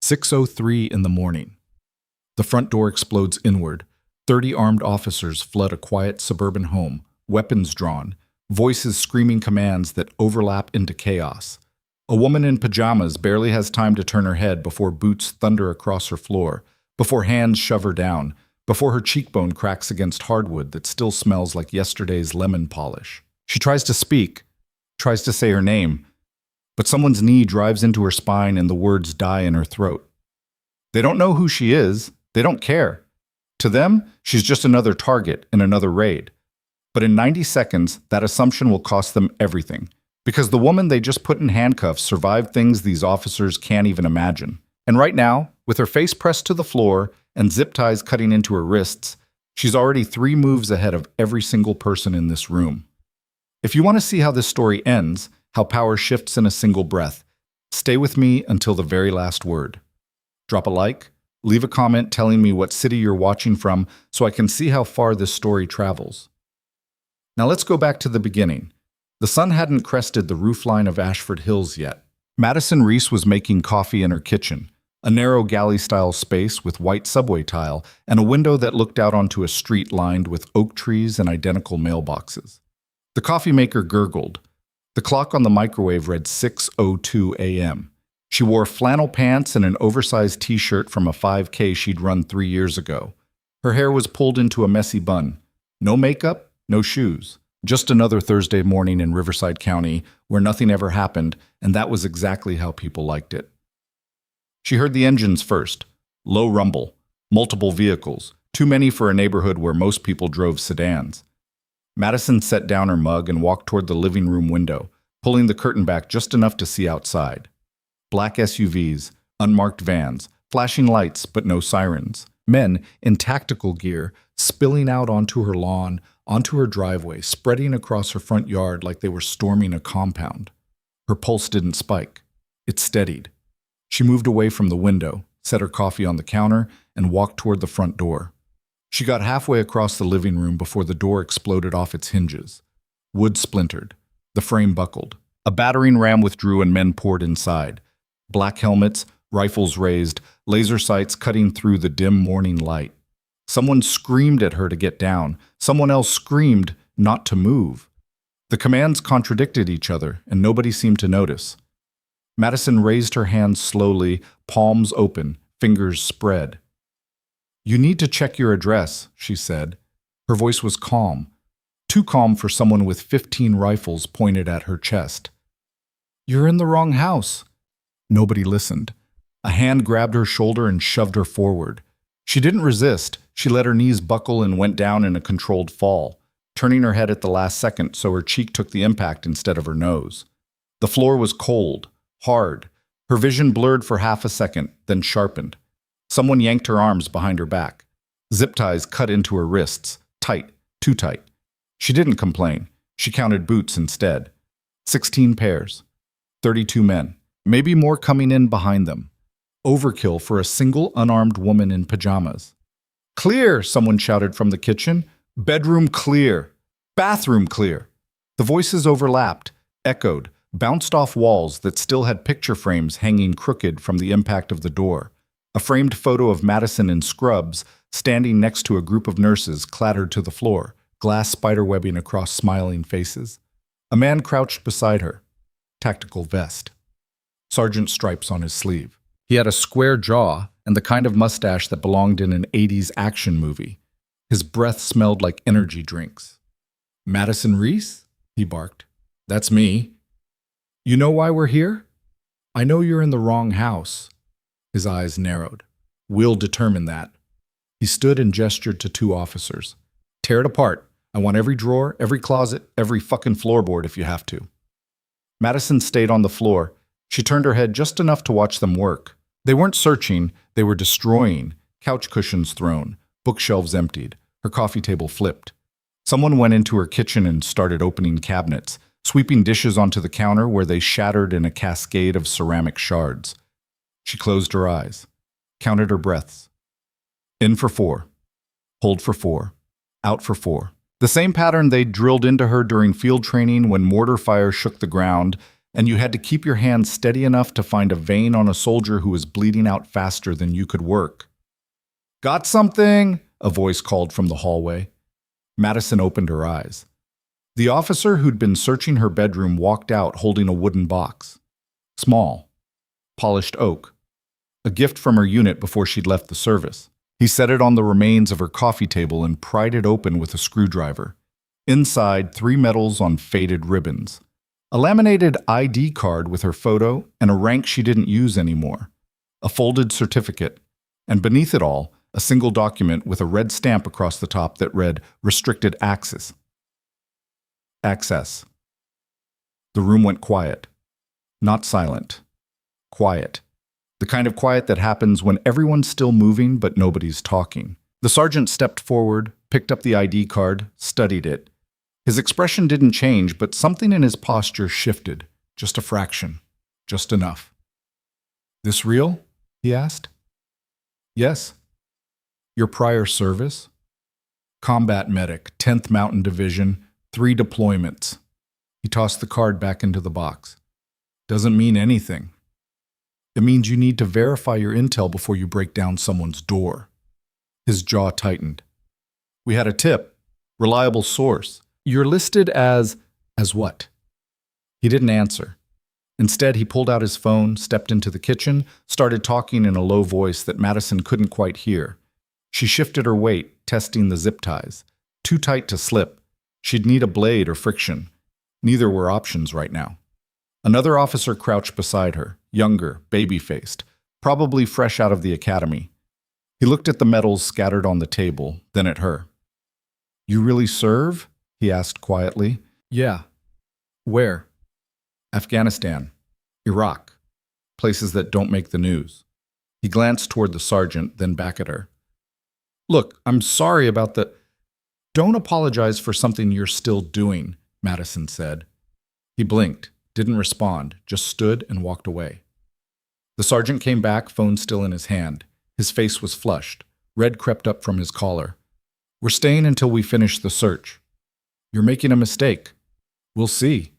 6:03 in the morning. The front door explodes inward. 30 armed officers flood a quiet suburban home, weapons drawn, voices screaming commands that overlap into chaos. A woman in pajamas barely has time to turn her head before boots thunder across her floor, before hands shove her down, before her cheekbone cracks against hardwood that still smells like yesterday's lemon polish. She tries to speak, tries to say her name, but someone's knee drives into her spine and the words die in her throat. They don't know who she is. They don't care. To them, she's just another target in another raid. But in 90 seconds, that assumption will cost them everything. Because the woman they just put in handcuffs survived things these officers can't even imagine. And right now, with her face pressed to the floor and zip ties cutting into her wrists, she's already 3 moves ahead of every single person in this room. If you want to see how this story ends, how power shifts in a single breath, stay with me until the very last word. Drop a like, leave a comment telling me what city you're watching from so I can see how far this story travels. Now let's go back to the beginning. The sun hadn't crested the roofline of Ashford Hills yet. Madison Reese was making coffee in her kitchen, a narrow galley-style space with white subway tile and a window that looked out onto a street lined with oak trees and identical mailboxes. The coffee maker gurgled. The clock on the microwave read 6:02 a.m. She wore flannel pants and an oversized t-shirt from a 5K she'd run 3 years ago. Her hair was pulled into a messy bun. No makeup, no shoes. Just another Thursday morning in Riverside County where nothing ever happened, and that was exactly how people liked it. She heard the engines first. Low rumble. Multiple vehicles. Too many for a neighborhood where most people drove sedans. Madison set down her mug and walked toward the living room window, pulling the curtain back just enough to see outside. Black SUVs, unmarked vans, flashing lights but no sirens. Men in tactical gear spilling out onto her lawn, onto her driveway, spreading across her front yard like they were storming a compound. Her pulse didn't spike. It steadied. She moved away from the window, set her coffee on the counter, and walked toward the front door. She got halfway across the living room before the door exploded off its hinges. Wood splintered. The frame buckled. A battering ram withdrew and men poured inside. Black helmets, rifles raised, laser sights cutting through the dim morning light. Someone screamed at her to get down. Someone else screamed not to move. The commands contradicted each other, and nobody seemed to notice. Madison raised her hands slowly, palms open, fingers spread. "You need to check your address," she said. Her voice was calm, too calm for someone with 15 rifles pointed at her chest. "You're in the wrong house." Nobody listened. A hand grabbed her shoulder and shoved her forward. She didn't resist. She let her knees buckle and went down in a controlled fall, turning her head at the last second so her cheek took the impact instead of her nose. The floor was cold, hard. Her vision blurred for half a second, then sharpened. Someone yanked her arms behind her back. Zip ties cut into her wrists, tight, too tight. She didn't complain. She counted boots instead. 16 pairs. 32 men. Maybe more coming in behind them. Overkill for a single unarmed woman in pajamas. "Clear!" someone shouted from the kitchen. "Bedroom clear! Bathroom clear!" The voices overlapped, echoed, bounced off walls that still had picture frames hanging crooked from the impact of the door. A framed photo of Madison in scrubs, standing next to a group of nurses, clattered to the floor, glass spiderwebbing across smiling faces. A man crouched beside her. Tactical vest. Sergeant stripes on his sleeve. He had a square jaw and the kind of mustache that belonged in an 80s action movie. His breath smelled like energy drinks. "Madison Reese?" he barked. "That's me." "You know why we're here?" "I know you're in the wrong house." His eyes narrowed. "We'll determine that." He stood and gestured to 2 officers. "Tear it apart. I want every drawer, every closet, every fucking floorboard if you have to." Madison stayed on the floor. She turned her head just enough to watch them work. They weren't searching, they were destroying. Couch cushions thrown, bookshelves emptied, her coffee table flipped. Someone went into her kitchen and started opening cabinets, sweeping dishes onto the counter where they shattered in a cascade of ceramic shards. She closed her eyes, counted her breaths. In for 4. Hold for 4. Out for 4. The same pattern they'd drilled into her during field training when mortar fire shook the ground, and you had to keep your hand steady enough to find a vein on a soldier who was bleeding out faster than you could work. "Got something?" a voice called from the hallway. Madison opened her eyes. The officer who'd been searching her bedroom walked out holding a wooden box. Small, polished oak. A gift from her unit before she'd left the service. He set it on the remains of her coffee table and pried it open with a screwdriver. Inside, 3 medals on faded ribbons. A laminated ID card with her photo and a rank she didn't use anymore. A folded certificate. And beneath it all, a single document with a red stamp across the top that read, "Restricted Access." Access. The room went quiet. Not silent. Quiet. The kind of quiet that happens when everyone's still moving but nobody's talking. The sergeant stepped forward, picked up the ID card, studied it. His expression didn't change, but something in his posture shifted. Just a fraction. Just enough. "This real?" he asked. "Yes." "Your prior service?" "Combat medic, 10th Mountain Division, 3 deployments." He tossed the card back into the box. "Doesn't mean anything. It means you need to verify your intel before you break down someone's door." His jaw tightened. "We had a tip. Reliable source. You're listed as what?" He didn't answer. Instead, he pulled out his phone, stepped into the kitchen, started talking in a low voice that Madison couldn't quite hear. She shifted her weight, testing the zip ties. Too tight to slip. She'd need a blade or friction. Neither were options right now. Another officer crouched beside her, younger, baby-faced, probably fresh out of the academy. He looked at the medals scattered on the table, then at her. "You really serve?" he asked quietly. "Yeah." "Where?" "Afghanistan. Iraq. Places that don't make the news." He glanced toward the sergeant, then back at her. "Look, I'm sorry about the—" "Don't apologize for something you're still doing," Madison said. He blinked, didn't respond, just stood and walked away. The sergeant came back, phone still in his hand. His face was flushed. Red crept up from his collar. "We're staying until we finish the search." "You're making a mistake." "We'll see."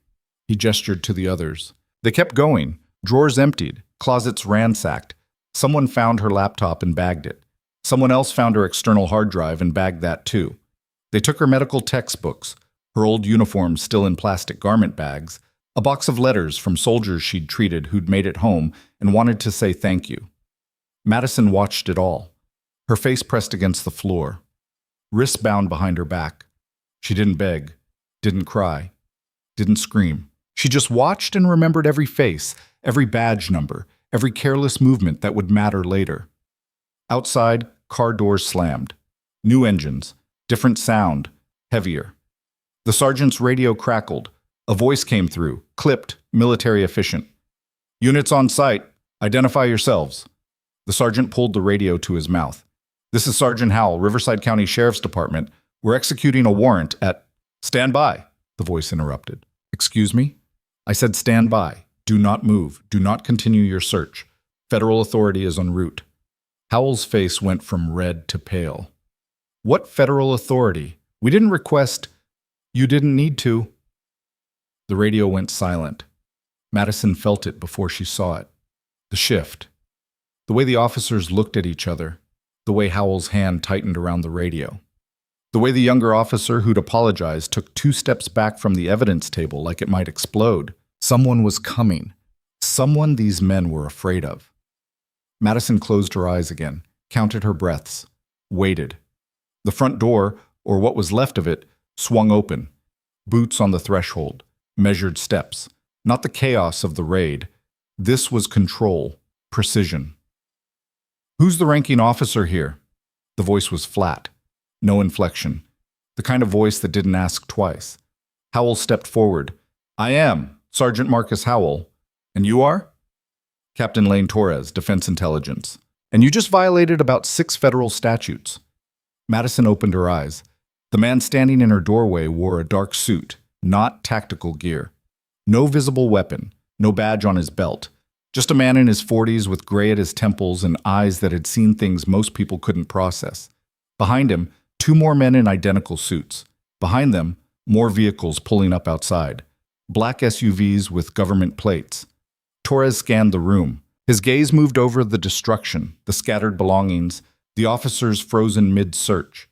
He gestured to the others. They kept going. Drawers emptied, closets ransacked. Someone found her laptop and bagged it. Someone else found her external hard drive and bagged that too. They took her medical textbooks, her old uniform still in plastic garment bags, a box of letters from soldiers she'd treated who'd made it home and wanted to say thank you. Madison watched it all, her face pressed against the floor, wrists bound behind her back. She didn't beg, didn't cry, didn't scream. She just watched and remembered every face, every badge number, every careless movement that would matter later. Outside, car doors slammed. New engines, different sound, heavier. The sergeant's radio crackled. A voice came through, clipped, military efficient. "Units on site, identify yourselves." The sergeant pulled the radio to his mouth. "This is Sergeant Howell, Riverside County Sheriff's Department. We're executing a warrant at—" "Stand by," the voice interrupted. "Excuse me?" "I said stand by. Do not move. Do not continue your search. Federal authority is en route." Howell's face went from red to pale. "What federal authority? We didn't request—" "You didn't need to." The radio went silent. Madison felt it before she saw it. The shift. The way the officers looked at each other. The way Howell's hand tightened around the radio. The way the younger officer who'd apologized took 2 steps back from the evidence table like it might explode. Someone was coming. Someone these men were afraid of. Madison closed her eyes again, counted her breaths, waited. The front door, or what was left of it, swung open. Boots on the threshold, measured steps. Not the chaos of the raid. This was control, precision. "Who's the ranking officer here?" The voice was flat. No inflection. The kind of voice that didn't ask twice. Howell stepped forward. "I am Sergeant Marcus Howell. And you are?" "Captain Lane Torres, Defense Intelligence. And you just violated about 6 federal statutes." Madison opened her eyes. The man standing in her doorway wore a dark suit, not tactical gear. No visible weapon, no badge on his belt. Just a man in his 40s with gray at his temples and eyes that had seen things most people couldn't process. Behind him, 2 more men in identical suits. Behind them, more vehicles pulling up outside. black SUVs with government plates. Torres scanned the room. His gaze moved over the destruction, the scattered belongings, the officers frozen mid-search.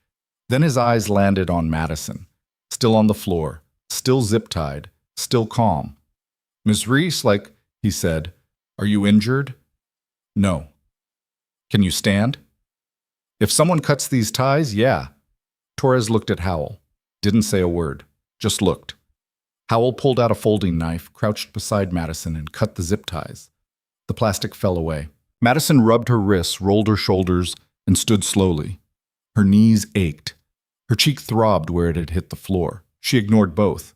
Then his eyes landed on Madison, still on the floor, still zip-tied, still calm. "Miss Reese, he said, "are you injured?" "No." "Can you stand?" "If someone cuts these ties, yeah." Torres looked at Howell. Didn't say a word, just looked. Howell pulled out a folding knife, crouched beside Madison, and cut the zip ties. The plastic fell away. Madison rubbed her wrists, rolled her shoulders, and stood slowly. Her knees ached. Her cheek throbbed where it had hit the floor. She ignored both.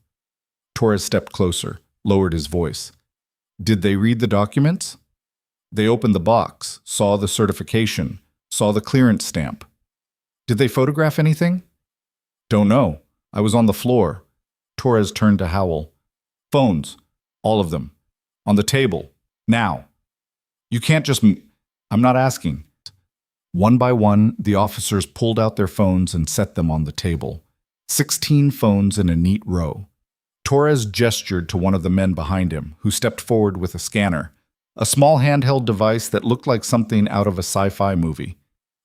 Torres stepped closer, lowered his voice. "Did they read the documents?" "They opened the box, saw the certification, saw the clearance stamp." "Did they photograph anything?" "Don't know. I was on the floor." Torres turned to Howell. "Phones. All of them. On the table. Now. You can't just... I'm not asking." One by one, the officers pulled out their phones and set them on the table. 16 phones in a neat row. Torres gestured to one of the men behind him, who stepped forward with a scanner, a small handheld device that looked like something out of a sci-fi movie.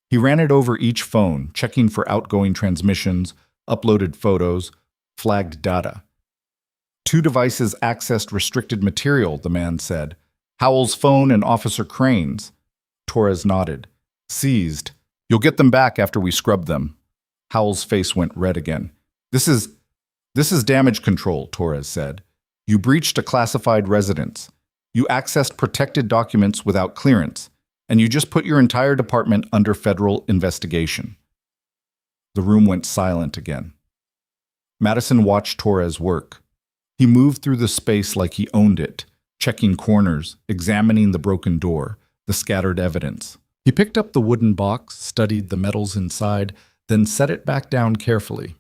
He ran it over each phone, checking for outgoing transmissions, uploaded photos, flagged data. 2 devices accessed restricted material, the man said. Howell's phone and Officer Crane's. Torres nodded. "Seized. You'll get them back after we scrub them." Howell's face went red again. This is damage control," Torres said. "You breached a classified residence. You accessed protected documents without clearance, and you just put your entire department under federal investigation." The room went silent again. Madison watched Torres work. He moved through the space like he owned it, checking corners, examining the broken door, the scattered evidence. He picked up the wooden box, studied the metals inside, then set it back down carefully.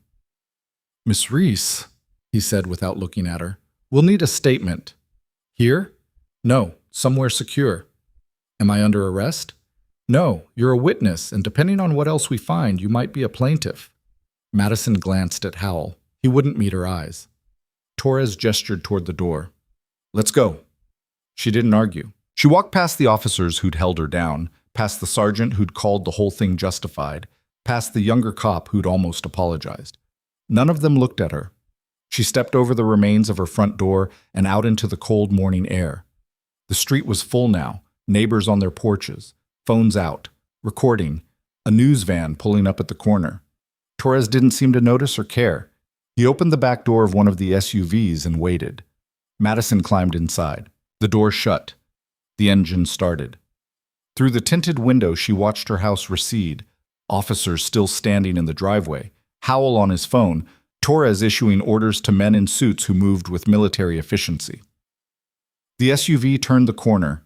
"Miss Reese," he said without looking at her, "we'll need a statement." "Here?" "No, somewhere secure." "Am I under arrest?" "No, you're a witness, and depending on what else we find, you might be a plaintiff." Madison glanced at Howell. He wouldn't meet her eyes. Torres gestured toward the door. "Let's go." She didn't argue. She walked past the officers who'd held her down, past the sergeant who'd called the whole thing justified, past the younger cop who'd almost apologized. None of them looked at her. She stepped over the remains of her front door and out into the cold morning air. The street was full now, neighbors on their porches, phones out, recording, a news van pulling up at the corner. Torres didn't seem to notice or care. He opened the back door of one of the SUVs and waited. Madison climbed inside. The door shut. The engine started. Through the tinted window, she watched her house recede, officers still standing in the driveway, Howell on his phone, Torres issuing orders to men in suits who moved with military efficiency. The SUV turned the corner.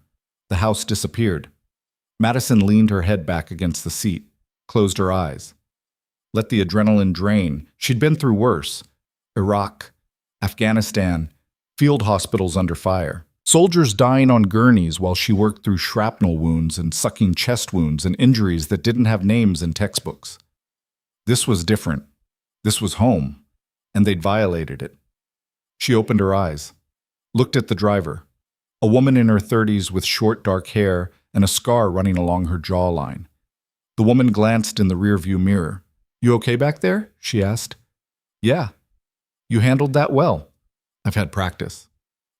The house disappeared. Madison leaned her head back against the seat, closed her eyes. Let the adrenaline drain. She'd been through worse. Iraq, Afghanistan, field hospitals under fire. Soldiers dying on gurneys while she worked through shrapnel wounds and sucking chest wounds and injuries that didn't have names in textbooks. This was different. This was home, and they'd violated it. She opened her eyes, looked at the driver, a woman in her 30s with short dark hair and a scar running along her jawline. The woman glanced in the rearview mirror. "You okay back there?" she asked. "Yeah." "You handled that well." "I've had practice."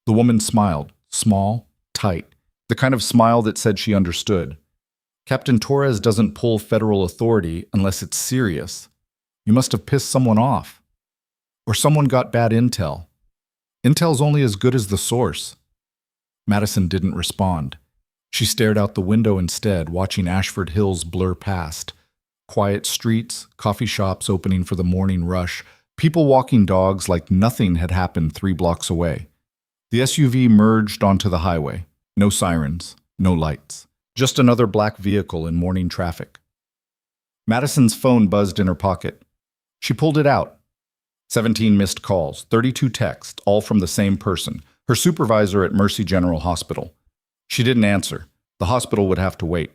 The woman smiled, small, tight, the kind of smile that said she understood. "Captain Torres doesn't pull federal authority unless it's serious. You must have pissed someone off. Or someone got bad intel. Intel's only as good as the source." Madison didn't respond. She stared out the window instead, watching Ashford Hills blur past. Quiet streets, coffee shops opening for the morning rush, people walking dogs like nothing had happened 3 blocks away. The SUV merged onto the highway. No sirens, no lights. Just another black vehicle in morning traffic. Madison's phone buzzed in her pocket. She pulled it out. 17 missed calls, 32 texts, all from the same person, her supervisor at Mercy General Hospital. She didn't answer. The hospital would have to wait.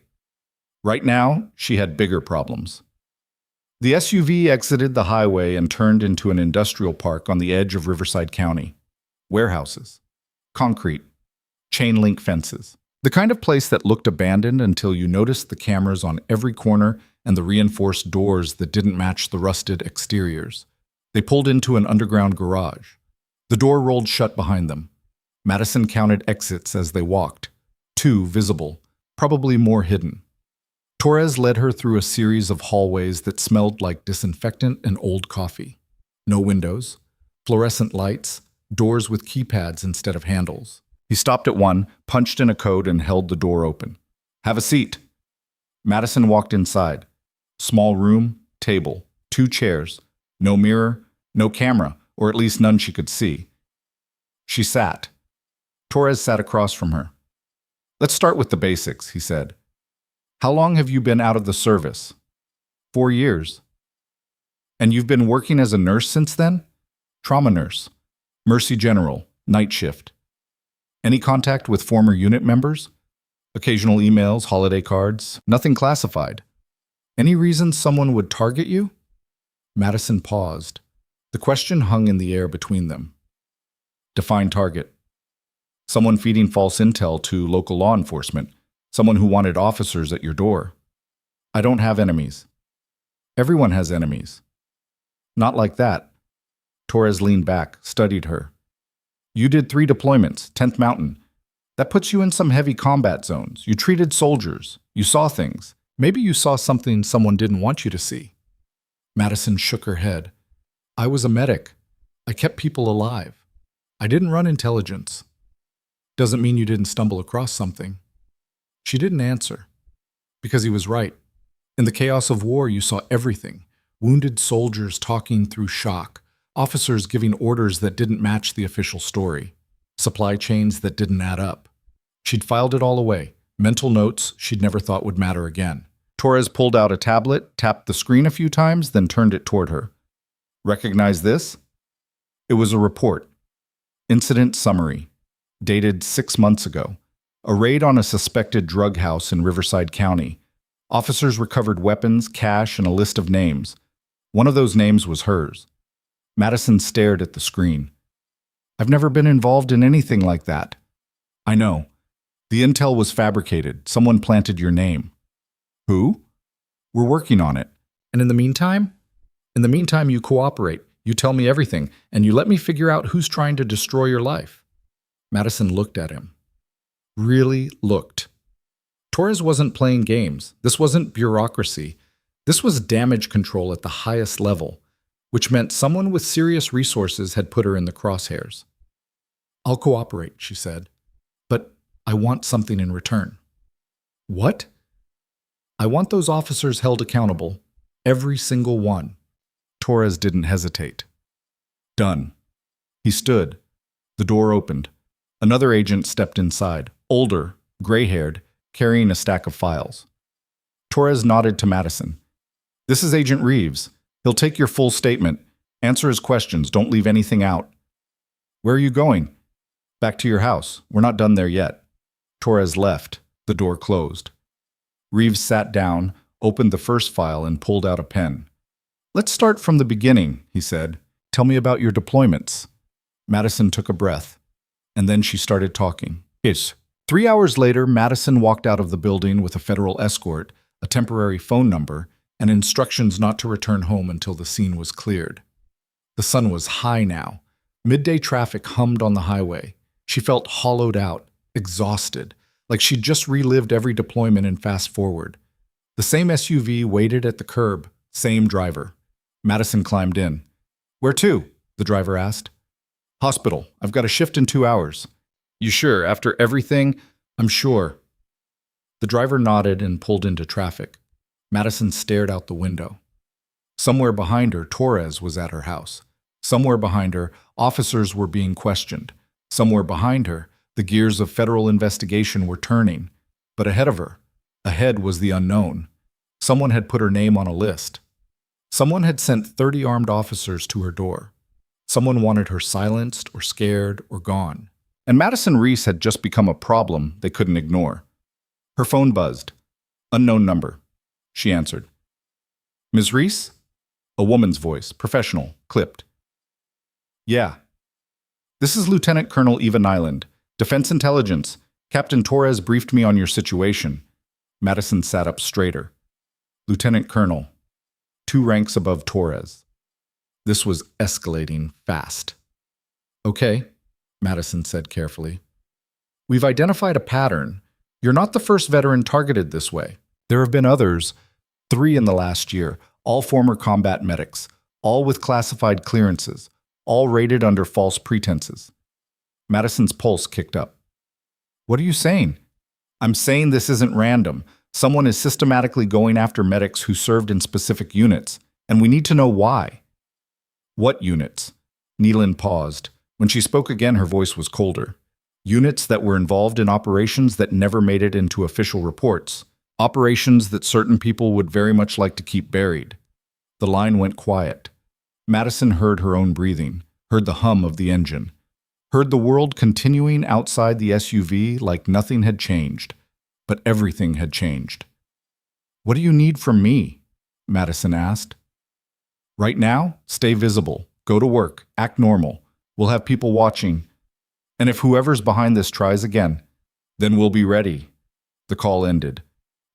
Right now, she had bigger problems. The SUV exited the highway and turned into an industrial park on the edge of Riverside County. warehouses, concrete, chain link fences. The kind of place that looked abandoned until you noticed the cameras on every corner and the reinforced doors that didn't match the rusted exteriors. They pulled into an underground garage. The door rolled shut behind them. Madison counted exits as they walked. 2 visible, probably more hidden. Torres led her through a series of hallways that smelled like disinfectant and old coffee. No windows, fluorescent lights, doors with keypads instead of handles. He stopped at one, punched in a code, and held the door open. "Have a seat." Madison walked inside. Small room, table, 2 chairs, no mirror, no camera, or at least none she could see. She sat. Torres sat across from her. "Let's start with the basics," he said. "How long have you been out of the service?" 4 years. "And you've been working as a nurse since then?" "Trauma nurse. Mercy General, night shift." "Any contact with former unit members?" "Occasional emails, holiday cards, nothing classified." "Any reason someone would target you?" Madison paused. The question hung in the air between them. Define target. "Someone feeding false intel to local law enforcement. Someone who wanted officers at your door." "I don't have enemies." "Everyone has enemies." "Not like that." Torres leaned back, studied her. "You did 3 deployments, 10th Mountain. That puts you in some heavy combat zones. You treated soldiers. You saw things. Maybe you saw something someone didn't want you to see." Madison shook her head. "I was a medic. I kept people alive. I didn't run intelligence." "Doesn't mean you didn't stumble across something." She didn't answer. Because he was right. In the chaos of war, you saw everything. Wounded soldiers talking through shock. Officers giving orders that didn't match the official story. Supply chains that didn't add up. She'd filed it all away. Mental notes she'd never thought would matter again. Torres pulled out a tablet, tapped the screen a few times, then turned it toward her. "Recognize this?" It was a report. Incident summary. Dated 6 months ago. A raid on a suspected drug house in Riverside County. Officers recovered weapons, cash, and a list of names. One of those names was hers. Madison stared at the screen. "I've never been involved in anything like that." "I know. The intel was fabricated. Someone planted your name." "Who?" "We're working on it." "And in the meantime?" "In the meantime, you cooperate. You tell me everything, and you let me figure out who's trying to destroy your life." Madison looked at him. Really looked. Torres wasn't playing games. This wasn't bureaucracy. This was damage control at the highest level, which meant someone with serious resources had put her in the crosshairs. "I'll cooperate," she said, "but I want something in return." "What?" "I want those officers held accountable. Every single one." Torres didn't hesitate. "Done." He stood. The door opened. Another agent stepped inside, older, gray-haired, carrying a stack of files. Torres nodded to Madison. "This is Agent Reeves. He'll take your full statement. Answer his questions. Don't leave anything out." "Where are you going?" "Back to your house. We're not done there yet." Torres left. The door closed. Reeves sat down, opened the first file, and pulled out a pen. "Let's start from the beginning," he said. "Tell me about your deployments." Madison took a breath, and then she started talking. "Yes." 3 hours later, Madison walked out of the building with a federal escort, a temporary phone number, and instructions not to return home until the scene was cleared. The sun was high now. Midday traffic hummed on the highway. She felt hollowed out, exhausted, like she'd just relived every deployment in fast forward. The same SUV waited at the curb, same driver. Madison climbed in. "Where to?" the driver asked. "Hospital. I've got a shift in 2 hours." "You sure? After everything?" "I'm sure." The driver nodded and pulled into traffic. Madison stared out the window. Somewhere behind her, Torres was at her house. Somewhere behind her, officers were being questioned. Somewhere behind her, the gears of federal investigation were turning. But ahead of her, ahead was the unknown. Someone had put her name on a list. Someone had sent 30 armed officers to her door. Someone wanted her silenced or scared or gone. And Madison Reese had just become a problem they couldn't ignore. Her phone buzzed. "Unknown number." She answered. "Ms. Reese?" A woman's voice, professional, clipped. "Yeah." This is Lieutenant Colonel Eva Nyland, Defense Intelligence. Captain Torres briefed me on your situation. Madison sat up straighter. Lieutenant Colonel, 2 ranks above Torres. This was escalating fast. Okay, Madison said carefully. We've identified a pattern. You're not the first veteran targeted this way. There have been others, 3 in the last year, all former combat medics, all with classified clearances, all rated under false pretenses. Madison's pulse kicked up. What are you saying? I'm saying this isn't random. Someone is systematically going after medics who served in specific units, and we need to know why. What units? Neelan paused. When she spoke again, her voice was colder. Units that were involved in operations that never made it into official reports. Operations that certain people would very much like to keep buried. The line went quiet. Madison heard her own breathing, heard the hum of the engine, heard the world continuing outside the SUV like nothing had changed. But everything had changed. What do you need from me? Madison asked. Right now, stay visible, go to work, act normal. We'll have people watching. And if whoever's behind this tries again, then we'll be ready. The call ended.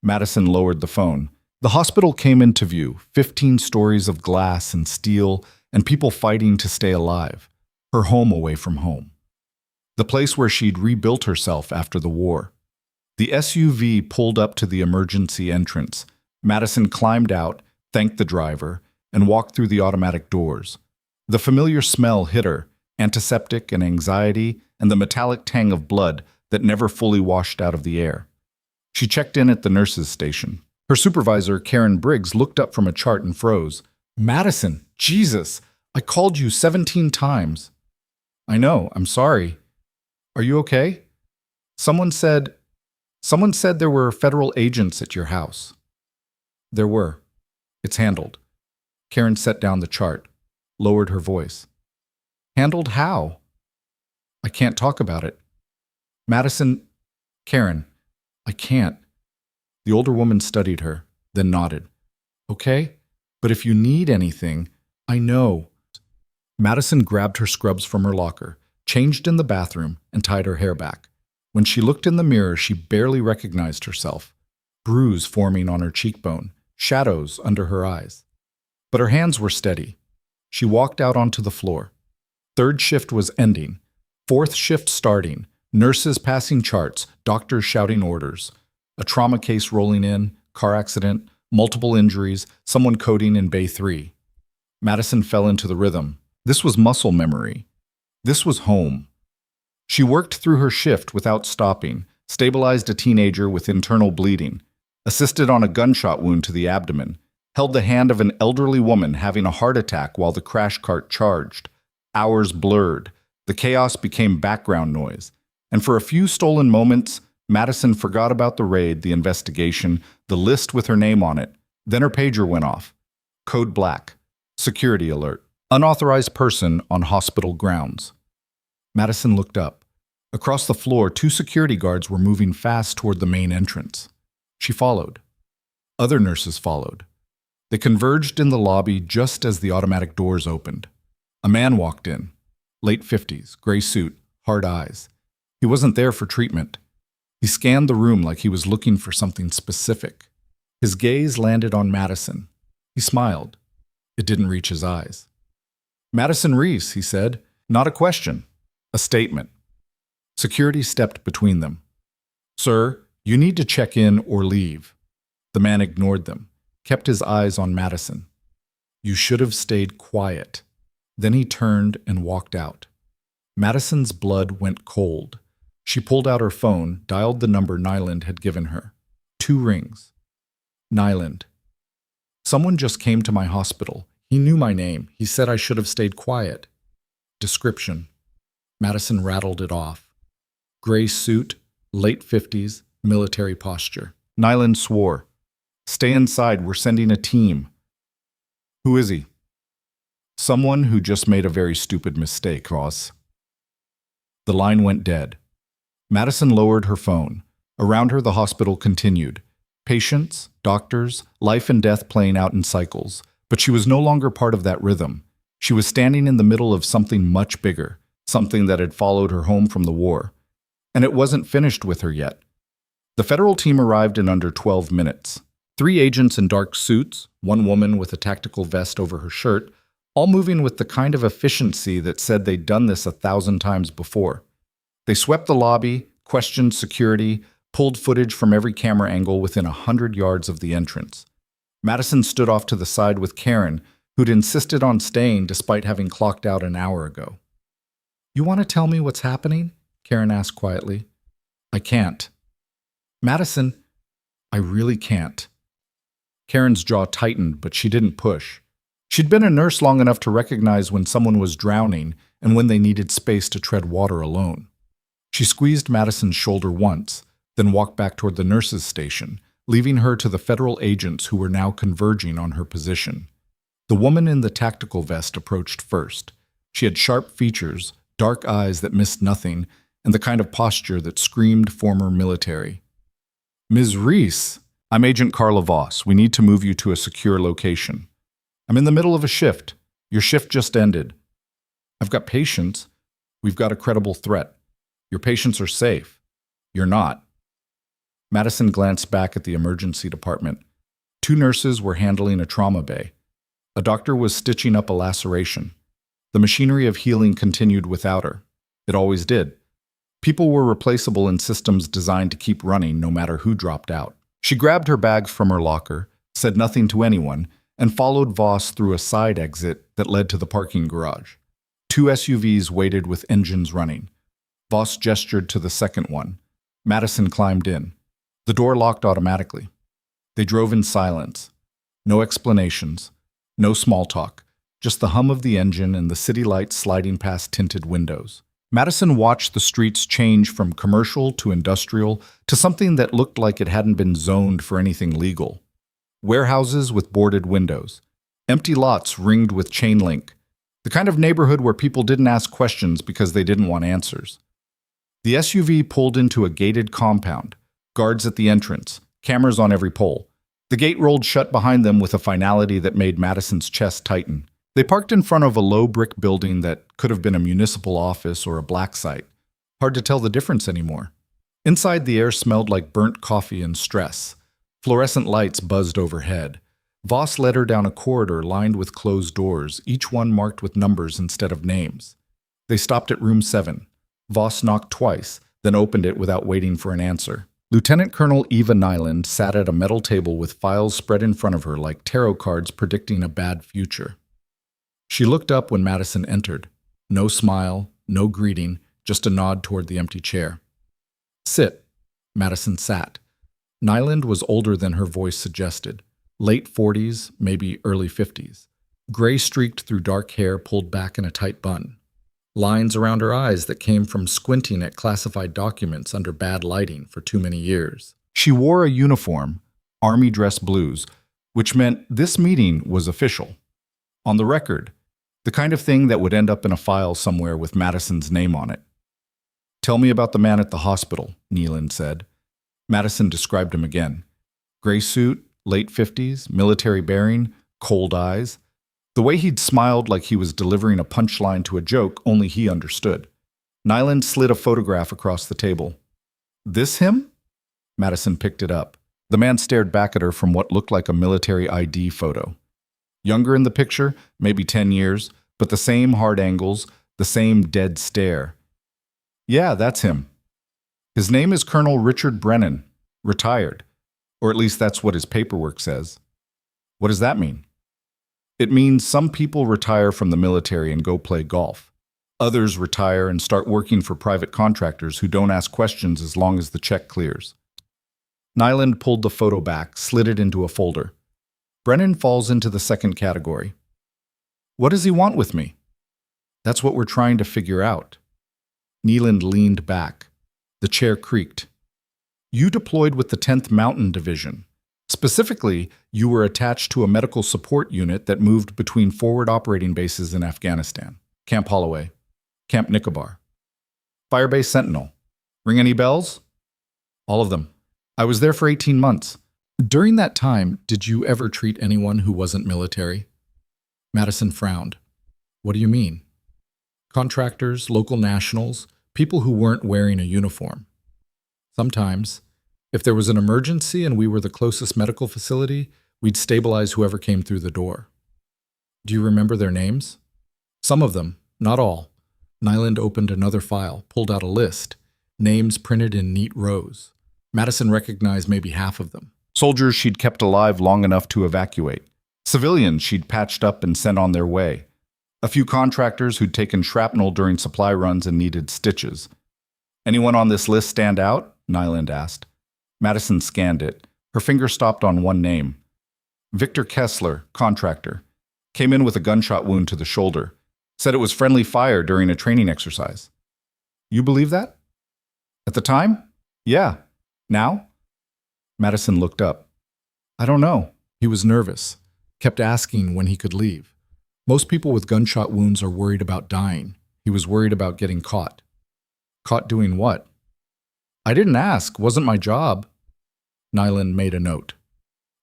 Madison lowered the phone. The hospital came into view, 15 stories of glass and steel, and people fighting to stay alive. Her home away from home. The place where she'd rebuilt herself after the war. The SUV pulled up to the emergency entrance. Madison climbed out, thanked the driver, and walked through the automatic doors. The familiar smell hit her, antiseptic and anxiety, and the metallic tang of blood that never fully washed out of the air. She checked in at the nurse's station. Her supervisor, Karen Briggs, looked up from a chart and froze. Madison, Jesus, I called you 17 times. I know, I'm sorry. Are you okay? Someone said there were federal agents at your house. There were. It's handled. Karen set down the chart, lowered her voice. Handled how? I can't talk about it. Madison, Karen, I can't. The older woman studied her, then nodded. Okay, but if you need anything, I know. Madison grabbed her scrubs from her locker, changed in the bathroom, and tied her hair back. When she looked in the mirror, she barely recognized herself. Bruise forming on her cheekbone, shadows under her eyes. But her hands were steady. She walked out onto the floor. 3rd shift was ending. 4th shift starting. Nurses passing charts, doctors shouting orders. A trauma case rolling in, car accident, multiple injuries, someone coding in Bay 3. Madison fell into the rhythm. This was muscle memory. This was home. She worked through her shift without stopping, stabilized a teenager with internal bleeding, assisted on a gunshot wound to the abdomen, held the hand of an elderly woman having a heart attack while the crash cart charged. Hours blurred. The chaos became background noise. And for a few stolen moments, Madison forgot about the raid, the investigation, the list with her name on it. Then her pager went off. Code black. Security alert. Unauthorized person on hospital grounds. Madison looked up. Across the floor, 2 security guards were moving fast toward the main entrance. She followed. Other nurses followed. They converged in the lobby just as the automatic doors opened. A man walked in. Late 50s, gray suit, hard eyes. He wasn't there for treatment. He scanned the room like he was looking for something specific. His gaze landed on Madison. He smiled. It didn't reach his eyes. Madison Reese, he said. Not a question. A statement. Security stepped between them. Sir, you need to check in or leave. The man ignored them, kept his eyes on Madison. You should have stayed quiet. Then he turned and walked out. Madison's blood went cold. She pulled out her phone, dialed the number Nyland had given her. 2 rings. Nyland. Someone just came to my hospital. He knew my name. He said I should have stayed quiet. Description. Madison rattled it off. Gray suit, late 50s, military posture. Nyland swore. Stay inside, we're sending a team. Who is he? Someone who just made a very stupid mistake, Ross. The line went dead. Madison lowered her phone. Around her, the hospital continued. Patients, doctors, life and death playing out in cycles. But she was no longer part of that rhythm. She was standing in the middle of something much bigger, something that had followed her home from the war. And it wasn't finished with her yet. The federal team arrived in under 12 minutes. 3 agents in dark suits, 1 woman with a tactical vest over her shirt, all moving with the kind of efficiency that said they'd done this 1,000 times before. They swept the lobby, questioned security, pulled footage from every camera angle within 100 yards of the entrance. Madison stood off to the side with Karen, who'd insisted on staying despite having clocked out an hour ago. "You want to tell me what's happening?" Karen asked quietly. "I can't." "Madison, I really can't." Karen's jaw tightened, but she didn't push. She'd been a nurse long enough to recognize when someone was drowning and when they needed space to tread water alone. She squeezed Madison's shoulder once, then walked back toward the nurse's station, leaving her to the federal agents who were now converging on her position. The woman in the tactical vest approached first. She had sharp features, dark eyes that missed nothing, and the kind of posture that screamed former military. "Ms. Reese, I'm Agent Carla Voss. We need to move you to a secure location. I'm in the middle of a shift. Your shift just ended. I've got patients. We've got a credible threat. Your patients are safe. You're not." Madison glanced back at the emergency department. 2 nurses were handling a trauma bay. A doctor was stitching up a laceration. The machinery of healing continued without her. It always did. People were replaceable in systems designed to keep running no matter who dropped out. She grabbed her bag from her locker, said nothing to anyone, and followed Voss through a side exit that led to the parking garage. 2 SUVs waited with engines running. Voss gestured to the second one. Madison climbed in. The door locked automatically. They drove in silence. No explanations. No small talk. Just the hum of the engine and the city lights sliding past tinted windows. Madison watched the streets change from commercial to industrial to something that looked like it hadn't been zoned for anything legal. Warehouses with boarded windows. Empty lots ringed with chain link. The kind of neighborhood where people didn't ask questions because they didn't want answers. The SUV pulled into a gated compound. Guards at the entrance. Cameras on every pole. The gate rolled shut behind them with a finality that made Madison's chest tighten. They parked in front of a low brick building that could have been a municipal office or a black site. Hard to tell the difference anymore. Inside, the air smelled like burnt coffee and stress. Fluorescent lights buzzed overhead. Voss led her down a corridor lined with closed doors, each one marked with numbers instead of names. They stopped at room 7. Voss knocked twice, then opened it without waiting for an answer. Lieutenant Colonel Eva Nyland sat at a metal table with files spread in front of her like tarot cards predicting a bad future. She looked up when Madison entered. No smile, no greeting, just a nod toward the empty chair. "Sit." Madison sat. Nyland was older than her voice suggested. Late 40s, maybe early 50s. Gray streaked through dark hair pulled back in a tight bun. Lines around her eyes that came from squinting at classified documents under bad lighting for too many years. She wore a uniform, army dress blues, which meant this meeting was official. On the record, the kind of thing that would end up in a file somewhere with Madison's name on it. "Tell me about the man at the hospital," Nyland said. Madison described him again. Gray suit, late 50s, military bearing, cold eyes. The way he'd smiled like he was delivering a punchline to a joke only he understood. Nyland slid a photograph across the table. "This him?" Madison picked it up. The man stared back at her from what looked like a military ID photo. Younger in the picture, maybe 10 years, but the same hard angles, the same dead stare. "Yeah, that's him. His name is Colonel Richard Brennan, retired. Or at least that's what his paperwork says." "What does that mean?" "It means some people retire from the military and go play golf. Others retire and start working for private contractors who don't ask questions as long as the check clears." Nyland pulled the photo back, slid it into a folder. "Brennan falls into the second category." "What does he want with me?" "That's what we're trying to figure out." Nyland leaned back. The chair creaked. "You deployed with the 10th Mountain Division. Specifically, you were attached to a medical support unit that moved between forward operating bases in Afghanistan. Camp Holloway, Camp Nicobar, Firebase Sentinel. Ring any bells?" "All of them. I was there for 18 months. During that time, did you ever treat anyone who wasn't military?" Madison frowned. "What do you mean?" Contractors, local nationals, people who weren't wearing a uniform. Sometimes, if there was an emergency and we were the closest medical facility, we'd stabilize whoever came through the door. Do you remember their names? Some of them, not all. Nyland opened another file, pulled out a list, names printed in neat rows. Madison recognized maybe half of them. Soldiers she'd kept alive long enough to evacuate. Civilians she'd patched up and sent on their way. A few contractors who'd taken shrapnel during supply runs and needed stitches. Anyone on this list stand out? Nyland asked. Madison scanned it. Her finger stopped on one name. Victor Kessler, contractor. Came in with a gunshot wound to the shoulder. Said it was friendly fire during a training exercise. You believe that? At the time? Yeah. Now? Madison looked up. I don't know. He was nervous. Kept asking when he could leave. Most people with gunshot wounds are worried about dying. He was worried about getting caught. Caught doing what? I didn't ask. Wasn't my job. Nyland made a note.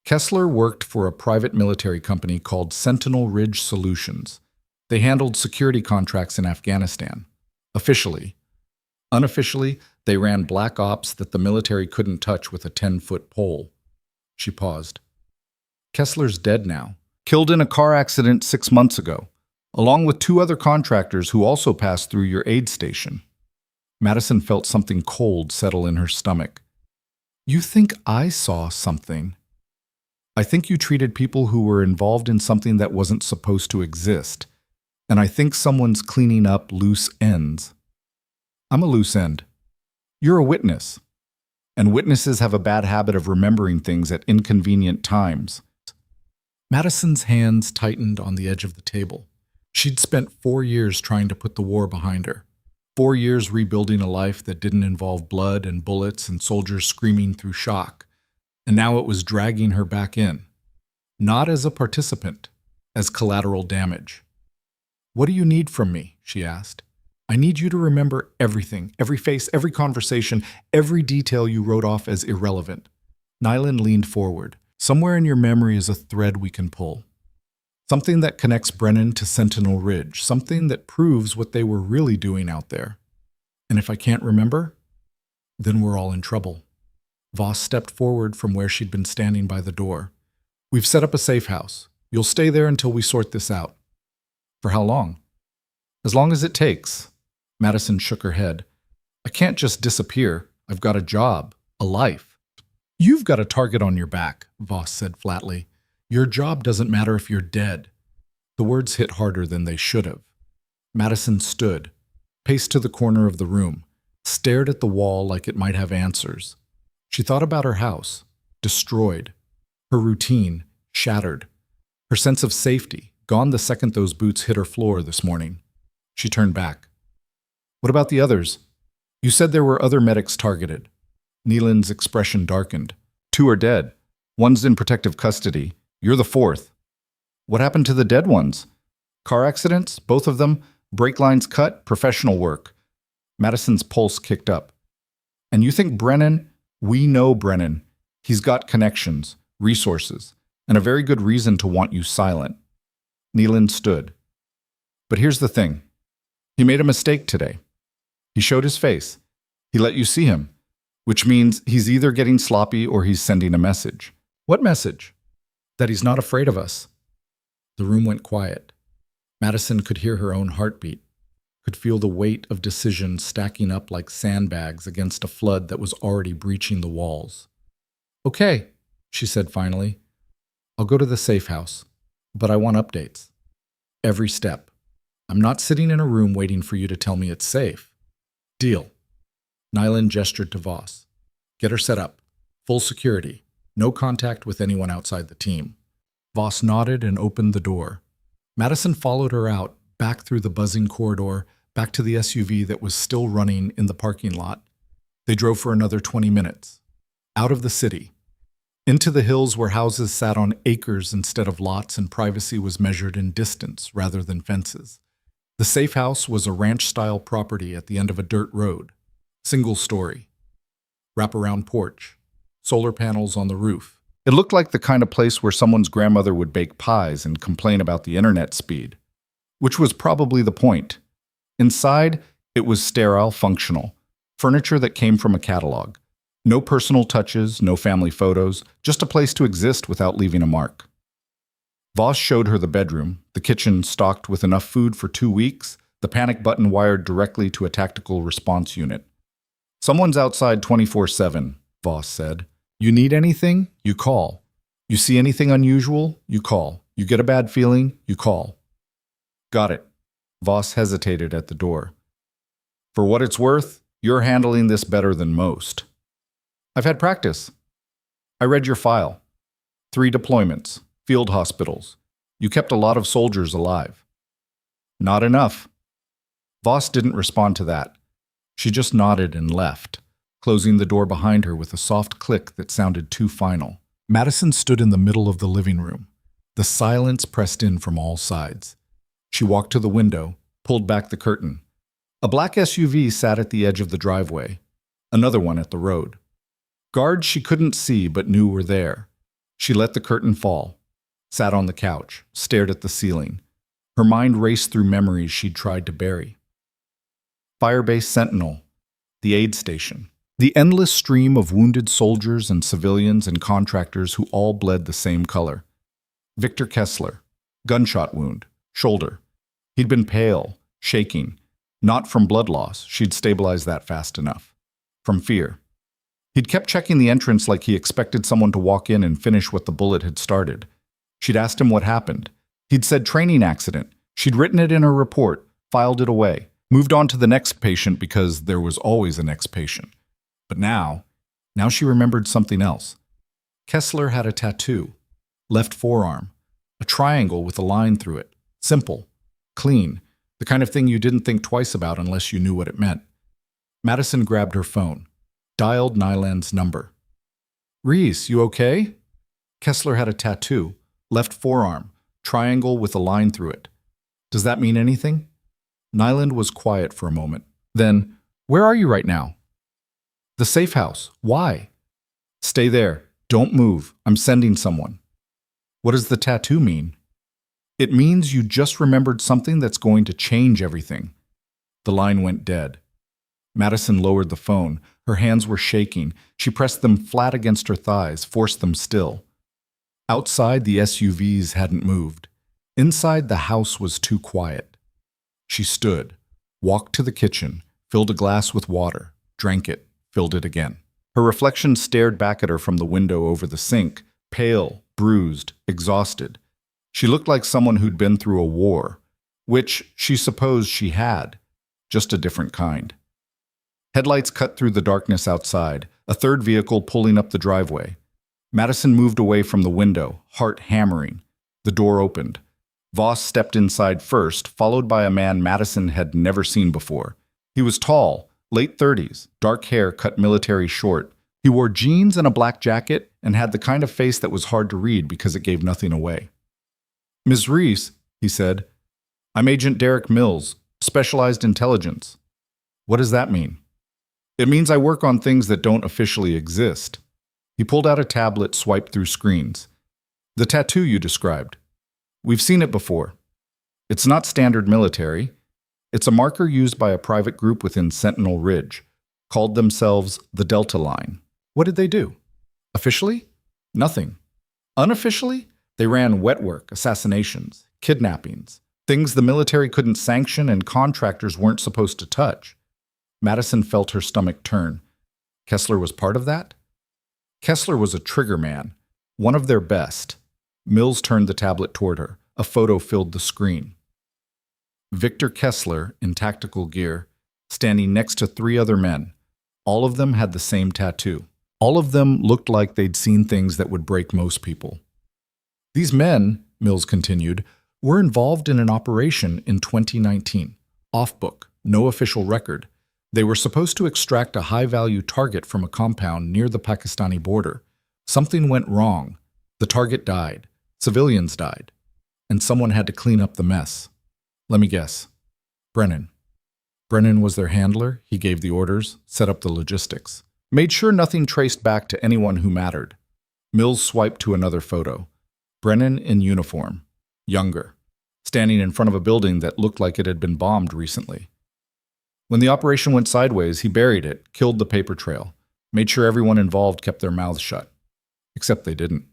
Kessler worked for a private military company called Sentinel Ridge Solutions. They handled security contracts in Afghanistan. Officially. Unofficially, they ran black ops that the military couldn't touch with a 10-foot pole. She paused. Kessler's dead now. Killed in a car accident 6 months ago, along with 2 other contractors who also passed through your aid station. Madison felt something cold settle in her stomach. You think I saw something? I think you treated people who were involved in something that wasn't supposed to exist. And I think someone's cleaning up loose ends. I'm a loose end. You're a witness. And witnesses have a bad habit of remembering things at inconvenient times. Madison's hands tightened on the edge of the table. She'd spent 4 years trying to put the war behind her. 4 years rebuilding a life that didn't involve blood and bullets and soldiers screaming through shock. And now it was dragging her back in. Not as a participant, as collateral damage. What do you need from me? She asked. I need you to remember everything, every face, every conversation, every detail you wrote off as irrelevant. Nyland leaned forward. Somewhere in your memory is a thread we can pull. Something that connects Brennan to Sentinel Ridge, something that proves what they were really doing out there. And if I can't remember, then we're all in trouble. Voss stepped forward from where she'd been standing by the door. We've set up a safe house. You'll stay there until we sort this out. For how long? As long as it takes. Madison shook her head. I can't just disappear. I've got a job, a life. You've got a target on your back, Voss said flatly. Your job doesn't matter if you're dead. The words hit harder than they should have. Madison stood, paced to the corner of the room, stared at the wall like it might have answers. She thought about her house, destroyed. Her routine, shattered. Her sense of safety, gone the second those boots hit her floor this morning. She turned back. What about the others? You said there were other medics targeted. Neelan's expression darkened. 2 are dead. 1's in protective custody. You're the 4th. What happened to the dead ones? Car accidents? Both of them? Brake lines cut? Professional work? Madison's pulse kicked up. And you think Brennan? We know Brennan. He's got connections, resources, and a very good reason to want you silent. Neelan stood. But here's the thing. He made a mistake today. He showed his face. He let you see him, which means he's either getting sloppy or he's sending a message. What message? That he's not afraid of us. The room went quiet. Madison could hear her own heartbeat, could feel the weight of decision stacking up like sandbags against a flood that was already breaching the walls. Okay, she said finally. I'll go to the safe house, but I want updates. Every step. I'm not sitting in a room waiting for you to tell me it's safe. Deal. Nyland gestured to Voss. Get her set up. Full security. No contact with anyone outside the team. Voss nodded and opened the door. Madison followed her out, back through the buzzing corridor, back to the SUV that was still running in the parking lot. They drove for another 20 minutes. Out of the city. Into the hills where houses sat on acres instead of lots and privacy was measured in distance rather than fences. The safe house was a ranch-style property at the end of a dirt road. Single story. Wraparound porch. Solar panels on the roof. It looked like the kind of place where someone's grandmother would bake pies and complain about the internet speed. Which was probably the point. Inside, it was sterile, functional. Furniture that came from a catalog. No personal touches, no family photos, just a place to exist without leaving a mark. Voss showed her the bedroom, the kitchen stocked with enough food for 2 weeks, the panic button wired directly to a tactical response unit. "Someone's outside 24/7, Voss said. "You need anything? You call. You see anything unusual? You call. You get a bad feeling? You call." "Got it." Voss hesitated at the door. "For what it's worth, you're handling this better than most." "I've had practice." "I read your file. 3 deployments, field hospitals. You kept a lot of soldiers alive." "Not enough." Voss didn't respond to that. She just nodded and left, closing the door behind her with a soft click that sounded too final. Madison stood in the middle of the living room. The silence pressed in from all sides. She walked to the window, pulled back the curtain. A black SUV sat at the edge of the driveway, another one at the road. Guards she couldn't see but knew were there. She let the curtain fall, sat on the couch, stared at the ceiling. Her mind raced through memories she'd tried to bury. Firebase Sentinel, the aid station, the endless stream of wounded soldiers and civilians and contractors who all bled the same color. Victor Kessler, gunshot wound, shoulder. He'd been pale, shaking. Not from blood loss, she'd stabilized that fast enough. From fear. He'd kept checking the entrance like he expected someone to walk in and finish what the bullet had started. She'd asked him what happened. He'd said training accident. She'd written it in her report, filed it away, moved on to the next patient because there was always a next patient. But now she remembered something else. Kessler had a tattoo. Left forearm. A triangle with a line through it. Simple. Clean. The kind of thing you didn't think twice about unless you knew what it meant. Madison grabbed her phone. Dialed Nyland's number. "Reese, you okay?" Kessler had a tattoo. Left forearm. Triangle with a line through it. "Does that mean anything?" Nyland was quiet for a moment. Then, "Where are you right now?" "The safe house. Why?" "Stay there. Don't move. I'm sending someone." "What does the tattoo mean?" "It means you just remembered something that's going to change everything." The line went dead. Madison lowered the phone. Her hands were shaking. She pressed them flat against her thighs, forced them still. Outside, the SUVs hadn't moved. Inside, the house was too quiet. She stood, walked to the kitchen, filled a glass with water, drank it, filled it again. Her reflection stared back at her from the window over the sink, pale, bruised, exhausted. She looked like someone who'd been through a war, which she supposed she had, just a different kind. Headlights cut through the darkness outside, a third vehicle pulling up the driveway. Madison moved away from the window, heart hammering. The door opened. Voss stepped inside first, followed by a man Madison had never seen before. He was tall, late 30s, dark hair cut military short. He wore jeans and a black jacket and had the kind of face that was hard to read because it gave nothing away. "Ms. Reese," he said, "I'm Agent Derek Mills, Specialized Intelligence." "What does that mean?" "It means I work on things that don't officially exist." He pulled out a tablet, swiped through screens. "The tattoo you described. We've seen it before. It's not standard military. It's a marker used by a private group within Sentinel Ridge, called themselves the Delta Line." "What did they do?" "Officially? Nothing. Unofficially? They ran wet work, assassinations, kidnappings, things the military couldn't sanction and contractors weren't supposed to touch." Madison felt her stomach turn. Kessler was part of that? Kessler was a trigger man, one of their best. Mills turned the tablet toward her. A photo filled the screen. Victor Kessler, in tactical gear, standing next to 3 other men. All of them had the same tattoo. All of them looked like they'd seen things that would break most people. "These men," Mills continued, "were involved in an operation in 2019. Off-book, no official record. They were supposed to extract a high-value target from a compound near the Pakistani border. Something went wrong. The target died. Civilians died. And someone had to clean up the mess. Let me guess. Brennan. Brennan was their handler. He gave the orders, set up the logistics. Made sure nothing traced back to anyone who mattered." Mills swiped to another photo. Brennan in uniform. Younger. Standing in front of a building that looked like it had been bombed recently. When the operation went sideways, he buried it, killed the paper trail, made sure everyone involved kept their mouths shut. Except they didn't.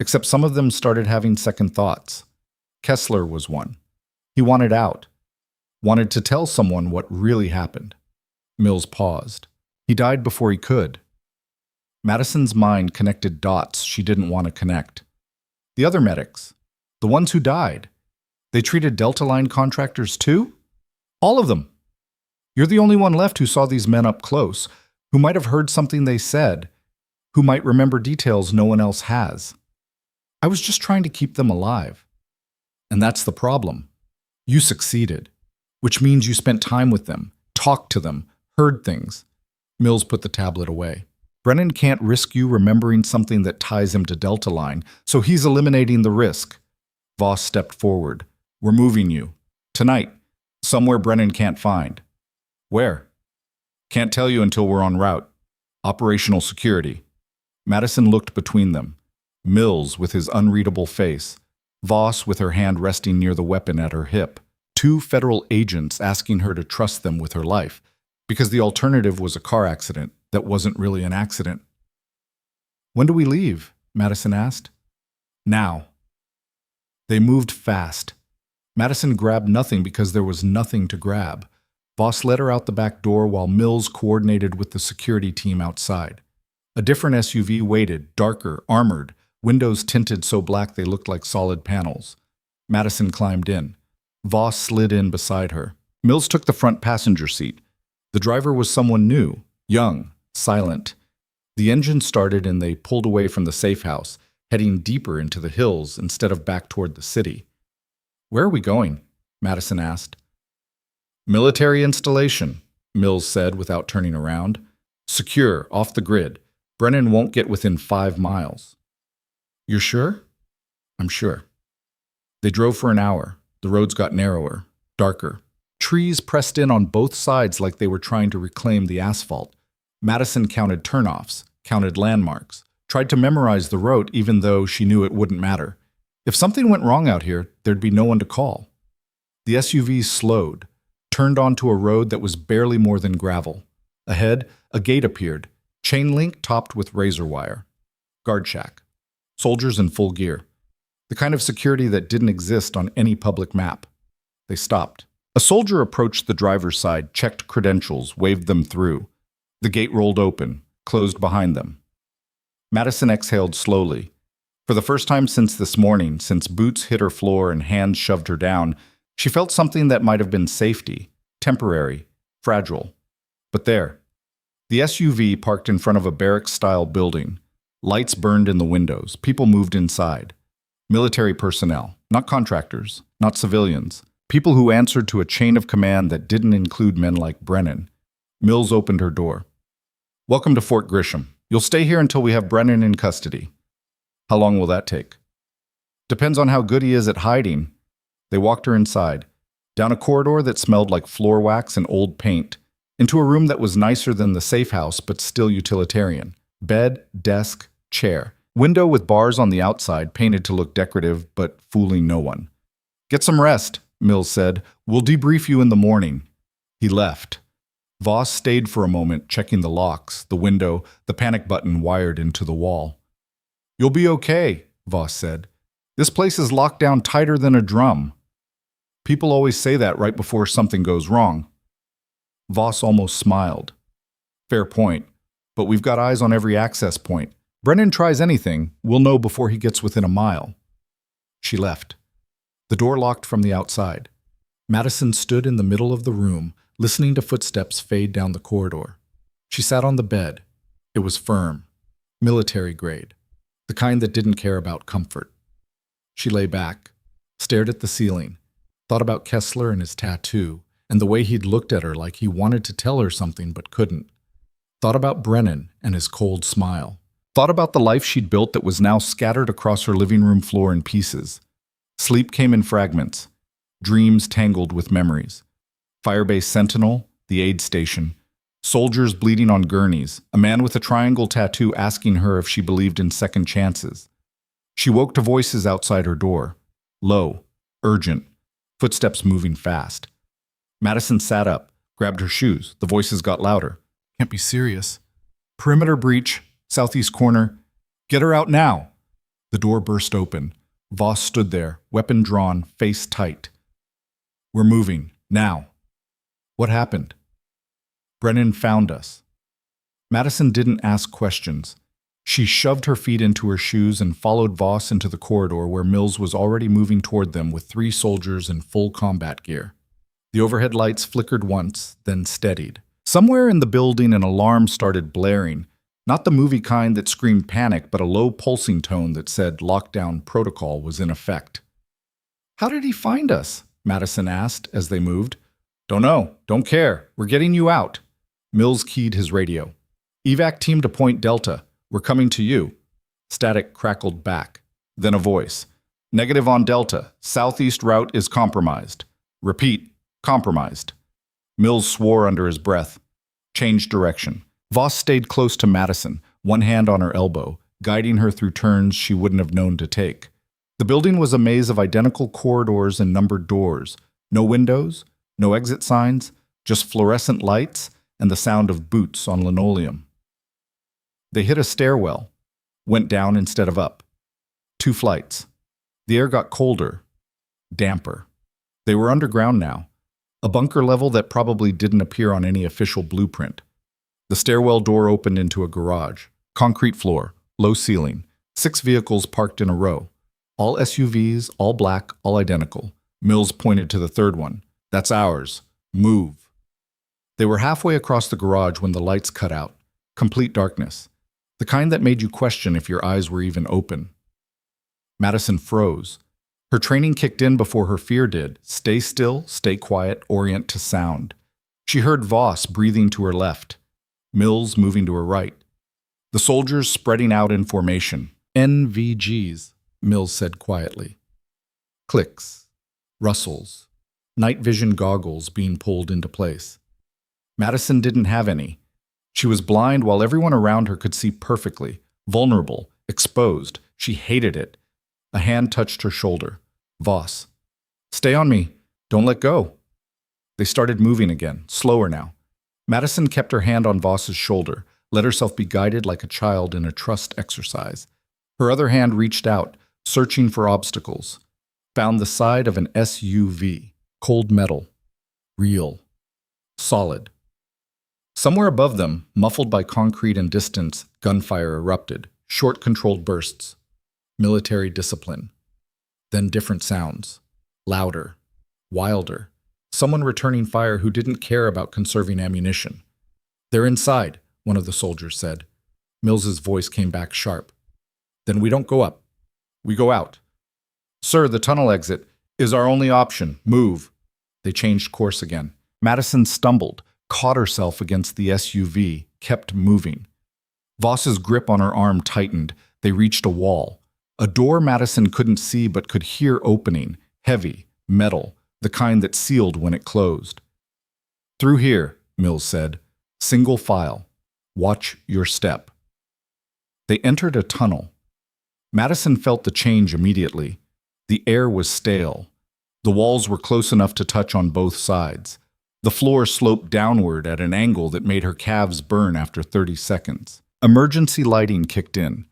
Except some of them started having second thoughts. Kessler was one. He wanted out. Wanted to tell someone what really happened. Mills paused. He died before he could. Madison's mind connected dots she didn't want to connect. The other medics, the ones who died, they treated Delta Line contractors too? All of them. You're the only one left who saw these men up close, who might have heard something they said, who might remember details no one else has. I was just trying to keep them alive. And that's the problem. You succeeded, which means you spent time with them, talked to them, heard things. Mills put the tablet away. Brennan can't risk you remembering something that ties him to Delta Line, so he's eliminating the risk. Voss stepped forward. We're moving you. Tonight. Somewhere Brennan can't find. Where? Can't tell you until we're en route. Operational security. Madison looked between them. Mills with his unreadable face. Voss with her hand resting near the weapon at her hip. Two federal agents asking her to trust them with her life, because the alternative was a car accident that wasn't really an accident. When do we leave? Madison asked. Now. They moved fast. Madison grabbed nothing because there was nothing to grab. Voss led her out the back door while Mills coordinated with the security team outside. A different SUV waited, darker, armored, windows tinted so black they looked like solid panels. Madison climbed in. Voss slid in beside her. Mills took the front passenger seat. The driver was someone new, young, silent. The engine started and they pulled away from the safe house, heading deeper into the hills instead of back toward the city. Where are we going? Madison asked. Military installation, Mills said without turning around. Secure, off the grid. Brennan won't get within 5 miles. You're sure? I'm sure. They drove for an hour. The roads got narrower, darker. Trees pressed in on both sides like they were trying to reclaim the asphalt. Madison counted turnoffs, counted landmarks, tried to memorize the route even though she knew it wouldn't matter. If something went wrong out here, there'd be no one to call. The SUV slowed, turned onto a road that was barely more than gravel. Ahead, a gate appeared, chain link topped with razor wire. Guard shack. Soldiers in full gear. The kind of security that didn't exist on any public map. They stopped. A soldier approached the driver's side, checked credentials, waved them through. The gate rolled open, closed behind them. Madison exhaled slowly. For the first time since this morning, since boots hit her floor and hands shoved her down, she felt something that might have been safety, temporary, fragile. But there. The SUV parked in front of a barracks-style building. Lights burned in the windows. People moved inside. Military personnel, not contractors, not civilians. People who answered to a chain of command that didn't include men like Brennan. Mills opened her door. Welcome to Fort Grisham. You'll stay here until we have Brennan in custody. How long will that take? Depends on how good he is at hiding. They walked her inside, down a corridor that smelled like floor wax and old paint, into a room that was nicer than the safe house but still utilitarian. Bed, desk, chair. Window with bars on the outside painted to look decorative but fooling no one. Get some rest, Mills said. We'll debrief you in the morning. He left. Voss stayed for a moment, checking the locks, the window, the panic button wired into the wall. You'll be okay, Voss said. This place is locked down tighter than a drum. People always say that right before something goes wrong. Voss almost smiled. Fair point, but we've got eyes on every access point. Brennan tries anything, we'll know before he gets within a mile. She left. The door locked from the outside. Madison stood in the middle of the room, listening to footsteps fade down the corridor. She sat on the bed. It was firm, military grade, the kind that didn't care about comfort. She lay back, stared at the ceiling, thought about Kessler and his tattoo, and the way he'd looked at her like he wanted to tell her something but couldn't. Thought about Brennan and his cold smile. Thought about the life she'd built that was now scattered across her living room floor in pieces. Sleep came in fragments, dreams tangled with memories. Firebase Sentinel, the aid station, soldiers bleeding on gurneys, a man with a triangle tattoo asking her if she believed in second chances. She woke to voices outside her door, low, urgent, footsteps moving fast. Madison sat up, Grabbed her shoes. The voices got louder. Can't be serious. Perimeter breach, southeast corner. Get her out now. The door burst open. Voss stood there, weapon drawn, face tight. We're moving. Now. What happened? Brennan found us. Madison didn't ask questions. She shoved her feet into her shoes and followed Voss into the corridor where Mills was already moving toward them with 3 soldiers in full combat gear. The overhead lights flickered once, then steadied. Somewhere in the building an alarm started blaring, not the movie kind that screamed panic, but a low pulsing tone that said lockdown protocol was in effect. How did he find us? Madison asked as they moved. Don't know. Don't care. We're getting you out. Mills keyed his radio. Evac team to Point Delta. We're coming to you. Static crackled back. Then a voice. Negative on Delta. Southeast route is compromised. Repeat, compromised. Mills swore under his breath. Changed direction. Voss stayed close to Madison, one hand on her elbow, guiding her through turns she wouldn't have known to take. The building was a maze of identical corridors and numbered doors. No windows, no exit signs, just fluorescent lights and the sound of boots on linoleum. They hit a stairwell, went down instead of up. 2 flights. The air got colder, damper. They were underground now, a bunker level that probably didn't appear on any official blueprint. The stairwell door opened into a garage. Concrete floor, low ceiling, 6 vehicles parked in a row. All SUVs, all black, all identical. Mills pointed to the 3rd one. That's ours. Move. They were halfway across the garage when the lights cut out. Complete darkness. The kind that made you question if your eyes were even open. Madison froze. Her training kicked in before her fear did. Stay still, stay quiet, orient to sound. She heard Voss breathing to her left. Mills moving to her right. The soldiers spreading out in formation. NVGs, Mills said quietly. Clicks. Rustles. Night vision goggles being pulled into place. Madison didn't have any. She was blind while everyone around her could see perfectly. Vulnerable. Exposed. She hated it. A hand touched her shoulder. Voss. Stay on me. Don't let go. They started moving again, slower now. Madison kept her hand on Voss's shoulder, let herself be guided like a child in a trust exercise. Her other hand reached out, searching for obstacles. Found the side of an SUV. Cold metal. Real. Solid. Somewhere above them, muffled by concrete and distance, gunfire erupted, short controlled bursts. Military discipline. Then different sounds. Louder. Wilder. Someone returning fire who didn't care about conserving ammunition. They're inside, one of the soldiers said. Mills's voice came back sharp. Then we don't go up. We go out. Sir, the tunnel exit is our only option. Move. They changed course again. Madison stumbled, caught herself against the SUV, kept moving. Voss's grip on her arm tightened. They reached a wall. A door Madison couldn't see but could hear opening, heavy, metal, the kind that sealed when it closed. Through here, Mills said. Single file. Watch your step. They entered a tunnel. Madison felt the change immediately. The air was stale. The walls were close enough to touch on both sides. The floor sloped downward at an angle that made her calves burn after 30 seconds. Emergency lighting kicked in.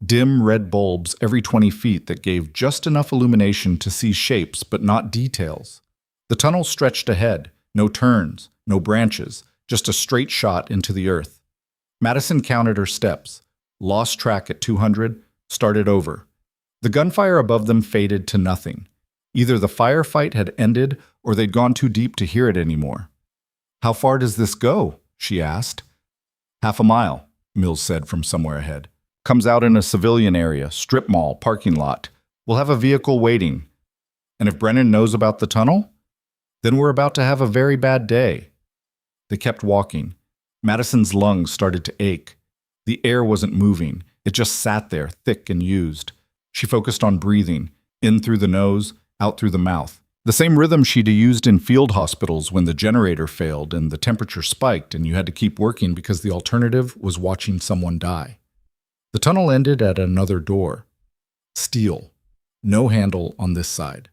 Dim red bulbs every 20 feet that gave just enough illumination to see shapes but not details. The tunnel stretched ahead, no turns, no branches, just a straight shot into the earth. Madison counted her steps, lost track at 200, started over. The gunfire above them faded to nothing. Either the firefight had ended or they'd gone too deep to hear it anymore. How far does this go? She asked. Half a mile, Mills said from somewhere ahead. Comes out in a civilian area, strip mall, parking lot. We'll have a vehicle waiting. And if Brennan knows about the tunnel? Then we're about to have a very bad day. They kept walking. Madison's lungs started to ache. The air wasn't moving. It just sat there, thick and used. She focused on breathing, in through the nose, out through the mouth. The same rhythm she'd used in field hospitals when the generator failed and the temperature spiked and you had to keep working because the alternative was watching someone die. The tunnel ended at another door. Steel. No handle on this side.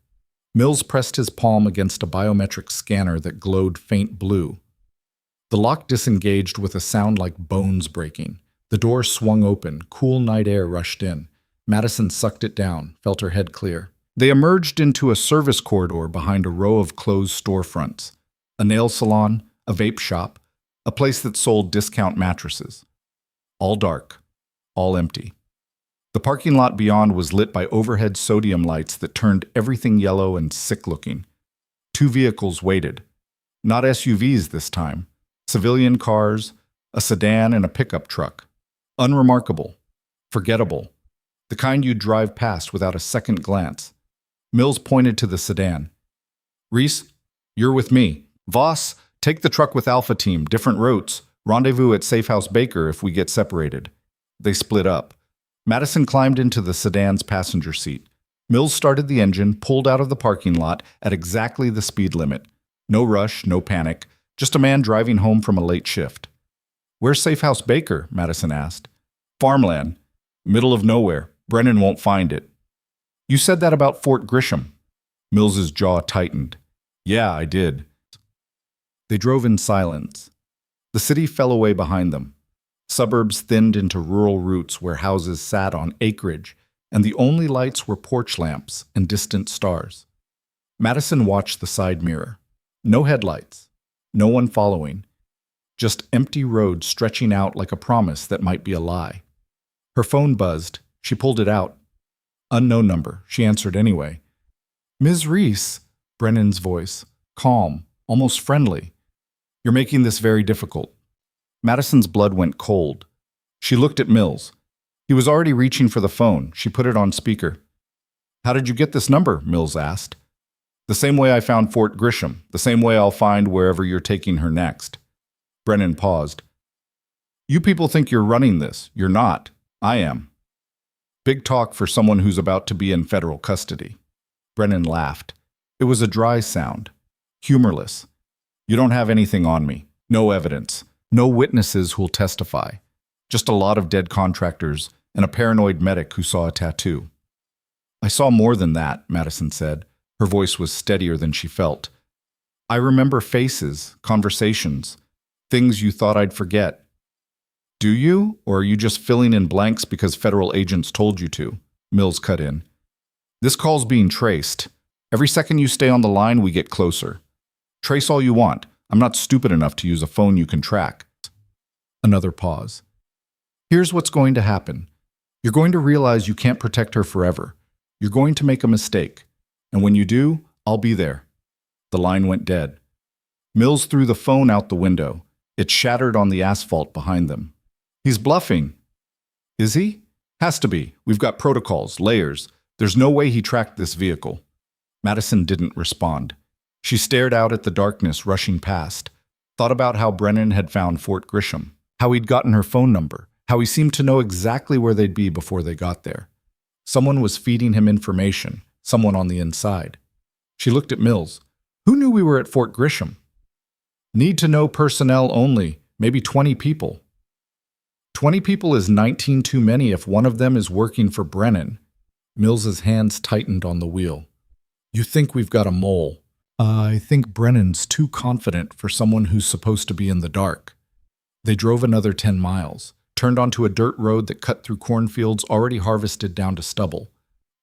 Mills pressed his palm against a biometric scanner that glowed faint blue. The lock disengaged with a sound like bones breaking. The door swung open, cool night air rushed in. Madison sucked it down, felt her head clear. They emerged into a service corridor behind a row of closed storefronts. A nail salon, a vape shop, a place that sold discount mattresses. All dark, all empty. The parking lot beyond was lit by overhead sodium lights that turned everything yellow and sick-looking. 2 vehicles waited. Not SUVs this time. Civilian cars, a sedan and a pickup truck. Unremarkable. Forgettable. The kind you'd drive past without a second glance. Mills pointed to the sedan. "Reese, you're with me. Voss, take the truck with Alpha Team, different routes. Rendezvous at Safe House Baker if we get separated." They split up. Madison climbed into the sedan's passenger seat. Mills started the engine, pulled out of the parking lot at exactly the speed limit. No rush, no panic, just a man driving home from a late shift. "Where's Safe House Baker?" Madison asked. "Farmland. Middle of nowhere. Brennan won't find it." "You said that about Fort Grisham." Mills's jaw tightened. "Yeah, I did." They drove in silence. The city fell away behind them. Suburbs thinned into rural routes where houses sat on acreage, and the only lights were porch lamps and distant stars. Madison watched the side mirror. No headlights. No one following. Just empty road stretching out like a promise that might be a lie. Her phone buzzed. She pulled it out. Unknown number. She answered anyway. "Ms. Reese," Brennan's voice, calm, almost friendly. "You're making this very difficult." Madison's blood went cold. She looked at Mills. He was already reaching for the phone. She put it on speaker. "How did you get this number?" Mills asked. "The same way I found Fort Grisham, the same way I'll find wherever you're taking her next." Brennan paused. "You people think you're running this. You're not. I am." Big talk for someone who's about to be in federal custody. Brennan laughed. It was a dry sound. Humorless. "You don't have anything on me. No evidence. No witnesses who'll testify. Just a lot of dead contractors and a paranoid medic who saw a tattoo." "I saw more than that," Madison said. Her voice was steadier than she felt. "I remember faces, conversations, things you thought I'd forget." "Do you? Or are you just filling in blanks because federal agents told you to?" Mills cut in. "This call's being traced. Every second you stay on the line, we get closer. Trace all you want. I'm not stupid enough to use a phone you can track." Another pause. "Here's what's going to happen. You're going to realize you can't protect her forever. You're going to make a mistake. And when you do, I'll be there." The line went dead. Mills threw the phone out the window. It shattered on the asphalt behind them. "He's bluffing." "Is he?" "Has to be. We've got protocols, layers. There's no way he tracked this vehicle." Madison didn't respond. She stared out at the darkness rushing past, thought about how Brennan had found Fort Grisham, how he'd gotten her phone number, how he seemed to know exactly where they'd be before they got there. Someone was feeding him information, someone on the inside. She looked at Mills. "Who knew we were at Fort Grisham?" "Need to know personnel only, maybe 20 people." 20 people is 19 too many if one of them is working for Brennan. Mills's hands tightened on the wheel. "You think we've got a mole. I think Brennan's too confident for someone who's supposed to be in the dark." They drove another 10 miles, turned onto a dirt road that cut through cornfields already harvested down to stubble.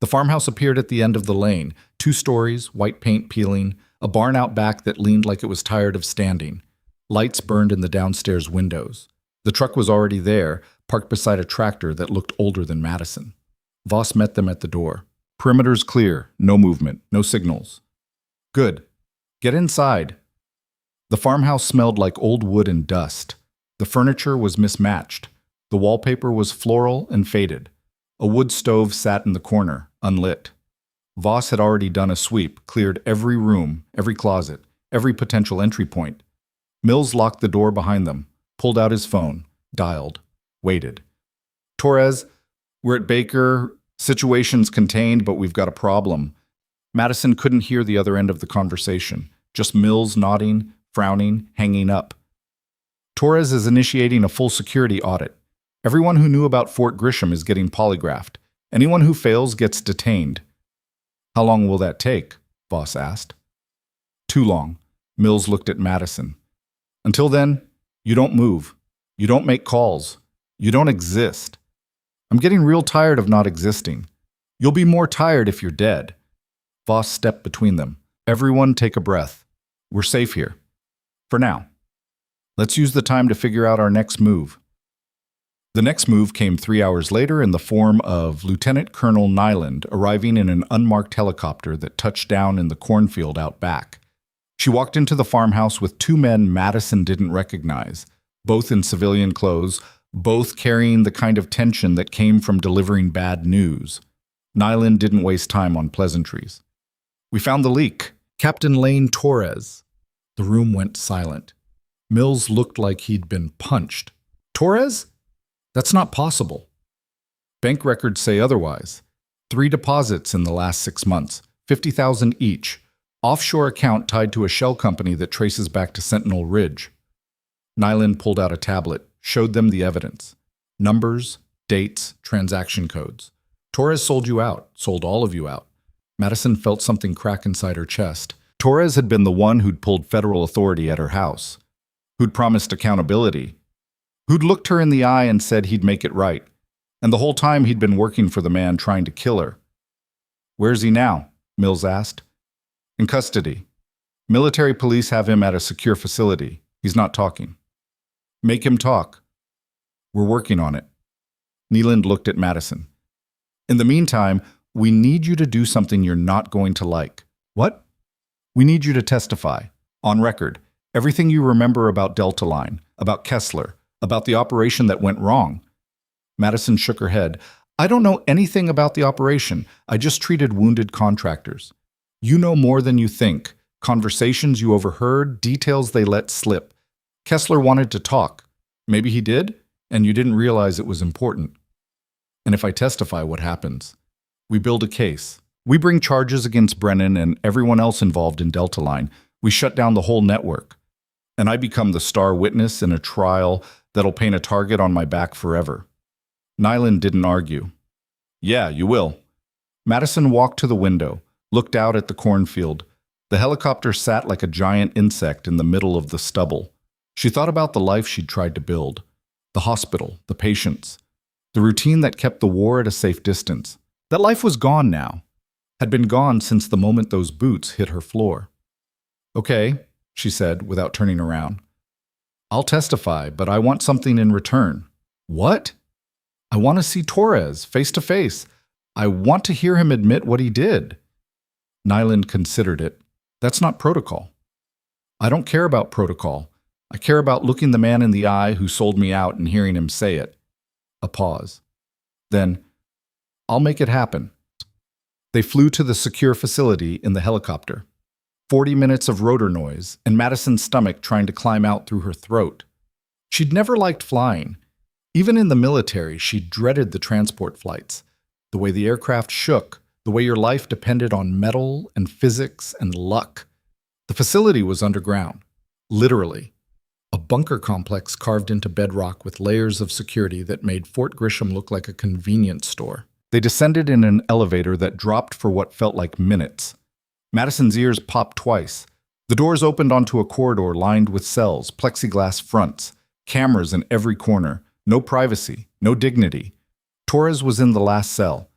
The farmhouse appeared at the end of the lane, 2 stories, white paint peeling, a barn out back that leaned like it was tired of standing. Lights burned in the downstairs windows. The truck was already there, parked beside a tractor that looked older than Madison. Voss met them at the door. "Perimeter's clear, no movement, no signals." "Good. Get inside." The farmhouse smelled like old wood and dust. The furniture was mismatched. The wallpaper was floral and faded. A wood stove sat in the corner, unlit. Voss had already done a sweep, cleared every room, every closet, every potential entry point. Mills locked the door behind them, pulled out his phone, dialed, waited. "Torres, we're at Baker. Situation's contained, but we've got a problem." Madison couldn't hear the other end of the conversation, just Mills nodding, frowning, hanging up. "Torres is initiating a full security audit. Everyone who knew about Fort Grisham is getting polygraphed. Anyone who fails gets detained." "How long will that take?" Voss asked. "Too long." Mills looked at Madison. "Until then, You don't move. You don't make calls. You don't exist. I'm getting real tired of not existing. You'll be more tired if you're dead. Voss stepped between them. Everyone take a breath. We're safe here. For now. Let's use the time to figure out our next move. The next move came 3 hours later in the form of Lieutenant Colonel Nyland arriving in an unmarked helicopter that touched down in the cornfield out back. She walked into the farmhouse with 2 men Madison didn't recognize, both in civilian clothes, both carrying the kind of tension that came from delivering bad news. Nyland didn't waste time on pleasantries. We found the leak. Captain Lane Torres. The room went silent. Mills looked like he'd been punched. Torres? That's not possible. Bank records say otherwise. 3 deposits in the last 6 months, $50,000 each. Offshore account tied to a shell company that traces back to Sentinel Ridge. Nyland pulled out a tablet, showed them the evidence. Numbers, dates, transaction codes. Torres sold you out, sold all of you out. Madison felt something crack inside her chest. Torres had been the one who'd pulled federal authority at her house, who'd promised accountability, who'd looked her in the eye and said he'd make it right. And the whole time he'd been working for the man trying to kill her. Where's he now? Mills asked. In custody. Military police have him at a secure facility. He's not talking. Make him talk. We're working on it. Nyland looked at Madison. In the meantime, we need you to do something you're not going to like. What? We need you to testify. On record. Everything you remember about Delta Line, about Kessler, about the operation that went wrong. Madison shook her head. I don't know anything about the operation. I just treated wounded contractors. You know more than you think. Conversations you overheard, details they let slip. Kessler wanted to talk. Maybe he did, and you didn't realize it was important. And if I testify, what happens? We build a case. We bring charges against Brennan and everyone else involved in Delta Line. We shut down the whole network. And I become the star witness in a trial that'll paint a target on my back forever. Nyland didn't argue. Yeah, you will. Madison walked to the window, looked out at the cornfield. The helicopter sat like a giant insect in the middle of the stubble. She thought about the life she'd tried to build. The hospital, the patients, the routine that kept the war at a safe distance. That life was gone now. Had been gone since the moment those boots hit her floor. Okay, she said without turning around. I'll testify, but I want something in return. What? I want to see Torres face to face. I want to hear him admit what he did. Nyland considered it. That's not protocol. I don't care about protocol. I care about looking the man in the eye who sold me out and hearing him say it. A pause. Then, I'll make it happen. They flew to the secure facility in the helicopter. 40 minutes of rotor noise and Madison's stomach trying to climb out through her throat. She'd never liked flying. Even in the military, she dreaded the transport flights. The way the aircraft shook, the way your life depended on metal and physics and luck. The facility was underground, literally. A bunker complex carved into bedrock with layers of security that made Fort Grisham look like a convenience store. They descended in an elevator that dropped for what felt like minutes. Madison's ears popped twice. The doors opened onto a corridor lined with cells, plexiglass fronts, cameras in every corner. No privacy, no dignity. Torres was in the last cell.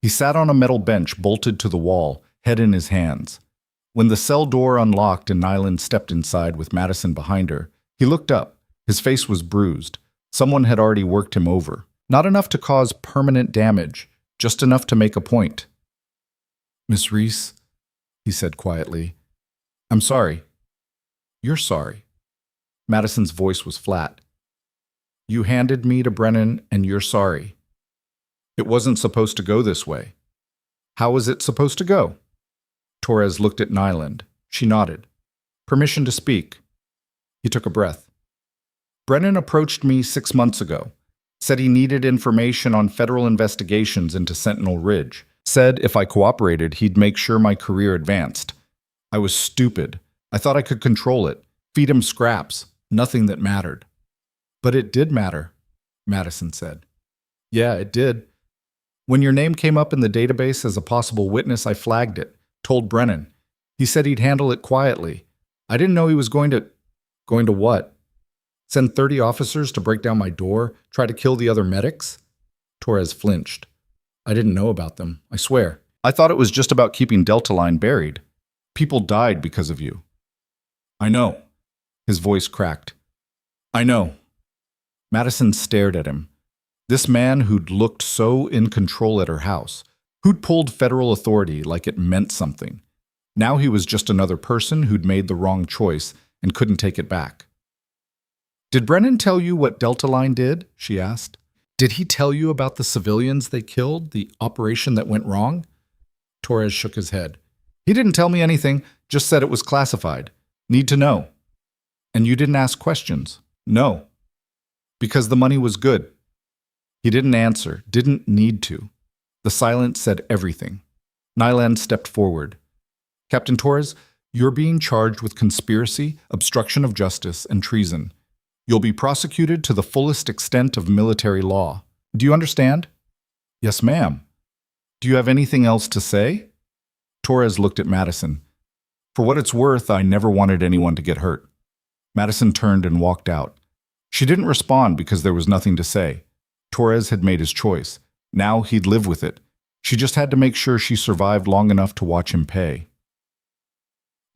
He sat on a metal bench bolted to the wall, head in his hands. When the cell door unlocked and Nyland stepped inside with Madison behind her, he looked up. His face was bruised. Someone had already worked him over. Not enough to cause permanent damage, just enough to make a point. Miss Reese, he said quietly, I'm sorry. You're sorry. Madison's voice was flat. You handed me to Brennan and you're sorry. It wasn't supposed to go this way. How was it supposed to go? Torres looked at Nyland. She nodded. Permission to speak. He took a breath. Brennan approached me 6 months ago. Said he needed information on federal investigations into Sentinel Ridge. Said if I cooperated, he'd make sure my career advanced. I was stupid. I thought I could control it. Feed him scraps. Nothing that mattered. But it did matter, Madison said. Yeah, it did. When your name came up in the database as a possible witness, I flagged it, told Brennan. He said he'd handle it quietly. I didn't know he was going to what? Send 30 officers to break down my door, try to kill the other medics? Torres flinched. I didn't know about them, I swear. I thought it was just about keeping Delta Line buried. People died because of you. I know. His voice cracked. I know. Madison stared at him. This man who'd looked so in control at her house, who'd pulled federal authority like it meant something. Now he was just another person who'd made the wrong choice and couldn't take it back. Did Brennan tell you what Delta Line did? She asked. Did he tell you about the civilians they killed, the operation that went wrong? Torres shook his head. He didn't tell me anything, just said it was classified. Need to know. And you didn't ask questions? No. Because the money was good. He didn't answer, didn't need to. The silence said everything. Nyland stepped forward. Captain Torres, you're being charged with conspiracy, obstruction of justice, and treason. You'll be prosecuted to the fullest extent of military law. Do you understand? Yes, ma'am. Do you have anything else to say? Torres looked at Madison. For what it's worth, I never wanted anyone to get hurt. Madison turned and walked out. She didn't respond because there was nothing to say. Torres had made his choice. Now he'd live with it. She just had to make sure she survived long enough to watch him pay.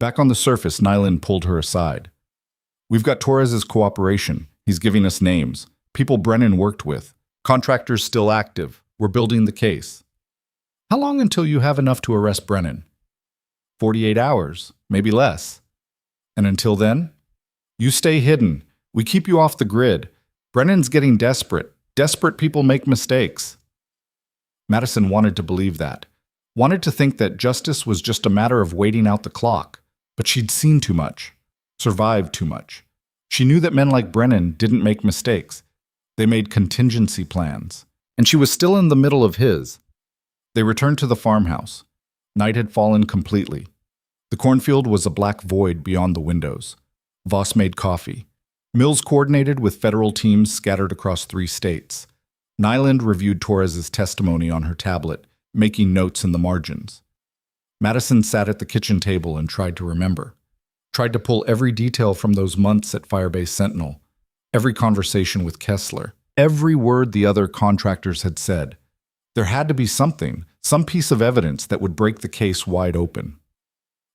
Back on the surface, Nyland pulled her aside. We've got Torres's cooperation. He's giving us names. People Brennan worked with. Contractors still active. We're building the case. How long until you have enough to arrest Brennan? 48 hours, maybe less. And until then? You stay hidden. We keep you off the grid. Brennan's getting desperate. Desperate people make mistakes. Madison wanted to believe that. Wanted to think that justice was just a matter of waiting out the clock. But she'd seen too much. Survived too much. She knew that men like Brennan didn't make mistakes. They made contingency plans. And she was still in the middle of his. They returned to the farmhouse. Night had fallen completely. The cornfield was a black void beyond the windows. Voss made coffee. Mills coordinated with federal teams scattered across 3 states. Nyland reviewed Torres's testimony on her tablet, making notes in the margins. Madison sat at the kitchen table and tried to remember. Tried to pull every detail from those months at Firebase Sentinel. Every conversation with Kessler. Every word the other contractors had said. There had to be something, some piece of evidence that would break the case wide open.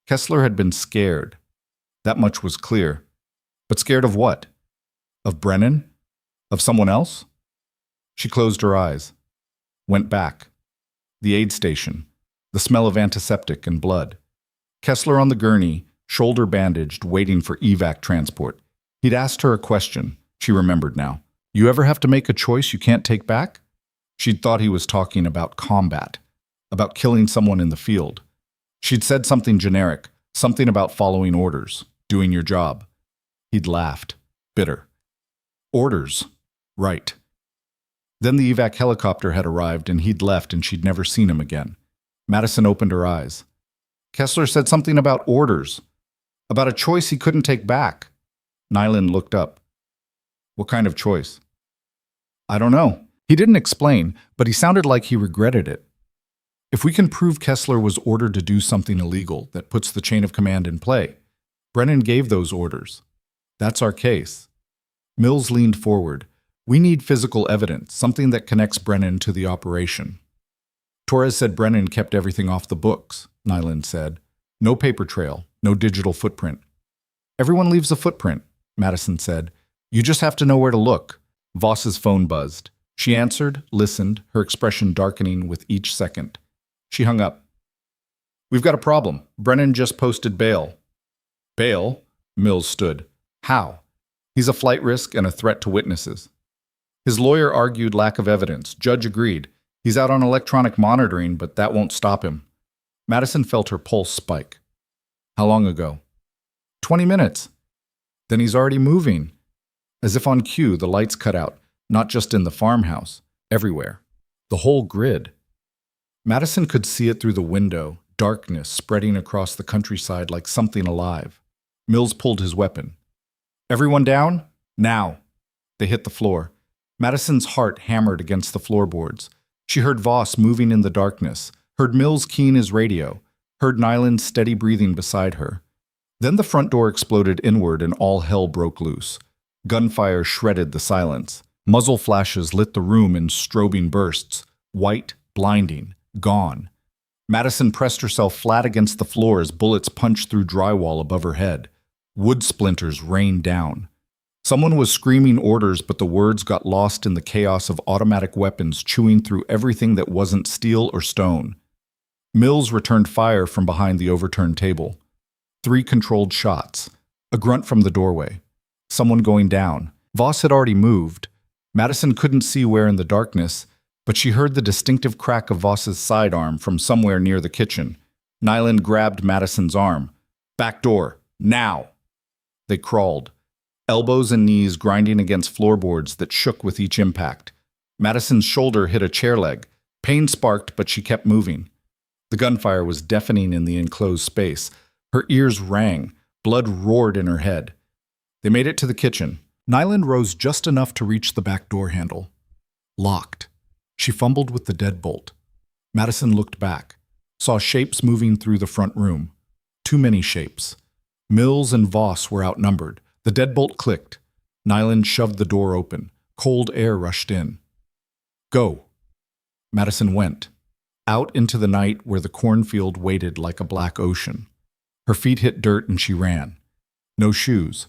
Kessler had been scared. That much was clear. But scared of what? Of Brennan? Of someone else? She closed her eyes. Went back. The aid station. The smell of antiseptic and blood. Kessler on the gurney, shoulder bandaged, waiting for evac transport. He'd asked her a question. She remembered now. You ever have to make a choice you can't take back? She'd thought he was talking about combat, about killing someone in the field. She'd said something generic, something about following orders, doing your job. He'd laughed, bitter. Orders. Right. Then the evac helicopter had arrived and he'd left and she'd never seen him again. Madison opened her eyes. Kessler said something about orders, about a choice he couldn't take back. Nyland looked up. What kind of choice? I don't know. He didn't explain, but he sounded like he regretted it. If we can prove Kessler was ordered to do something illegal that puts the chain of command in play, Brennan gave those orders. That's our case. Mills leaned forward. We need physical evidence, something that connects Brennan to the operation. Torres said Brennan kept everything off the books, Nyland said. No paper trail, no digital footprint. Everyone leaves a footprint, Madison said. You just have to know where to look. Voss's phone buzzed. She answered, listened, her expression darkening with each second. She hung up. We've got a problem. Brennan just posted bail. Bail? Mills stood. How? He's a flight risk and a threat to witnesses. His lawyer argued lack of evidence. Judge agreed. He's out on electronic monitoring, but that won't stop him. Madison felt her pulse spike. How long ago? 20 minutes. Then he's already moving. As if on cue, the lights cut out, not just in the farmhouse, everywhere. The whole grid. Madison could see it through the window, darkness spreading across the countryside like something alive. Mills pulled his weapon. Everyone down? Now. They hit the floor. Madison's heart hammered against the floorboards. She heard Voss moving in the darkness, heard Mills keen his radio, heard Nyland's steady breathing beside her. Then the front door exploded inward and all hell broke loose. Gunfire shredded the silence. Muzzle flashes lit the room in strobing bursts. White, blinding, gone. Madison pressed herself flat against the floor as bullets punched through drywall above her head. Wood splinters rained down. Someone was screaming orders, but the words got lost in the chaos of automatic weapons chewing through everything that wasn't steel or stone. Mills returned fire from behind the overturned table. 3 controlled shots. A grunt from the doorway. Someone going down. Voss had already moved. Madison couldn't see where in the darkness, but she heard the distinctive crack of Voss's sidearm from somewhere near the kitchen. Nyland grabbed Madison's arm. "Back door. Now!" They crawled, elbows and knees grinding against floorboards that shook with each impact. Madison's shoulder hit a chair leg. Pain sparked, but she kept moving. The gunfire was deafening in the enclosed space. Her ears rang. Blood roared in her head. They made it to the kitchen. Nyland rose just enough to reach the back door handle. Locked. She fumbled with the deadbolt. Madison looked back, saw shapes moving through the front room. Too many shapes. Mills and Voss were outnumbered. The deadbolt clicked. Nyland shoved the door open. Cold air rushed in. "Go." Madison went. Out into the night where the cornfield waited like a black ocean. Her feet hit dirt and she ran. No shoes.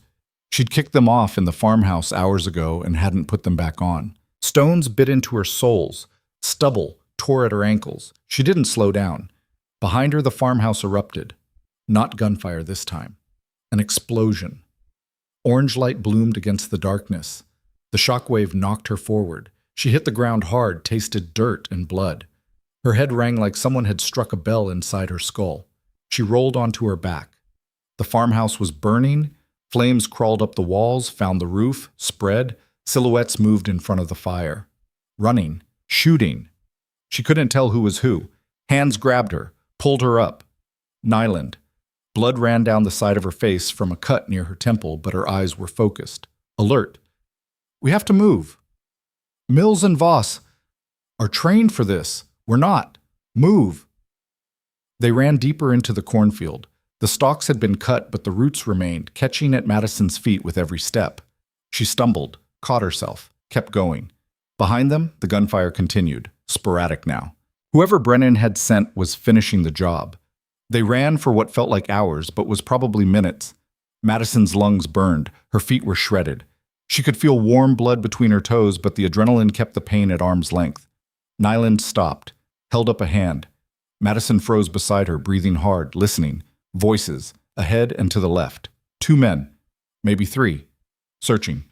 She'd kicked them off in the farmhouse hours ago and hadn't put them back on. Stones bit into her soles. Stubble tore at her ankles. She didn't slow down. Behind her, the farmhouse erupted. Not gunfire this time. An explosion. Orange light bloomed against the darkness. The shockwave knocked her forward. She hit the ground hard, tasted dirt and blood. Her head rang like someone had struck a bell inside her skull. She rolled onto her back. The farmhouse was burning. Flames crawled up the walls, found the roof, spread. Silhouettes moved in front of the fire. Running. Shooting. She couldn't tell who was who. Hands grabbed her, pulled her up. Nyland. Blood ran down the side of her face from a cut near her temple, but her eyes were focused. Alert. "We have to move." "Mills and Voss are trained for this. We're not. Move." They ran deeper into the cornfield. The stalks had been cut, but the roots remained, catching at Madison's feet with every step. She stumbled, caught herself, kept going. Behind them, the gunfire continued, sporadic now. Whoever Brennan had sent was finishing the job. They ran for what felt like hours, but was probably minutes. Madison's lungs burned. Her feet were shredded. She could feel warm blood between her toes, but the adrenaline kept the pain at arm's length. Nyland stopped, held up a hand. Madison froze beside her, breathing hard, listening. Voices, ahead and to the left. 2 men, maybe 3, searching.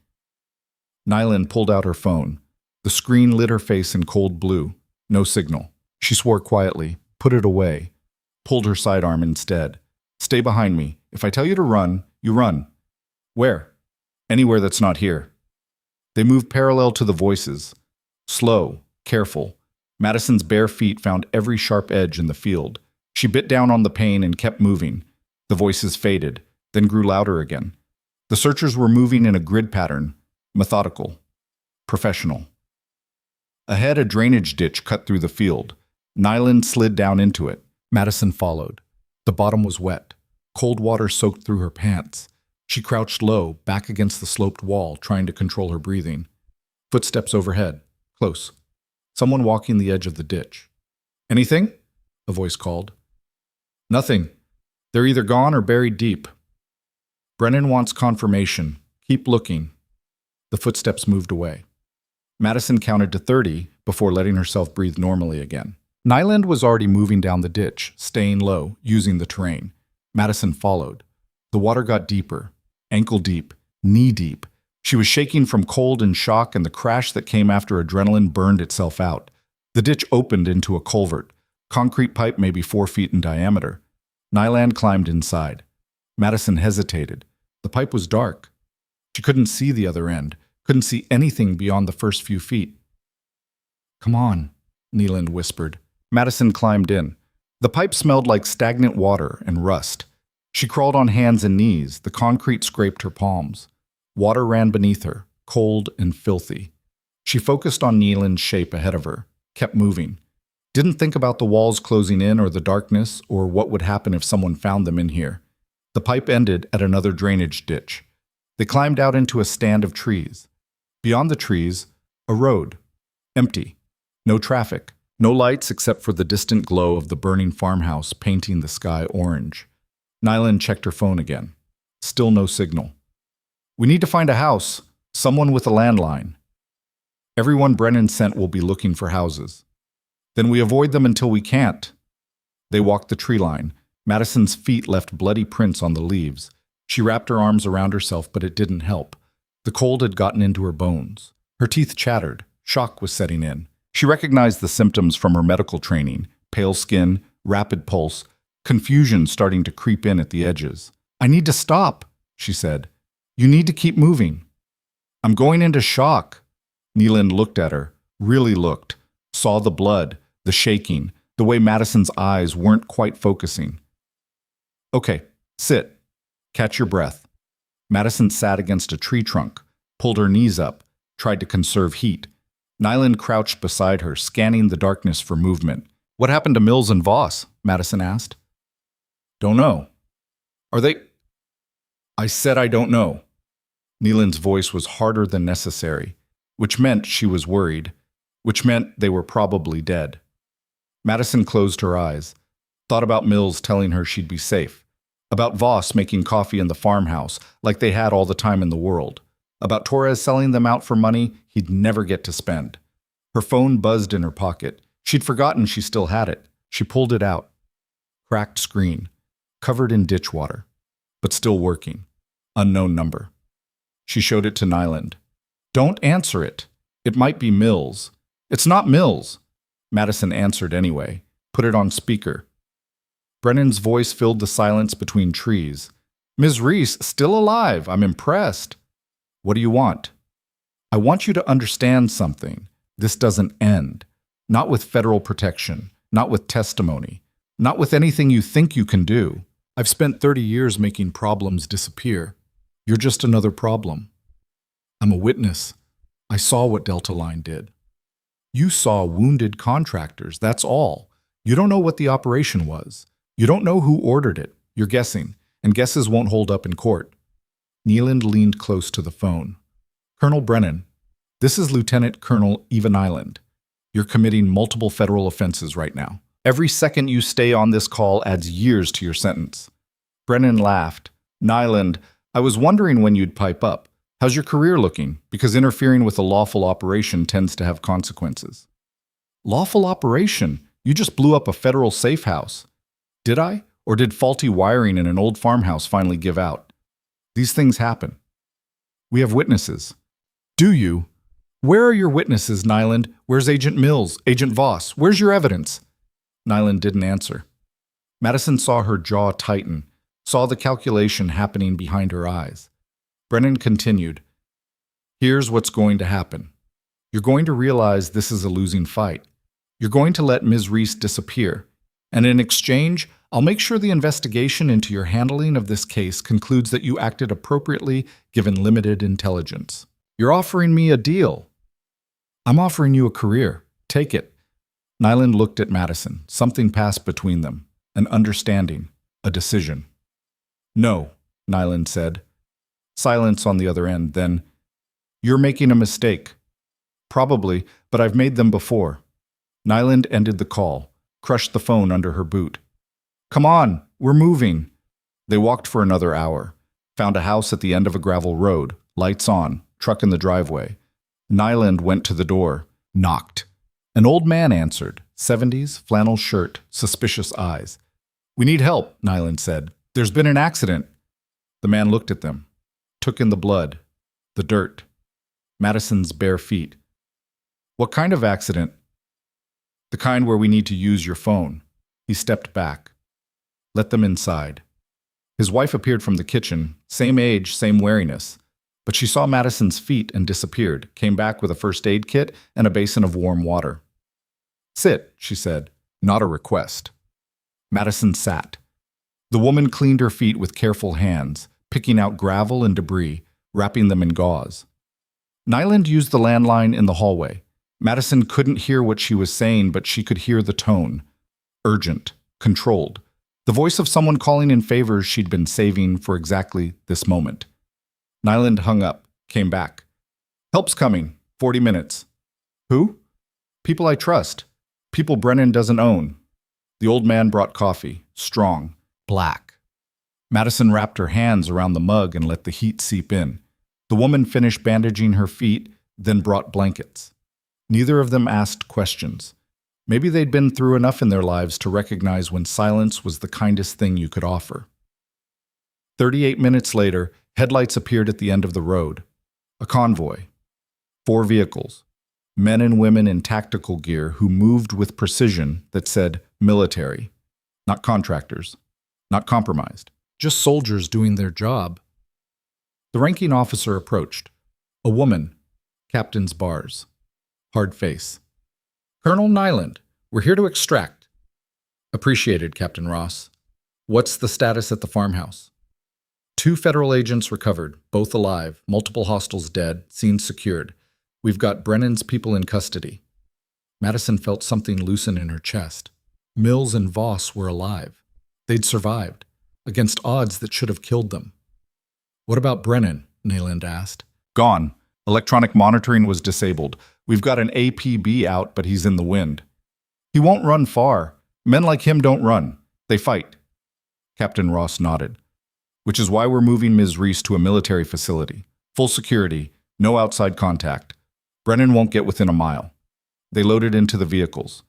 Nyland pulled out her phone. The screen lit her face in cold blue. No signal. She swore quietly, put it away, pulled her sidearm instead. "Stay behind me. If I tell you to run, you run." "Where?" "Anywhere that's not here." They moved parallel to the voices. Slow, careful. Madison's bare feet found every sharp edge in the field. She bit down on the pain and kept moving. The voices faded, then grew louder again. The searchers were moving in a grid pattern, methodical, professional. Ahead, a drainage ditch cut through the field. Nyland slid down into it. Madison followed. The bottom was wet. Cold water soaked through her pants. She crouched low, back against the sloped wall, trying to control her breathing. Footsteps overhead, close. Someone walking the edge of the ditch. "Anything?" a voice called. "Nothing. They're either gone or buried deep." "Brennan wants confirmation. Keep looking." The footsteps moved away. Madison counted to 30 before letting herself breathe normally again. Nyland was already moving down the ditch, staying low, using the terrain. Madison followed. The water got deeper, ankle deep, knee deep. She was shaking from cold and shock, and the crash that came after adrenaline burned itself out. The ditch opened into a culvert. Concrete pipe maybe 4 feet in diameter. Nyland climbed inside. Madison hesitated. The pipe was dark. She couldn't see the other end, couldn't see anything beyond the first few feet. "Come on," Nyland whispered. Madison climbed in. The pipe smelled like stagnant water and rust. She crawled on hands and knees. The concrete scraped her palms. Water ran beneath her, cold and filthy. She focused on Nyland's shape ahead of her, kept moving. Didn't think about the walls closing in or the darkness or what would happen if someone found them in here. The pipe ended at another drainage ditch. They climbed out into a stand of trees. Beyond the trees, a road. Empty. No traffic. No lights except for the distant glow of the burning farmhouse painting the sky orange. Nyland checked her phone again. Still no signal. We need to find a house. Someone with a landline. Everyone Brennan sent will be looking for houses. Then we avoid them until we can't. They walked the tree line. Madison's feet left bloody prints on the leaves. She wrapped her arms around herself, but it didn't help. The cold had gotten into her bones. Her teeth chattered. Shock was setting in. She recognized the symptoms from her medical training: pale skin, rapid pulse, confusion starting to creep in at the edges. I need to stop, she said. You need to keep moving. I'm going into shock. Nyland looked at her, really looked, saw the blood, the shaking, the way Madison's eyes weren't quite focusing. Okay, sit. Catch your breath. Madison sat against a tree trunk, pulled her knees up, tried to conserve heat. Nyland crouched beside her, scanning the darkness for movement. What happened to Mills and Voss? Madison asked. Don't know. Are they? I said I don't know. Nyland's voice was harder than necessary, which meant she was worried, which meant they were probably dead. Madison closed her eyes, thought about Mills telling her she'd be safe, about Voss making coffee in the farmhouse like they had all the time in the world, about Torres selling them out for money he'd never get to spend. Her phone buzzed in her pocket. She'd forgotten she still had it. She pulled it out. Cracked screen, covered in ditch water, but still working. Unknown number. She showed it to Nyland. Don't answer it. It might be Mills. It's not Mills. Madison answered anyway, put it on speaker. Brennan's voice filled the silence between trees. Ms. Reese, still alive. I'm impressed. What do you want? I want you to understand something. This doesn't end. Not with federal protection. Not with testimony. Not with anything you think you can do. I've spent 30 years making problems disappear. You're just another problem. I'm a witness. I saw what Delta Line did. You saw wounded contractors, that's all. You don't know what the operation was. You don't know who ordered it. You're guessing, and guesses won't hold up in court. Nyland leaned close to the phone. Colonel Brennan, this is Lieutenant Colonel Eva Nyland. You're committing multiple federal offenses right now. Every second you stay on this call adds years to your sentence. Brennan laughed. Nyland, I was wondering when you'd pipe up. How's your career looking? Because interfering with a lawful operation tends to have consequences. Lawful operation? You just blew up a federal safe house. Did I? Or did faulty wiring in an old farmhouse finally give out? These things happen. We have witnesses. Do you? Where are your witnesses, Nyland? Where's Agent Mills? Agent Voss? Where's your evidence? Nyland didn't answer. Madison saw her jaw tighten, saw the calculation happening behind her eyes. Brennan continued, Here's what's going to happen. You're going to realize this is a losing fight. You're going to let Ms. Reese disappear. And in exchange, I'll make sure the investigation into your handling of this case concludes that you acted appropriately given limited intelligence. You're offering me a deal. I'm offering you a career. Take it. Nyland looked at Madison. Something passed between them. An understanding. A decision. No, Nyland said. Silence on the other end, then, You're making a mistake. Probably, but I've made them before. Nyland ended the call, crushed the phone under her boot. Come on, we're moving. They walked for another hour, found a house at the end of a gravel road, lights on, truck in the driveway. Nyland went to the door, knocked. An old man answered, 70s, flannel shirt, suspicious eyes. We need help, Nyland said. There's been an accident. The man looked at them. Took in the blood, the dirt, Madison's bare feet. What kind of accident? The kind where we need to use your phone. He stepped back. Let them inside. His wife appeared from the kitchen, same age, same wariness. But she saw Madison's feet and disappeared, came back with a first aid kit and a basin of warm water. Sit, she said, not a request. Madison sat. The woman cleaned her feet with careful hands, picking out gravel and debris, wrapping them in gauze. Nyland used the landline in the hallway. Madison couldn't hear what she was saying, but she could hear the tone. Urgent, controlled. The voice of someone calling in favors she'd been saving for exactly this moment. Nyland hung up, came back. Help's coming. 40 minutes. Who? People I trust. People Brennan doesn't own. The old man brought coffee, strong, black. Madison wrapped her hands around the mug and let the heat seep in. The woman finished bandaging her feet, then brought blankets. Neither of them asked questions. Maybe they'd been through enough in their lives to recognize when silence was the kindest thing you could offer. 38 minutes later, headlights appeared at the end of the road. A convoy. 4 vehicles. Men and women in tactical gear who moved with precision that said military. Not contractors. Not compromised. Just soldiers doing their job. The ranking officer approached. A woman. Captain's bars. Hard face. Colonel Nyland, we're here to extract. Appreciated, Captain Ross. What's the status at the farmhouse? 2 federal agents recovered, both alive, multiple hostiles dead, scene secured. We've got Brennan's people in custody. Madison felt something loosen in her chest. Mills and Voss were alive. They'd survived, against odds that should have killed them. What about Brennan? Nyland asked. Gone. Electronic monitoring was disabled. We've got an APB out, but he's in the wind. He won't run far. Men like him don't run. They fight. Captain Ross nodded. Which is why we're moving Ms. Reese to a military facility. Full security, no outside contact. Brennan won't get within a mile. They loaded into the vehicles.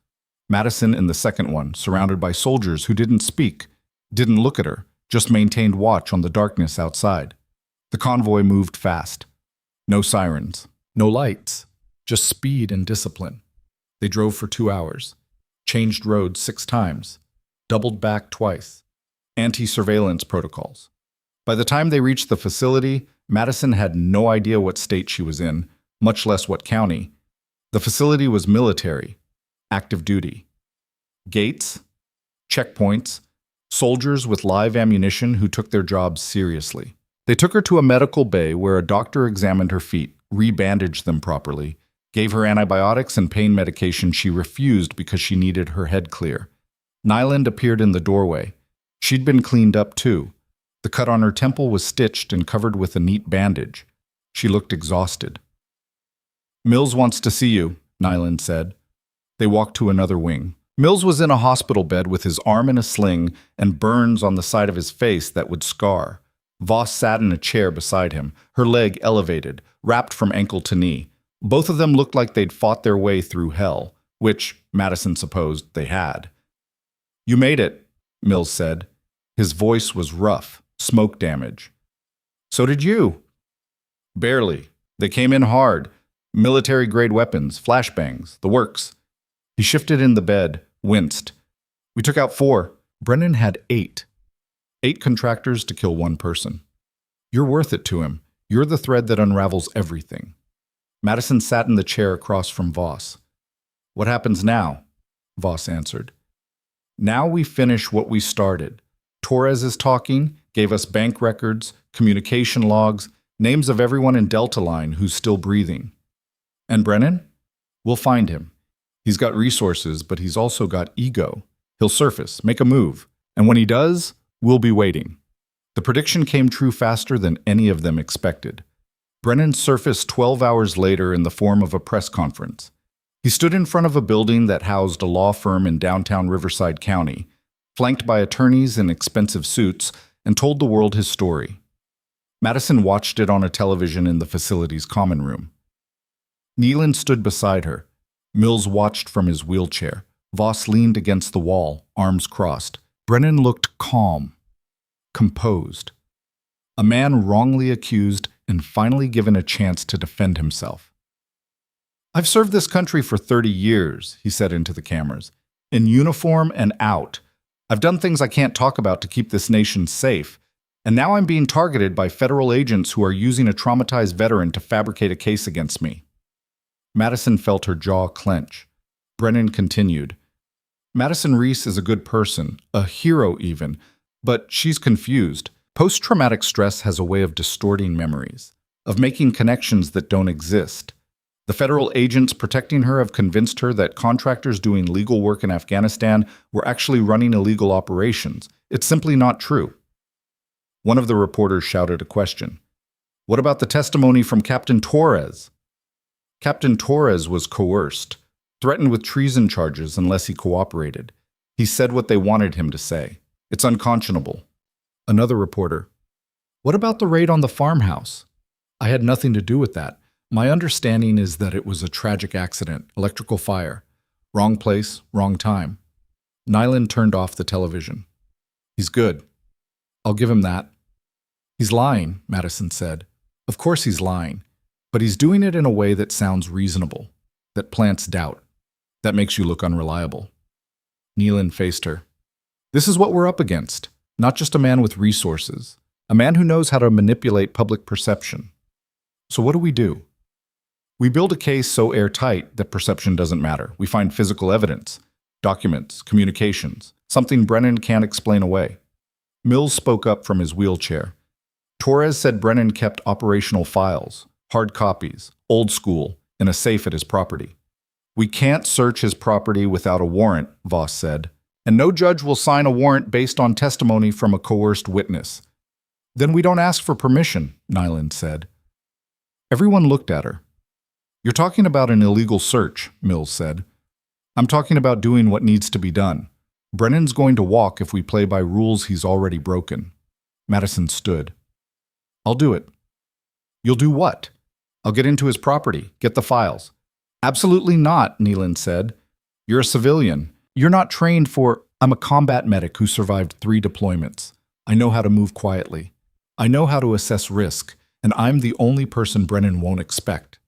Madison in the second one, surrounded by soldiers who didn't speak, didn't look at her, just maintained watch on the darkness outside. The convoy moved fast. No sirens, no lights, just speed and discipline. They drove for 2 hours, changed roads 6 times, doubled back twice. Anti-surveillance protocols. By the time they reached the facility, Madison had no idea what state she was in, much less what county. The facility was military, active duty. Gates, checkpoints, soldiers with live ammunition who took their jobs seriously. They took her to a medical bay where a doctor examined her feet, rebandaged them properly, gave her antibiotics and pain medication she refused because she needed her head clear. Nyland appeared in the doorway. She'd been cleaned up too. The cut on her temple was stitched and covered with a neat bandage. She looked exhausted. Mills wants to see you, Nyland said. They walked to another wing. Mills was in a hospital bed with his arm in a sling and burns on the side of his face that would scar. Voss sat in a chair beside him, her leg elevated, wrapped from ankle to knee. Both of them looked like they'd fought their way through hell, which Madison supposed they had. You made it, Mills said. His voice was rough, smoke damage. So did you. Barely. They came in hard. Military-grade weapons, flashbangs, the works. He shifted in the bed, winced. We took out 4. Brennan had 8. 8 contractors to kill 1 person. You're worth it to him. You're the thread that unravels everything. Madison sat in the chair across from Voss. What happens now? Voss answered. Now we finish what we started. Torres is talking, gave us bank records, communication logs, names of everyone in Delta Line who's still breathing. And Brennan? We'll find him. He's got resources, but he's also got ego. He'll surface, make a move, and when he does, we'll be waiting. The prediction came true faster than any of them expected. Brennan surfaced 12 hours later in the form of a press conference. He stood in front of a building that housed a law firm in downtown Riverside County, flanked by attorneys in expensive suits, and told the world his story. Madison watched it on a television in the facility's common room. Nyland stood beside her. Mills watched from his wheelchair. Voss leaned against the wall, arms crossed. Brennan looked calm, composed. A man wrongly accused and finally given a chance to defend himself. I've served this country for 30 years, he said into the cameras. In uniform and out. I've done things I can't talk about to keep this nation safe. And now I'm being targeted by federal agents who are using a traumatized veteran to fabricate a case against me. Madison felt her jaw clench. Brennan continued. Madison Reese is a good person, a hero even, but she's confused. Post-traumatic stress has a way of distorting memories, of making connections that don't exist. The federal agents protecting her have convinced her that contractors doing legal work in Afghanistan were actually running illegal operations. It's simply not true. One of the reporters shouted a question. What about the testimony from Captain Torres? Captain Torres was coerced, threatened with treason charges unless he cooperated. He said what they wanted him to say. It's unconscionable. Another reporter. What about the raid on the farmhouse? I had nothing to do with that. My understanding is that it was a tragic accident, electrical fire. Wrong place, wrong time. Nyland turned off the television. He's good. I'll give him that. He's lying, Madison said. Of course he's lying, but he's doing it in a way that sounds reasonable, that plants doubt, that makes you look unreliable. Nealon faced her. This is what we're up against, not just a man with resources, a man who knows how to manipulate public perception. So what do? We build a case so airtight that perception doesn't matter. We find physical evidence, documents, communications, something Brennan can't explain away. Mills spoke up from his wheelchair. Torres said Brennan kept operational files, hard copies, old school, in a safe at his property. We can't search his property without a warrant, Voss said, and no judge will sign a warrant based on testimony from a coerced witness. Then we don't ask for permission, Nyland said. Everyone looked at her. You're talking about an illegal search, Mills said. I'm talking about doing what needs to be done. Brennan's going to walk if we play by rules he's already broken. Madison stood. I'll do it. You'll do what? I'll get into his property, get the files. Absolutely not, Nealon said. You're a civilian. You're not trained for... I'm a combat medic who survived 3 deployments. I know how to move quietly. I know how to assess risk, and I'm the only person Brennan won't expect.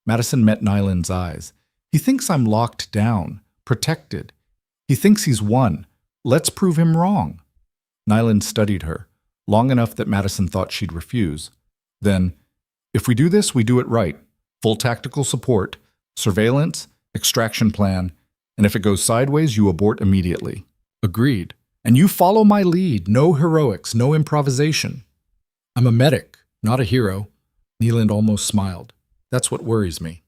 Madison met Nyland's eyes. He thinks I'm locked down, protected. He thinks he's won. Let's prove him wrong. Nyland studied her, long enough that Madison thought she'd refuse. Then, if we do this, we do it right. Full tactical support, surveillance, extraction plan, and if it goes sideways, you abort immediately. Agreed. And you follow my lead. No heroics, no improvisation. I'm a medic, not a hero. Nealon almost smiled. That's what worries me.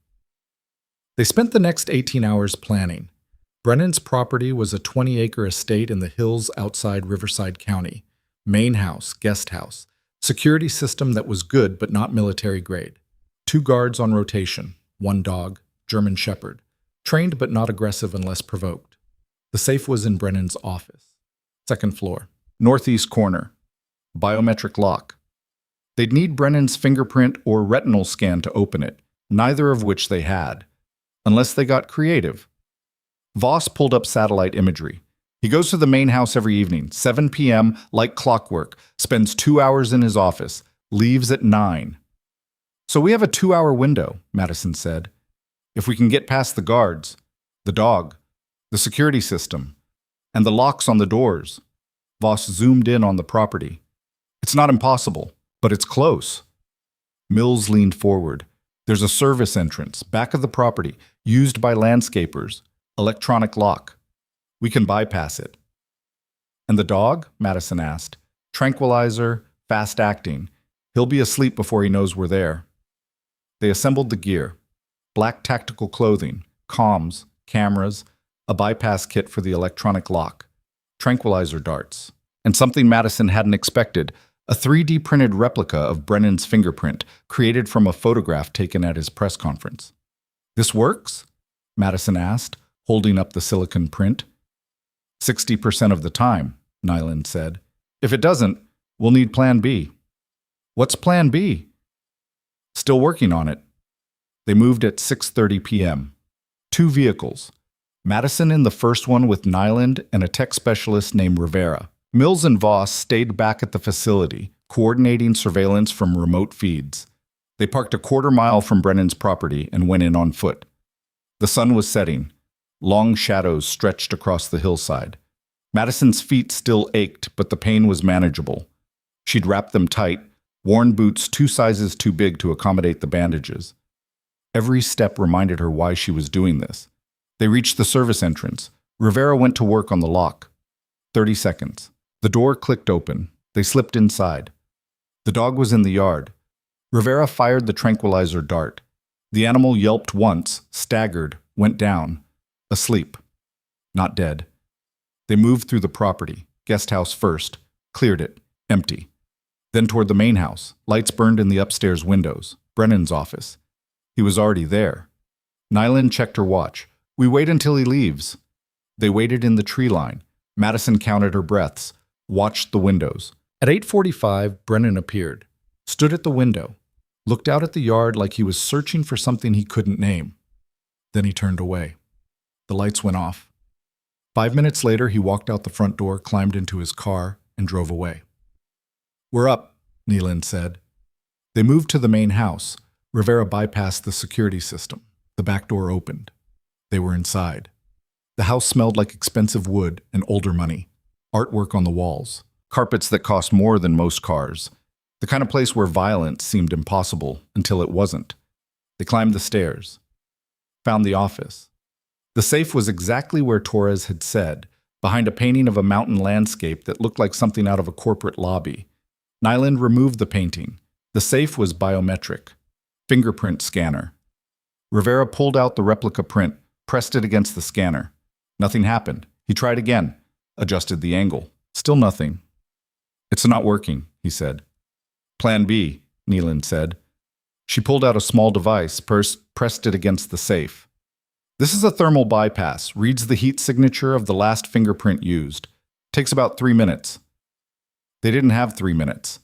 They spent the next 18 hours planning. Brennan's property was a 20-acre estate in the hills outside Riverside County. Main house, guest house, security system that was good but not military grade. 2 guards on rotation, 1 dog, German Shepherd, trained but not aggressive unless provoked. The safe was in Brennan's office. 2nd floor, northeast corner, biometric lock. They'd need Brennan's fingerprint or retinal scan to open it, neither of which they had, unless they got creative. Voss pulled up satellite imagery. He goes to the main house every evening, 7 p.m., like clockwork, spends 2 hours in his office, leaves at 9. So we have a 2-hour window, Madison said. If we can get past the guards, the dog, the security system, and the locks on the doors. Voss zoomed in on the property. It's not impossible, but it's close. Mills leaned forward. There's a service entrance, back of the property, used by landscapers. Electronic lock. We can bypass it. And the dog? Madison asked. Tranquilizer, fast acting. He'll be asleep before he knows we're there. They assembled the gear. Black tactical clothing, comms, cameras, a bypass kit for the electronic lock, tranquilizer darts, and something Madison hadn't expected, a 3D printed replica of Brennan's fingerprint created from a photograph taken at his press conference. This works? Madison asked, holding up the silicon print. 60% of the time, Nyland said. If it doesn't, we'll need Plan B. What's Plan B? Still working on it. They moved at 6:30 p.m. 2 vehicles. Madison in the first one with Nyland and a tech specialist named Rivera. Mills and Voss stayed back at the facility, coordinating surveillance from remote feeds. They parked a quarter mile from Brennan's property and went in on foot. The sun was setting. Long shadows stretched across the hillside. Madison's feet still ached, but the pain was manageable. She'd wrapped them tight, worn boots 2 sizes too big to accommodate the bandages. Every step reminded her why she was doing this. They reached the service entrance. Rivera went to work on the lock. 30 seconds. The door clicked open. They slipped inside. The dog was in the yard. Rivera fired the tranquilizer dart. The animal yelped once, staggered, went down. Asleep. Not dead. They moved through the property, guest house first, cleared it, empty. Then toward the main house. Lights burned in the upstairs windows. Brennan's office. He was already there. Nyland checked her watch. "We wait until he leaves." They waited in the tree line. Madison counted her breaths, watched the windows. At 8:45, Brennan appeared, stood at the window, looked out at the yard like he was searching for something he couldn't name. Then he turned away. The lights went off. 5 minutes later, he walked out the front door, climbed into his car, and drove away. "We're up," Nyland said. They moved to the main house. Rivera bypassed the security system. The back door opened. They were inside. The house smelled like expensive wood and older money. Artwork on the walls. Carpets that cost more than most cars. The kind of place where violence seemed impossible until it wasn't. They climbed the stairs. Found the office. The safe was exactly where Torres had said, behind a painting of a mountain landscape that looked like something out of a corporate lobby. Nyland removed the painting. The safe was biometric. Fingerprint scanner. Rivera pulled out the replica print, pressed it against the scanner. Nothing happened. He tried again, adjusted the angle. Still nothing. "It's not working," he said. "Plan B," Nyland said. She pulled out a small device, pressed it against the safe. "This is a thermal bypass, reads the heat signature of the last fingerprint used. Takes about 3 minutes." They didn't have 3 minutes.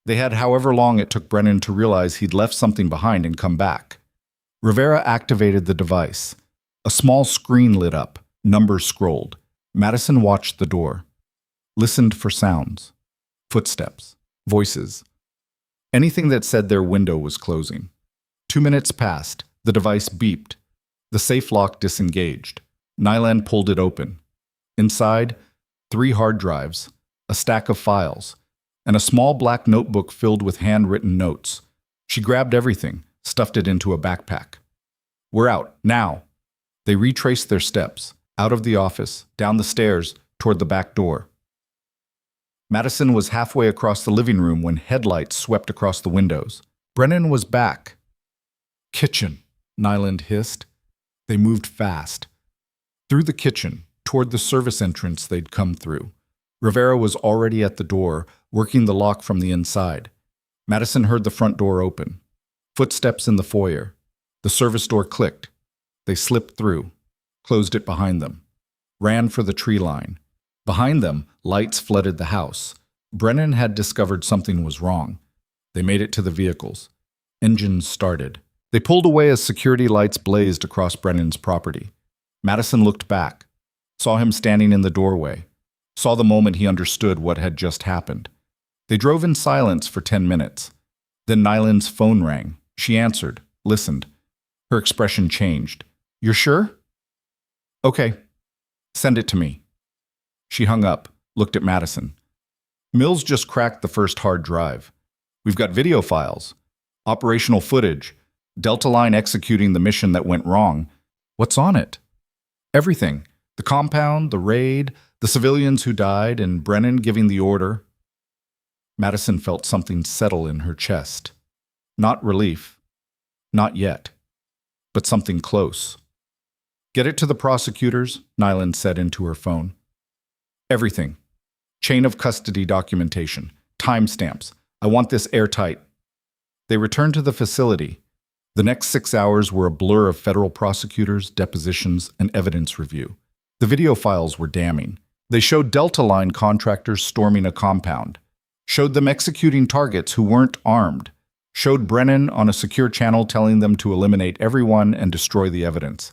They had however long it took Brennan to realize he'd left something behind and come back. Rivera activated the device. A small screen lit up, numbers scrolled. Madison watched the door. Listened for sounds. Footsteps. Voices. Anything that said their window was closing. 2 minutes passed. The device beeped. The safe lock disengaged. Nyland pulled it open. Inside, 3 hard drives, a stack of files, and a small black notebook filled with handwritten notes. She grabbed everything, stuffed it into a backpack. "We're out, now." They retraced their steps, out of the office, down the stairs, toward the back door. Madison was halfway across the living room when headlights swept across the windows. Brennan was back. "Kitchen," Nyland hissed. They moved fast. Through the kitchen, toward the service entrance they'd come through. Rivera was already at the door, working the lock from the inside. Madison heard the front door open. Footsteps in the foyer. The service door clicked. They slipped through, closed it behind them. Ran for the tree line. Behind them, lights flooded the house. Brennan had discovered something was wrong. They made it to the vehicles. Engines started. They pulled away as security lights blazed across Brennan's property. Madison looked back, saw him standing in the doorway, saw the moment he understood what had just happened. They drove in silence for 10 minutes. Then Nyland's phone rang. She answered, listened. Her expression changed. "You're sure?" "Okay. Send it to me." She hung up, looked at Madison. "Mills just cracked the first hard drive. We've got video files, operational footage, Delta Line executing the mission that went wrong. What's on it?" "Everything. The compound, the raid, the civilians who died, and Brennan giving the order." Madison felt something settle in her chest. Not relief. Not yet. But something close. "Get it to the prosecutors," Nyland said into her phone. "Everything. Chain of custody documentation. Timestamps. I want this airtight." They returned to the facility. The next 6 hours were a blur of federal prosecutors, depositions, and evidence review. The video files were damning. They showed Delta Line contractors storming a compound, showed them executing targets who weren't armed, showed Brennan on a secure channel telling them to eliminate everyone and destroy the evidence.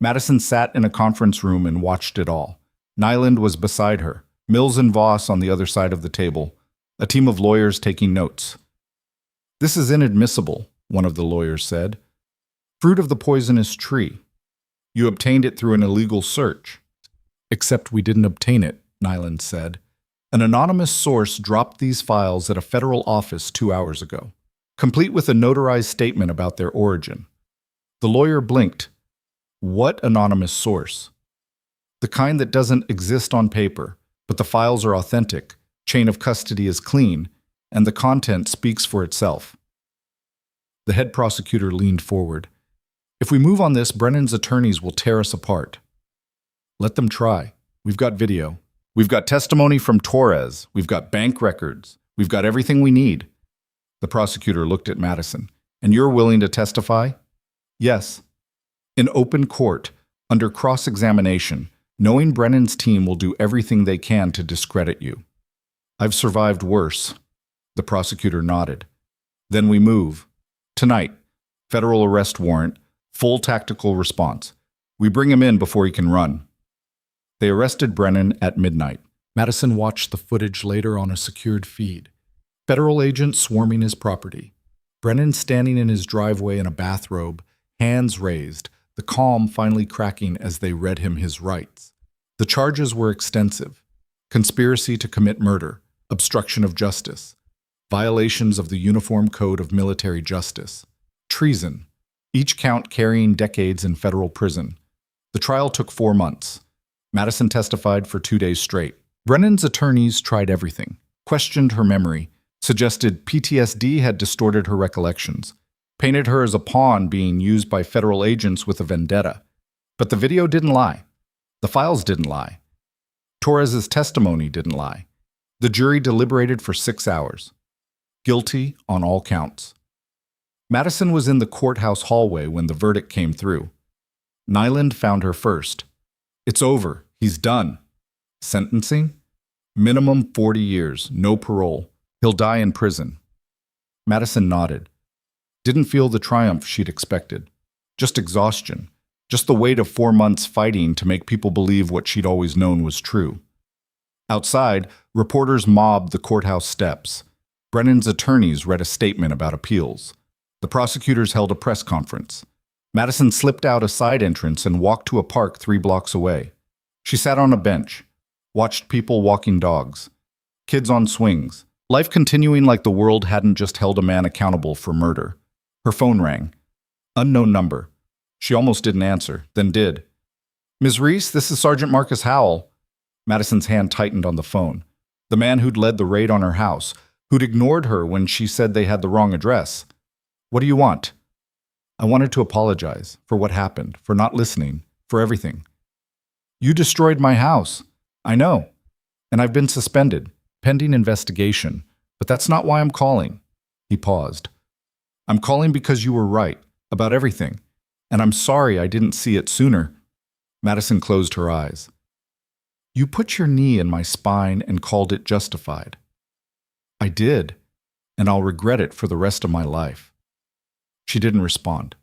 Madison sat in a conference room and watched it all. Nyland was beside her, Mills and Voss on the other side of the table, a team of lawyers taking notes. "This is inadmissible," one of the lawyers said. "Fruit of the poisonous tree. You obtained it through an illegal search." "Except we didn't obtain it," Nyland said. "An anonymous source dropped these files at a federal office 2 hours ago, complete with a notarized statement about their origin." The lawyer blinked. "What anonymous source?" "The kind that doesn't exist on paper, but the files are authentic, chain of custody is clean, and the content speaks for itself." The head prosecutor leaned forward. "If we move on this, Brennan's attorneys will tear us apart." "Let them try. We've got video. We've got testimony from Torres. We've got bank records. We've got everything we need. The prosecutor looked at Madison. And you're willing to testify? Yes. In open court, under cross-examination, knowing Brennan's team will do everything they can to discredit you. I've survived worse. The prosecutor nodded. Then we move. Tonight, federal arrest warrant, full tactical response. We bring him in before he can run. They arrested Brennan at midnight. Madison watched the footage later on a secured feed. Federal agents swarming his property. Brennan standing in his driveway in a bathrobe, hands raised, the calm finally cracking as they read him his rights. The charges were extensive. Conspiracy to commit murder, obstruction of justice, violations of the Uniform Code of Military Justice, treason, each count carrying decades in federal prison. The trial took 4 months. Madison testified for 2 days straight. Brennan's attorneys tried everything, questioned her memory, suggested PTSD had distorted her recollections, painted her as a pawn being used by federal agents with a vendetta. But the video didn't lie. The files didn't lie. Torres's testimony didn't lie. The jury deliberated for 6 hours. Guilty on all counts. Madison was in the courthouse hallway when the verdict came through. Nyland found her first. It's over. He's done. Sentencing? Minimum 40 years, no parole. He'll die in prison. Madison nodded. Didn't feel the triumph she'd expected. Just exhaustion. Just the weight of 4 months fighting to make people believe what she'd always known was true. Outside, reporters mobbed the courthouse steps. Brennan's attorneys read a statement about appeals. The prosecutors held a press conference. Madison slipped out a side entrance and walked to a park 3 blocks away. She sat on a bench, watched people walking dogs, kids on swings, life continuing like the world hadn't just held a man accountable for murder. Her phone rang. Unknown number. She almost didn't answer, then did. Ms. Reese, this is Sergeant Marcus Howell. Madison's hand tightened on the phone. The man who'd led the raid on her house, who'd ignored her when she said they had the wrong address. What do you want? I wanted to apologize for what happened, for not listening, for everything. You destroyed my house. I know. And I've been suspended, pending investigation. But that's not why I'm calling. He paused. I'm calling because you were right, about everything. And I'm sorry I didn't see it sooner. Madison closed her eyes. You put your knee in my spine and called it justified. I did, and I'll regret it for the rest of my life. She didn't respond.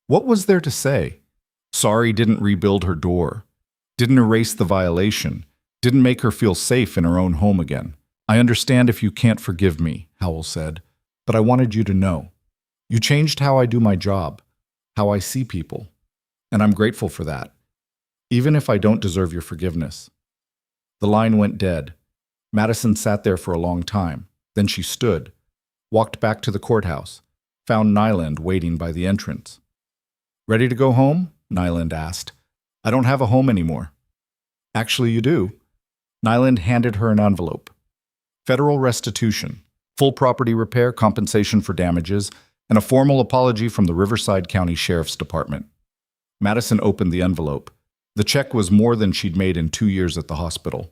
What was there to say? Sorry didn't rebuild her door, didn't erase the violation, didn't make her feel safe in her own home again. I understand if you can't forgive me, Howell said, but I wanted you to know. You changed how I do my job, how I see people, and I'm grateful for that, even if I don't deserve your forgiveness. The line went dead. Madison sat there for a long time. Then she stood, walked back to the courthouse, found Nyland waiting by the entrance. Ready to go home? Nyland asked. I don't have a home anymore. Actually, you do. Nyland handed her an envelope. Federal restitution, full property repair, compensation for damages, and a formal apology from the Riverside County Sheriff's Department. Madison opened the envelope. The check was more than she'd made in 2 years at the hospital.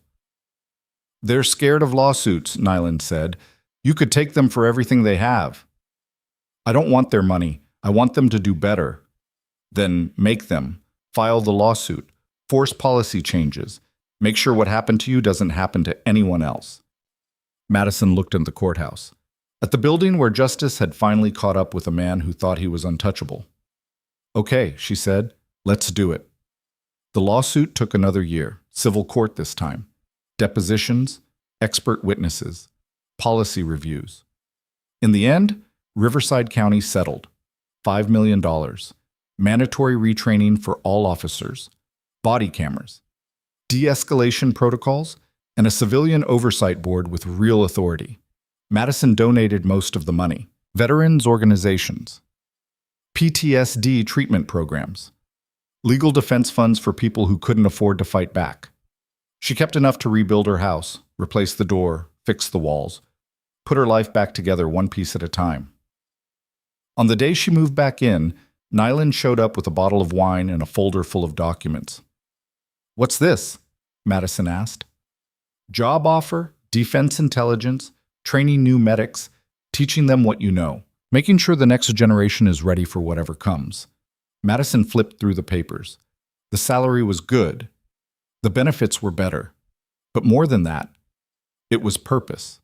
They're scared of lawsuits, Nyland said. You could take them for everything they have. I don't want their money. I want them to do better. Then make them. File the lawsuit. Force policy changes. Make sure what happened to you doesn't happen to anyone else. Madison looked at the courthouse, at the building where justice had finally caught up with a man who thought he was untouchable. Okay, she said, let's do it. The lawsuit took another year, civil court this time. Depositions, expert witnesses, policy reviews. In the end, Riverside County settled. $5 million. Mandatory retraining for all officers. Body cameras. De-escalation protocols, and a civilian oversight board with real authority. Madison donated most of the money. Veterans organizations. PTSD treatment programs. Legal defense funds for people who couldn't afford to fight back. She kept enough to rebuild her house, replace the door, fix the walls, put her life back together one piece at a time. On the day she moved back in, Nyland showed up with a bottle of wine and a folder full of documents. What's this? Madison asked. Job offer, defense intelligence, training new medics, teaching them what you know, making sure the next generation is ready for whatever comes. Madison flipped through the papers. The salary was good. The benefits were better. But more than that, it was purpose.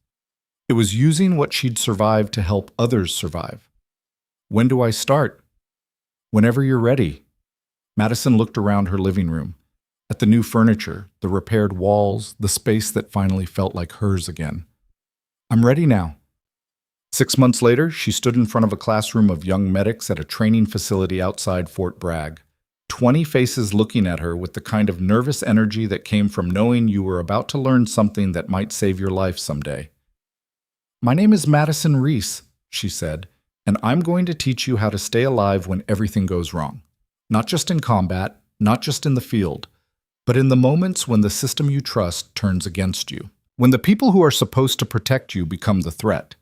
It was using what she'd survived to help others survive. When do I start? Whenever you're ready. Madison looked around her living room, at the new furniture, the repaired walls, the space that finally felt like hers again. I'm ready now. 6 months later, she stood in front of a classroom of young medics at a training facility outside Fort Bragg. 20 faces looking at her with the kind of nervous energy that came from knowing you were about to learn something that might save your life someday. My name is Madison Reese, she said, and I'm going to teach you how to stay alive when everything goes wrong. Not just in combat, not just in the field, but in the moments when the system you trust turns against you. When the people who are supposed to protect you become the threat.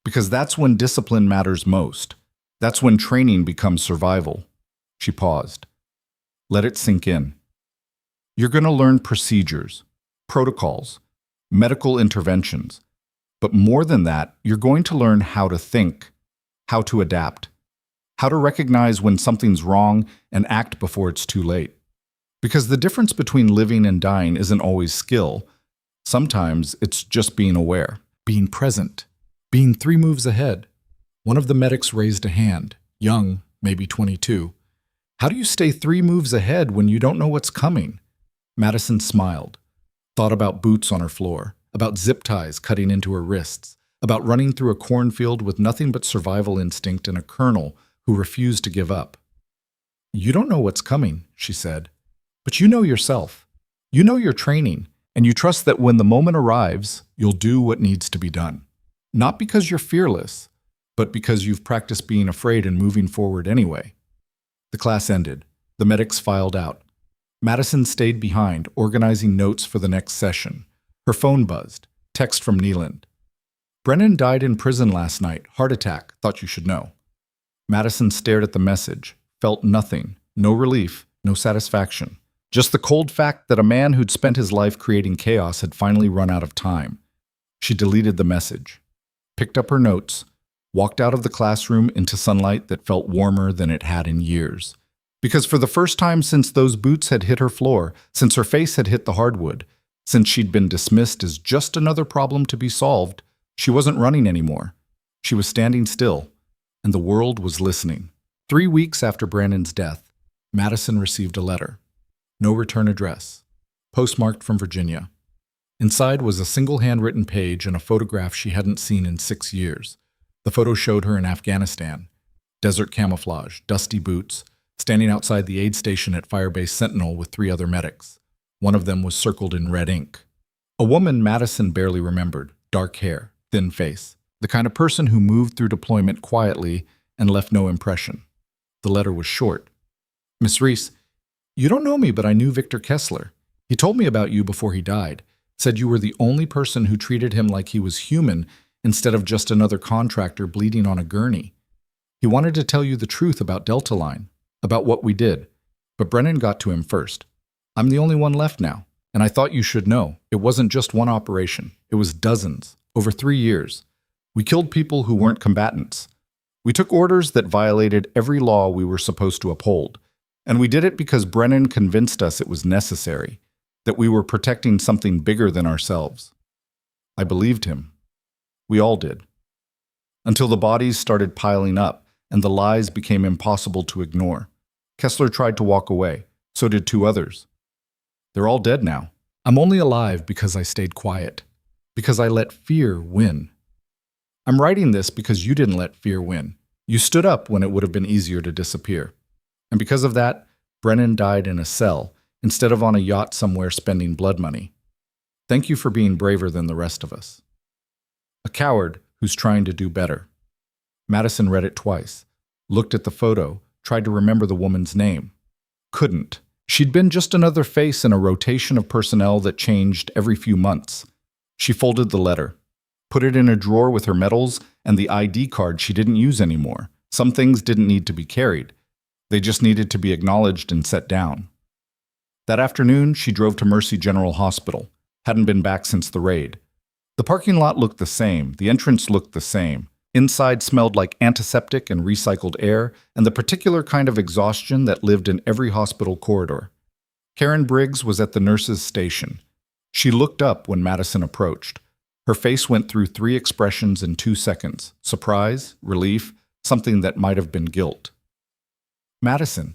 Because that's when discipline matters most. That's when training becomes survival. She paused. Let it sink in. You're going to learn procedures, protocols, medical interventions. But more than that, you're going to learn how to think, how to adapt, how to recognize when something's wrong and act before it's too late. Because the difference between living and dying isn't always skill. Sometimes it's just being aware, being present, being 3 moves ahead. One of the medics raised a hand, young, maybe 22. How do you stay 3 moves ahead when you don't know what's coming? Madison smiled, thought about boots on her floor, about zip ties cutting into her wrists, about running through a cornfield with nothing but survival instinct and a colonel who refused to give up. You don't know what's coming, she said, but you know yourself. You know your training, and you trust that when the moment arrives, you'll do what needs to be done. Not because you're fearless, but because you've practiced being afraid and moving forward anyway. The class ended. The medics filed out. Madison stayed behind, organizing notes for the next session. Her phone buzzed. Text from Neeland. Brennan died in prison last night. Heart attack. Thought you should know. Madison stared at the message, felt nothing. No relief, no satisfaction. Just the cold fact that a man who'd spent his life creating chaos had finally run out of time. She deleted the message, picked up her notes, walked out of the classroom into sunlight that felt warmer than it had in years. Because for the first time since those boots had hit her floor, since her face had hit the hardwood, since she'd been dismissed as just another problem to be solved, she wasn't running anymore. She was standing still, and the world was listening. 3 weeks after Brandon's death, Madison received a letter. No return address. Postmarked from Virginia. Inside was a single handwritten page and a photograph she hadn't seen in 6 years. The photo showed her in Afghanistan. Desert camouflage, dusty boots, standing outside the aid station at Firebase Sentinel with 3 other medics. One of them was circled in red ink. A woman Madison barely remembered, dark hair, thin face, the kind of person who moved through deployment quietly and left no impression. The letter was short. Miss Reese, you don't know me, but I knew Victor Kessler. He told me about you before he died, said you were the only person who treated him like he was human instead of just another contractor bleeding on a gurney. He wanted to tell you the truth about Delta Line, about what we did, but Brennan got to him first. I'm the only one left now, and I thought you should know. It wasn't just one operation. It was dozens, over 3 years. We killed people who weren't combatants. We took orders that violated every law we were supposed to uphold. And we did it because Brennan convinced us it was necessary, that we were protecting something bigger than ourselves. I believed him. We all did. Until the bodies started piling up and the lies became impossible to ignore. Kessler tried to walk away. So did 2 others. They're all dead now. I'm only alive because I stayed quiet, because I let fear win. I'm writing this because you didn't let fear win. You stood up when it would have been easier to disappear. And because of that, Brennan died in a cell instead of on a yacht somewhere spending blood money. Thank you for being braver than the rest of us. A coward who's trying to do better. Madison read it twice, looked at the photo, tried to remember the woman's name. Couldn't. She'd been just another face in a rotation of personnel that changed every few months. She folded the letter, put it in a drawer with her medals and the ID card she didn't use anymore. Some things didn't need to be carried. They just needed to be acknowledged and set down. That afternoon, she drove to Mercy General Hospital. Hadn't been back since the raid. The parking lot looked the same, the entrance looked the same. Inside smelled like antiseptic and recycled air, and the particular kind of exhaustion that lived in every hospital corridor. Karen Briggs was at the nurse's station. She looked up when Madison approached. Her face went through 3 expressions in 2 seconds: surprise, relief, something that might have been guilt. "Madison,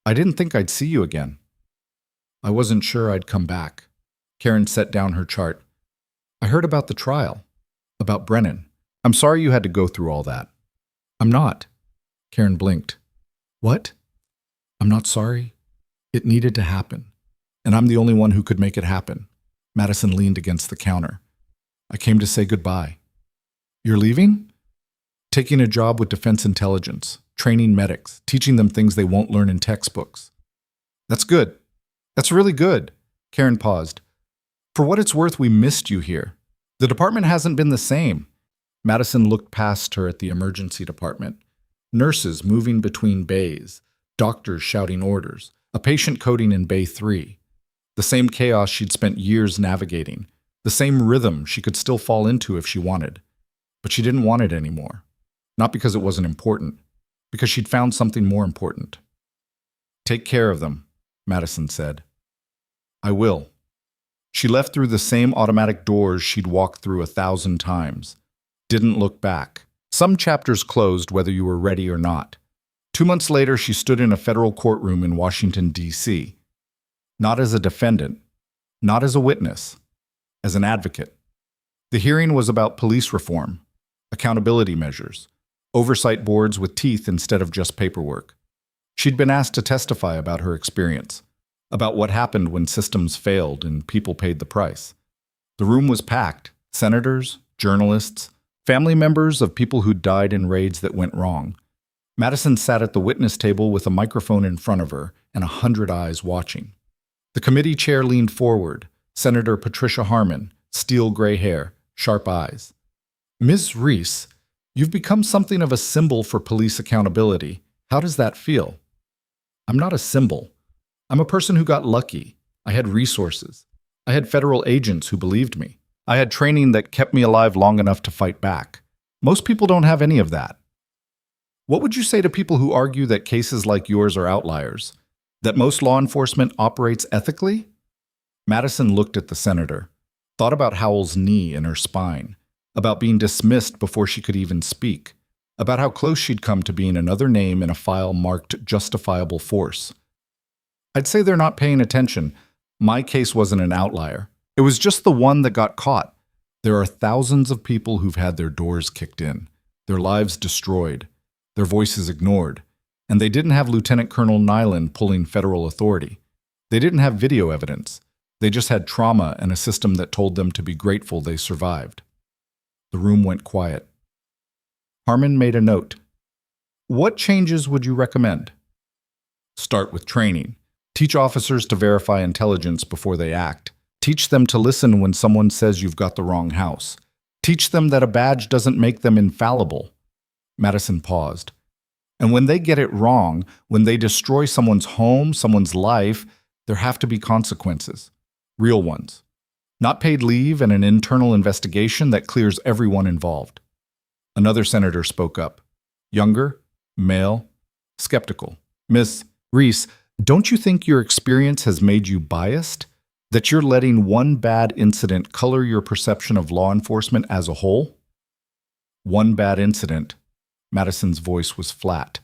I didn't think I'd see you again." "I wasn't sure I'd come back." Karen set down her chart. "I heard about the trial, about Brennan. I'm sorry you had to go through all that." "I'm not." Karen blinked. "What?" "I'm not sorry. It needed to happen. And I'm the only one who could make it happen." Madison leaned against the counter. "I came to say goodbye." "You're leaving?" "Taking a job with Defense Intelligence, training medics, teaching them things they won't learn in textbooks." "That's good. That's really good." Karen paused. "For what it's worth, we missed you here. The department hasn't been the same." Madison looked past her at the emergency department. Nurses moving between bays, doctors shouting orders, a patient coding in Bay 3. The same chaos she'd spent years navigating, the same rhythm she could still fall into if she wanted. But she didn't want it anymore. Not because it wasn't important, because she'd found something more important. "Take care of them," Madison said. "I will." She left through the same automatic doors she'd walked through 1,000 times. Didn't look back. Some chapters closed whether you were ready or not. 2 months later, she stood in a federal courtroom in Washington, D.C. Not as a defendant, not as a witness, as an advocate. The hearing was about police reform, accountability measures, oversight boards with teeth instead of just paperwork. She'd been asked to testify about her experience, about what happened when systems failed and people paid the price. The room was packed: senators, journalists, family members of people who died in raids that went wrong. Madison sat at the witness table with a microphone in front of her and 100 eyes watching. The committee chair leaned forward, Senator Patricia Harmon, steel gray hair, sharp eyes. "Ms. Reese, you've become something of a symbol for police accountability. How does that feel?" "I'm not a symbol. I'm a person who got lucky. I had resources. I had federal agents who believed me. I had training that kept me alive long enough to fight back. Most people don't have any of that." What would you say to people who argue that cases like yours are outliers? That most law enforcement operates ethically? Madison looked at the senator, thought about Howell's knee in her spine, about being dismissed before she could even speak, about how close she'd come to being another name in a file marked justifiable force. "I'd say they're not paying attention. My case wasn't an outlier. It was just the one that got caught. There are thousands of people who've had their doors kicked in, their lives destroyed, their voices ignored, and they didn't have Lieutenant Colonel Nyland pulling federal authority. They didn't have video evidence. They just had trauma and a system that told them to be grateful they survived." The room went quiet. Harmon made a note. "What changes would you recommend?" "Start with training. Teach officers to verify intelligence before they act. Teach them to listen when someone says you've got the wrong house. Teach them that a badge doesn't make them infallible." Madison paused. "And when they get it wrong, when they destroy someone's home, someone's life, there have to be consequences. Real ones. Not paid leave and an internal investigation that clears everyone involved." Another senator spoke up. Younger, male, skeptical. "Miss Reese, don't you think your experience has made you biased? That you're letting one bad incident color your perception of law enforcement as a whole?" "One bad incident." Madison's voice was flat.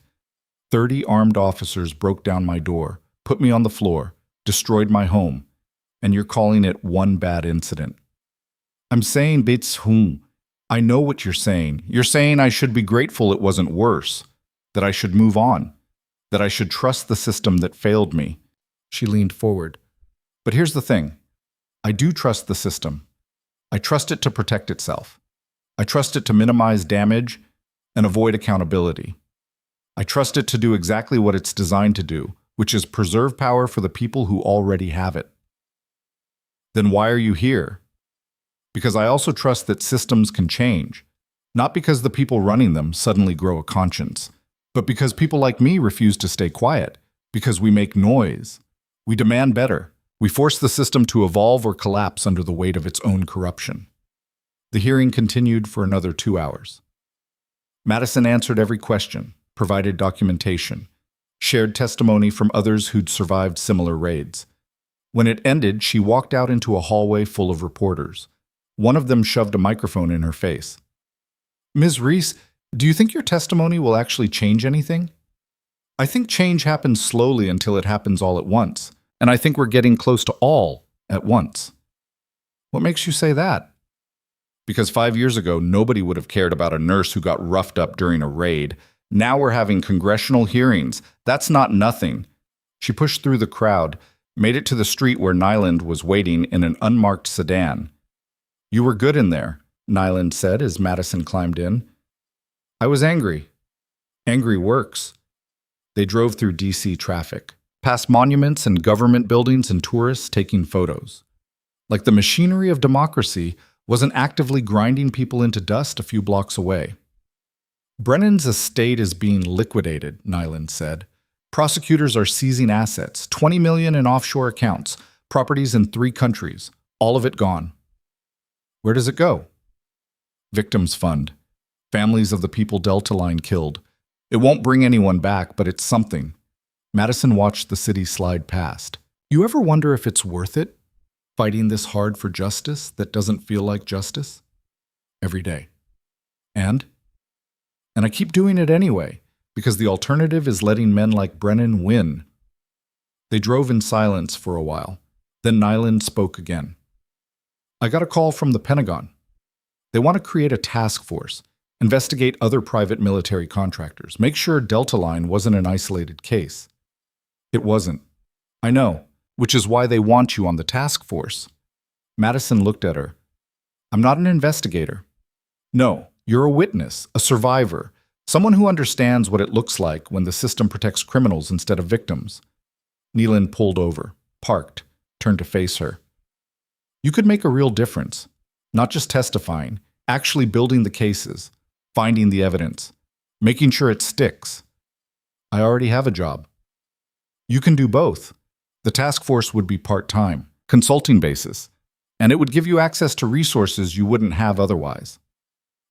30 armed officers broke down my door, put me on the floor, destroyed my home, and you're calling it one bad incident. "I'm saying bits whom. I know what you're saying. You're saying I should be grateful it wasn't worse, that I should move on, that I should trust the system that failed me." She leaned forward. "But here's the thing. I do trust the system. I trust it to protect itself. I trust it to minimize damage and avoid accountability. I trust it to do exactly what it's designed to do, which is preserve power for the people who already have it." "Then why are you here?" "Because I also trust that systems can change, not because the people running them suddenly grow a conscience, but because people like me refuse to stay quiet, because we make noise. We demand better. We force the system to evolve or collapse under the weight of its own corruption." The hearing continued for another 2 hours. Madison answered every question, provided documentation, shared testimony from others who'd survived similar raids. When it ended, she walked out into a hallway full of reporters. One of them shoved a microphone in her face. "Ms. Reese, do you think your testimony will actually change anything?" "I think change happens slowly until it happens all at once, and I think we're getting close to all at once." "What makes you say that?" "Because 5 years ago, nobody would have cared about a nurse who got roughed up during a raid. Now we're having congressional hearings. That's not nothing." She pushed through the crowd, made it to the street where Nyland was waiting in an unmarked sedan. "You were good in there," Nyland said as Madison climbed in. "I was angry." "Angry works." They drove through D.C. traffic, past monuments and government buildings and tourists taking photos. Like the machinery of democracy wasn't actively grinding people into dust a few blocks away. "Brennan's estate is being liquidated," Nyland said. "Prosecutors are seizing assets, $20 million in offshore accounts, properties in 3 countries, all of it gone." "Where does it go?" "Victims Fund. Families of the people Delta Line killed. It won't bring anyone back, but it's something." Madison watched the city slide past. "You ever wonder if it's worth it, fighting this hard for justice that doesn't feel like justice?" "Every day." And I keep doing it anyway, because the alternative is letting men like Brennan win." They drove in silence for a while. Then Nyland spoke again. "I got a call from the Pentagon. They want to create a task force, investigate other private military contractors, make sure Delta Line wasn't an isolated case." "It wasn't." "I know, which is why they want you on the task force." Madison looked at her. "I'm not an investigator." "No, you're a witness, a survivor, someone who understands what it looks like when the system protects criminals instead of victims." Nyland pulled over, parked, turned to face her. "You could make a real difference, not just testifying, actually building the cases, finding the evidence, making sure it sticks." "I already have a job." "You can do both. The task force would be part-time, consulting basis, and it would give you access to resources you wouldn't have otherwise."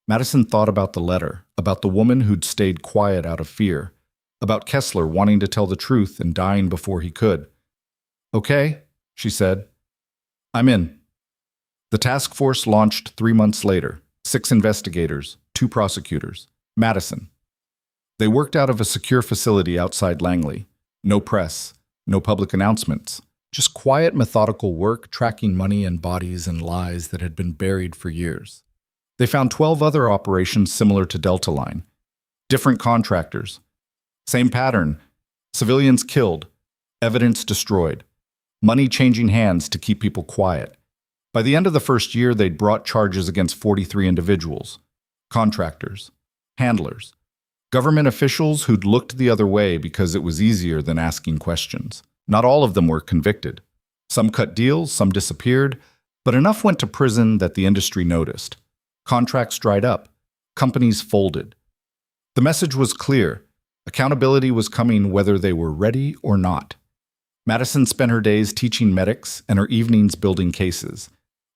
Madison thought about the letter, about the woman who'd stayed quiet out of fear, about Kessler wanting to tell the truth and dying before he could. "Okay," she said. "I'm in." The task force launched 3 months later, 6 investigators, 2 prosecutors, Madison. They worked out of a secure facility outside Langley. No press, no public announcements, just quiet, methodical work tracking money and bodies and lies that had been buried for years. They found 12 other operations similar to Delta Line. Different contractors. Same pattern. Civilians killed. Evidence destroyed. Money changing hands to keep people quiet. By the end of the first year, they'd brought charges against 43 individuals. Contractors. Handlers. Government officials who'd looked the other way because it was easier than asking questions. Not all of them were convicted. Some cut deals, some disappeared, but enough went to prison that the industry noticed. Contracts dried up. Companies folded. The message was clear. Accountability was coming whether they were ready or not. Madison spent her days teaching medics and her evenings building cases.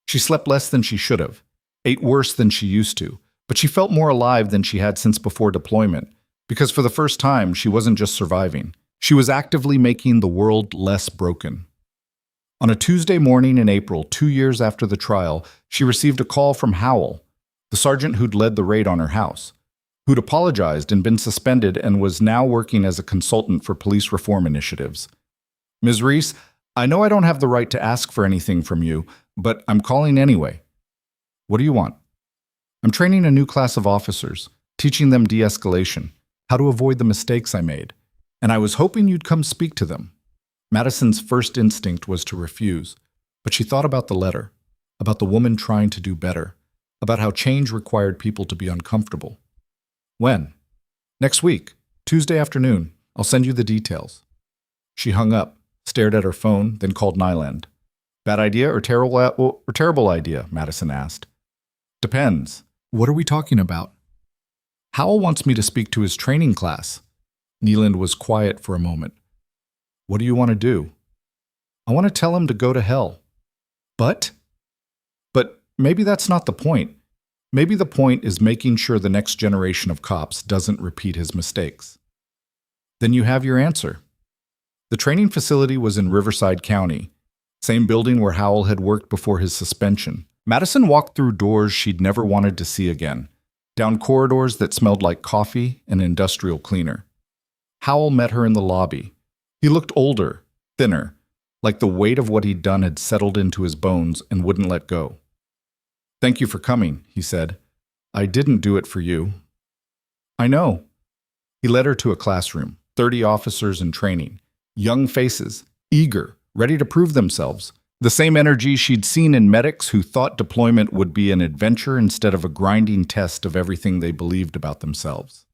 She slept less than she should have, ate worse than she used to, but she felt more alive than she had since before deployment, because for the first time, she wasn't just surviving. She was actively making the world less broken. On a Tuesday morning in April, 2 years after the trial, she received a call from Howell, the sergeant who'd led the raid on her house, who'd apologized and been suspended and was now working as a consultant for police reform initiatives. "Ms. Reese, I know I don't have the right to ask for anything from you, but I'm calling anyway." "What do you want?" "I'm training a new class of officers, teaching them de-escalation, how to avoid the mistakes I made, and I was hoping you'd come speak to them." Madison's first instinct was to refuse, but she thought about the letter, about the woman trying to do better, about how change required people to be uncomfortable. "When?" "Next week, Tuesday afternoon. I'll send you the details." She hung up, stared at her phone, then called Nyland. "Bad idea or terrible idea?" Madison asked. "Depends. What are we talking about?" "Howell wants me to speak to his training class." Nyland was quiet for a moment. "What do you want to do?" "I want to tell him to go to hell." But maybe that's not the point. Maybe the point is making sure the next generation of cops doesn't repeat his mistakes. Then you have your answer. The training facility was in Riverside County, same building where Howell had worked before his suspension. Madison walked through doors she'd never wanted to see again, down corridors that smelled like coffee and industrial cleaner. Howell met her in the lobby. He looked older, thinner, like the weight of what he'd done had settled into his bones and wouldn't let go. "Thank you for coming," he said. "I didn't do it for you." "I know." He led her to a classroom, 30 officers in training, young faces, eager, ready to prove themselves. The same energy she'd seen in medics who thought deployment would be an adventure instead of a grinding test of everything they believed about themselves.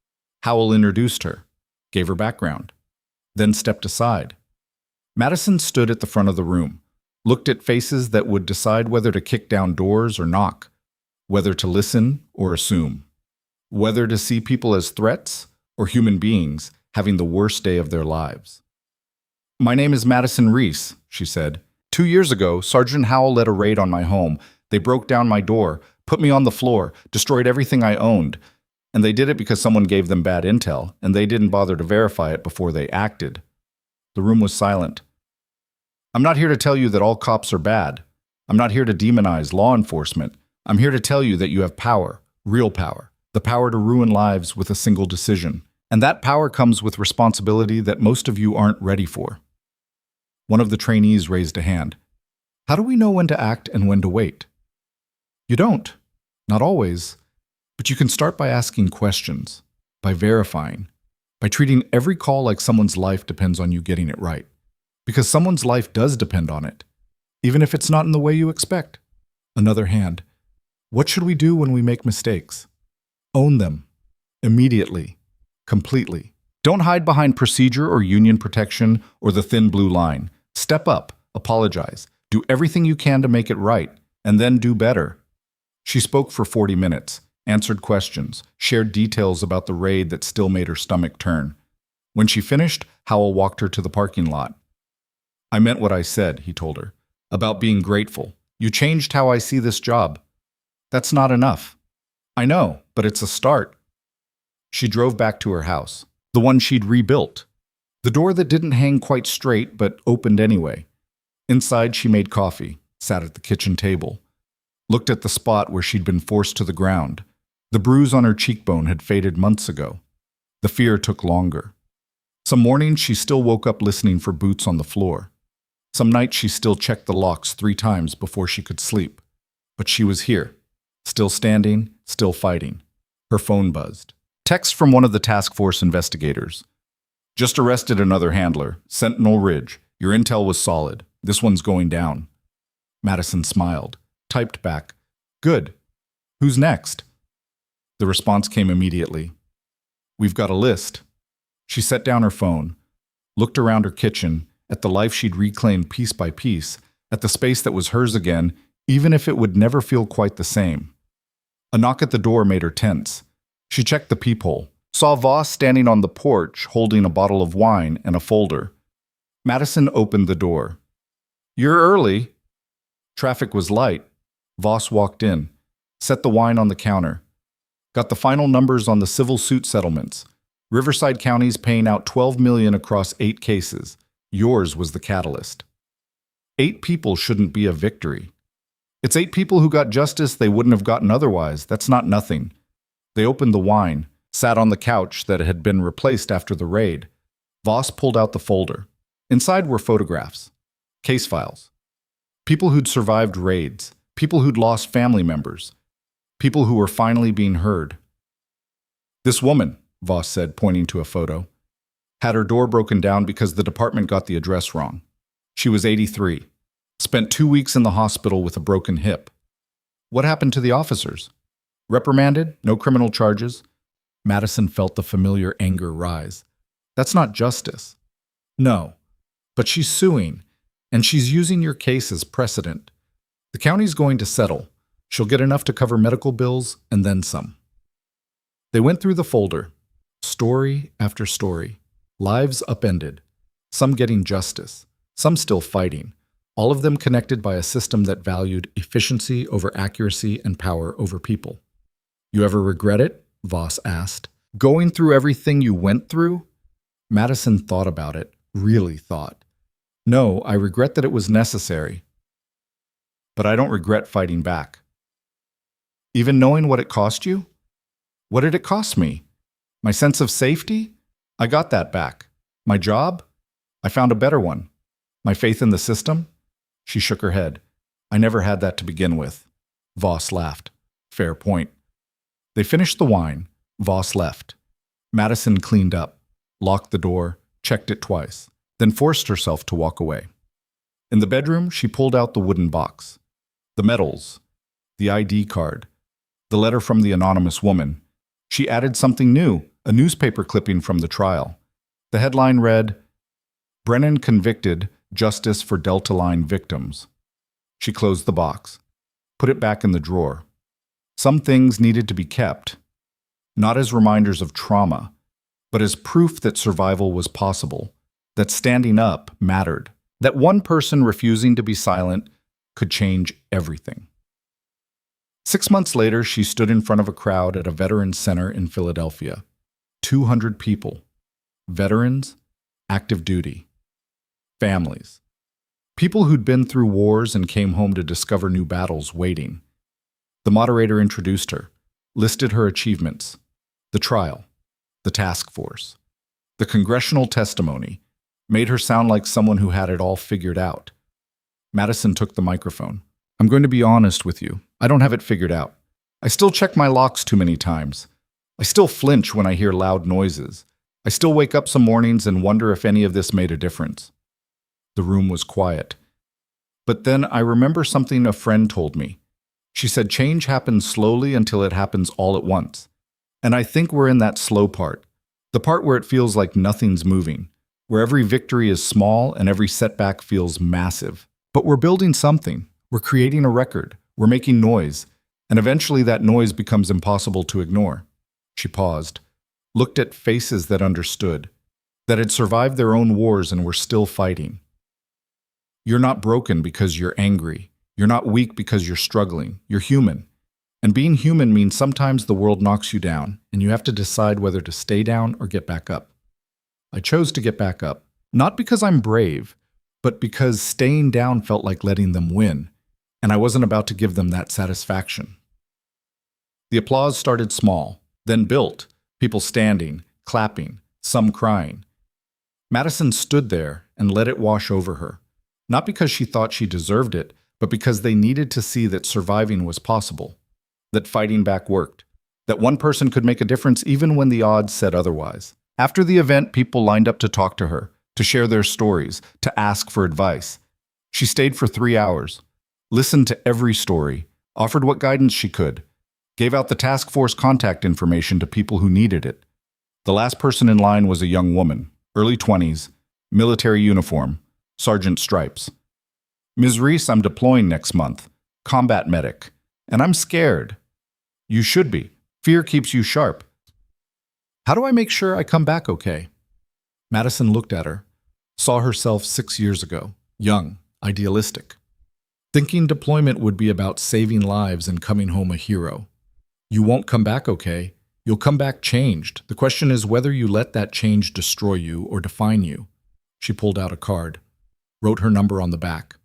Howell introduced her, gave her background, then stepped aside. Madison stood at the front of the room, looked at faces that would decide whether to kick down doors or knock, whether to listen or assume, whether to see people as threats or human beings having the worst day of their lives. "My name is Madison Reese," she said. "2 years ago, Sergeant Howell led a raid on my home. They broke down my door, put me on the floor, destroyed everything I owned. And they did it because someone gave them bad intel, and they didn't bother to verify it before they acted." The room was silent. "I'm not here to tell you that all cops are bad. I'm not here to demonize law enforcement. I'm here to tell you that you have power, real power, the power to ruin lives with a single decision. And that power comes with responsibility that most of you aren't ready for." One of the trainees raised a hand. "How do we know when to act and when to wait?" "You don't. Not always. But you can start by asking questions, by verifying, by treating every call like someone's life depends on you getting it right. Because someone's life does depend on it, even if it's not in the way you expect." Another hand. "What should we do when we make mistakes?" "Own them. Immediately. Completely. Don't hide behind procedure or union protection or the thin blue line. Step up. Apologize. Do everything you can to make it right, and then do better." She spoke for 40 minutes, answered questions, shared details about the raid that still made her stomach turn. When she finished, Howell walked her to the parking lot. "I meant what I said," he told her, "about being grateful. You changed how I see this job. That's not enough." "I know, but it's a start." She drove back to her house, the one she'd rebuilt. The door that didn't hang quite straight but opened anyway. Inside, she made coffee, sat at the kitchen table, looked at the spot where she'd been forced to the ground. The bruise on her cheekbone had faded months ago. The fear took longer. Some mornings she still woke up listening for boots on the floor. Some nights she still checked the locks 3 times before she could sleep. But she was here, still standing, still fighting. Her phone buzzed. Text from one of the task force investigators. "Just arrested another handler, Sentinel Ridge. Your intel was solid. This one's going down." Madison smiled, typed back, "Good. Who's next?" The response came immediately. "We've got a list." She set down her phone, looked around her kitchen, at the life she'd reclaimed piece by piece, at the space that was hers again, even if it would never feel quite the same. A knock at the door made her tense. She checked the peephole, saw Voss standing on the porch holding a bottle of wine and a folder. Madison opened the door. "You're early." Traffic was light. Voss walked in, set the wine on the counter. "Got the final numbers on the civil suit settlements. Riverside County's paying out $12 million across 8 cases. Yours was the catalyst." 8 people shouldn't be a victory. It's 8 people who got justice they wouldn't have gotten otherwise. That's not nothing. They opened the wine, sat on the couch that had been replaced after the raid. Voss pulled out the folder. Inside were photographs, case files. People who'd survived raids, people who'd lost family members, people who were finally being heard. "This woman," Voss said, pointing to a photo, "had her door broken down because the department got the address wrong. She was 83, spent 2 weeks in the hospital with a broken hip." "What happened to the officers?" "Reprimanded, no criminal charges." Madison felt the familiar anger rise. "That's not justice." "No, but she's suing, and she's using your case as precedent. The county's going to settle. She'll get enough to cover medical bills and then some." They went through the folder, story after story, lives upended, some getting justice, some still fighting, all of them connected by a system that valued efficiency over accuracy and power over people. You ever regret it? Voss asked. Going through everything you went through? Madison thought about it, really thought. No, I regret that it was necessary. But I don't regret fighting back. Even knowing what it cost you? What did it cost me? My sense of safety? I got that back. My job? I found a better one. My faith in the system? She shook her head. I never had that to begin with. Voss laughed. Fair point. They finished the wine. Voss left. Madison cleaned up, locked the door, checked it twice, then forced herself to walk away. In the bedroom, she pulled out the wooden box. The medals, the ID card, the letter from the anonymous woman. She added something new, a newspaper clipping from the trial. The headline read, Brennan convicted, justice for Delta Line victims. She closed the box, put it back in the drawer. Some things needed to be kept, not as reminders of trauma, but as proof that survival was possible, that standing up mattered, that one person refusing to be silent could change everything. 6 months later, she stood in front of a crowd at a veterans center in Philadelphia. 200 people. Veterans, active duty, families. People who'd been through wars and came home to discover new battles waiting. The moderator introduced her, listed her achievements, the trial, the task force, the congressional testimony, made her sound like someone who had it all figured out. Madison took the microphone. I'm going to be honest with you. I don't have it figured out. I still check my locks too many times. I still flinch when I hear loud noises. I still wake up some mornings and wonder if any of this made a difference. The room was quiet. But then I remember something a friend told me. She said change happens slowly until it happens all at once. And I think we're in that slow part, the part where it feels like nothing's moving, where every victory is small and every setback feels massive. But we're building something. We're creating a record. We're making noise. And eventually that noise becomes impossible to ignore. She paused, looked at faces that understood, that had survived their own wars and were still fighting. You're not broken because you're angry. You're not weak because you're struggling. You're human. And being human means sometimes the world knocks you down, and you have to decide whether to stay down or get back up. I chose to get back up, not because I'm brave, but because staying down felt like letting them win, and I wasn't about to give them that satisfaction. The applause started small, then built, people standing, clapping, some crying. Madison stood there and let it wash over her, not because she thought she deserved it, but because they needed to see that surviving was possible, that fighting back worked, that one person could make a difference even when the odds said otherwise. After the event, people lined up to talk to her, to share their stories, to ask for advice. She stayed for 3 hours, listened to every story, offered what guidance she could, gave out the task force contact information to people who needed it. The last person in line was a young woman, early 20s, military uniform, sergeant stripes. Ms. Reese, I'm deploying next month, combat medic, and I'm scared. You should be. Fear keeps you sharp. How do I make sure I come back okay? Madison looked at her, saw herself 6 years ago, young, idealistic, thinking deployment would be about saving lives and coming home a hero. You won't come back okay. You'll come back changed. The question is whether you let that change destroy you or define you. She pulled out a card, wrote her number on the back.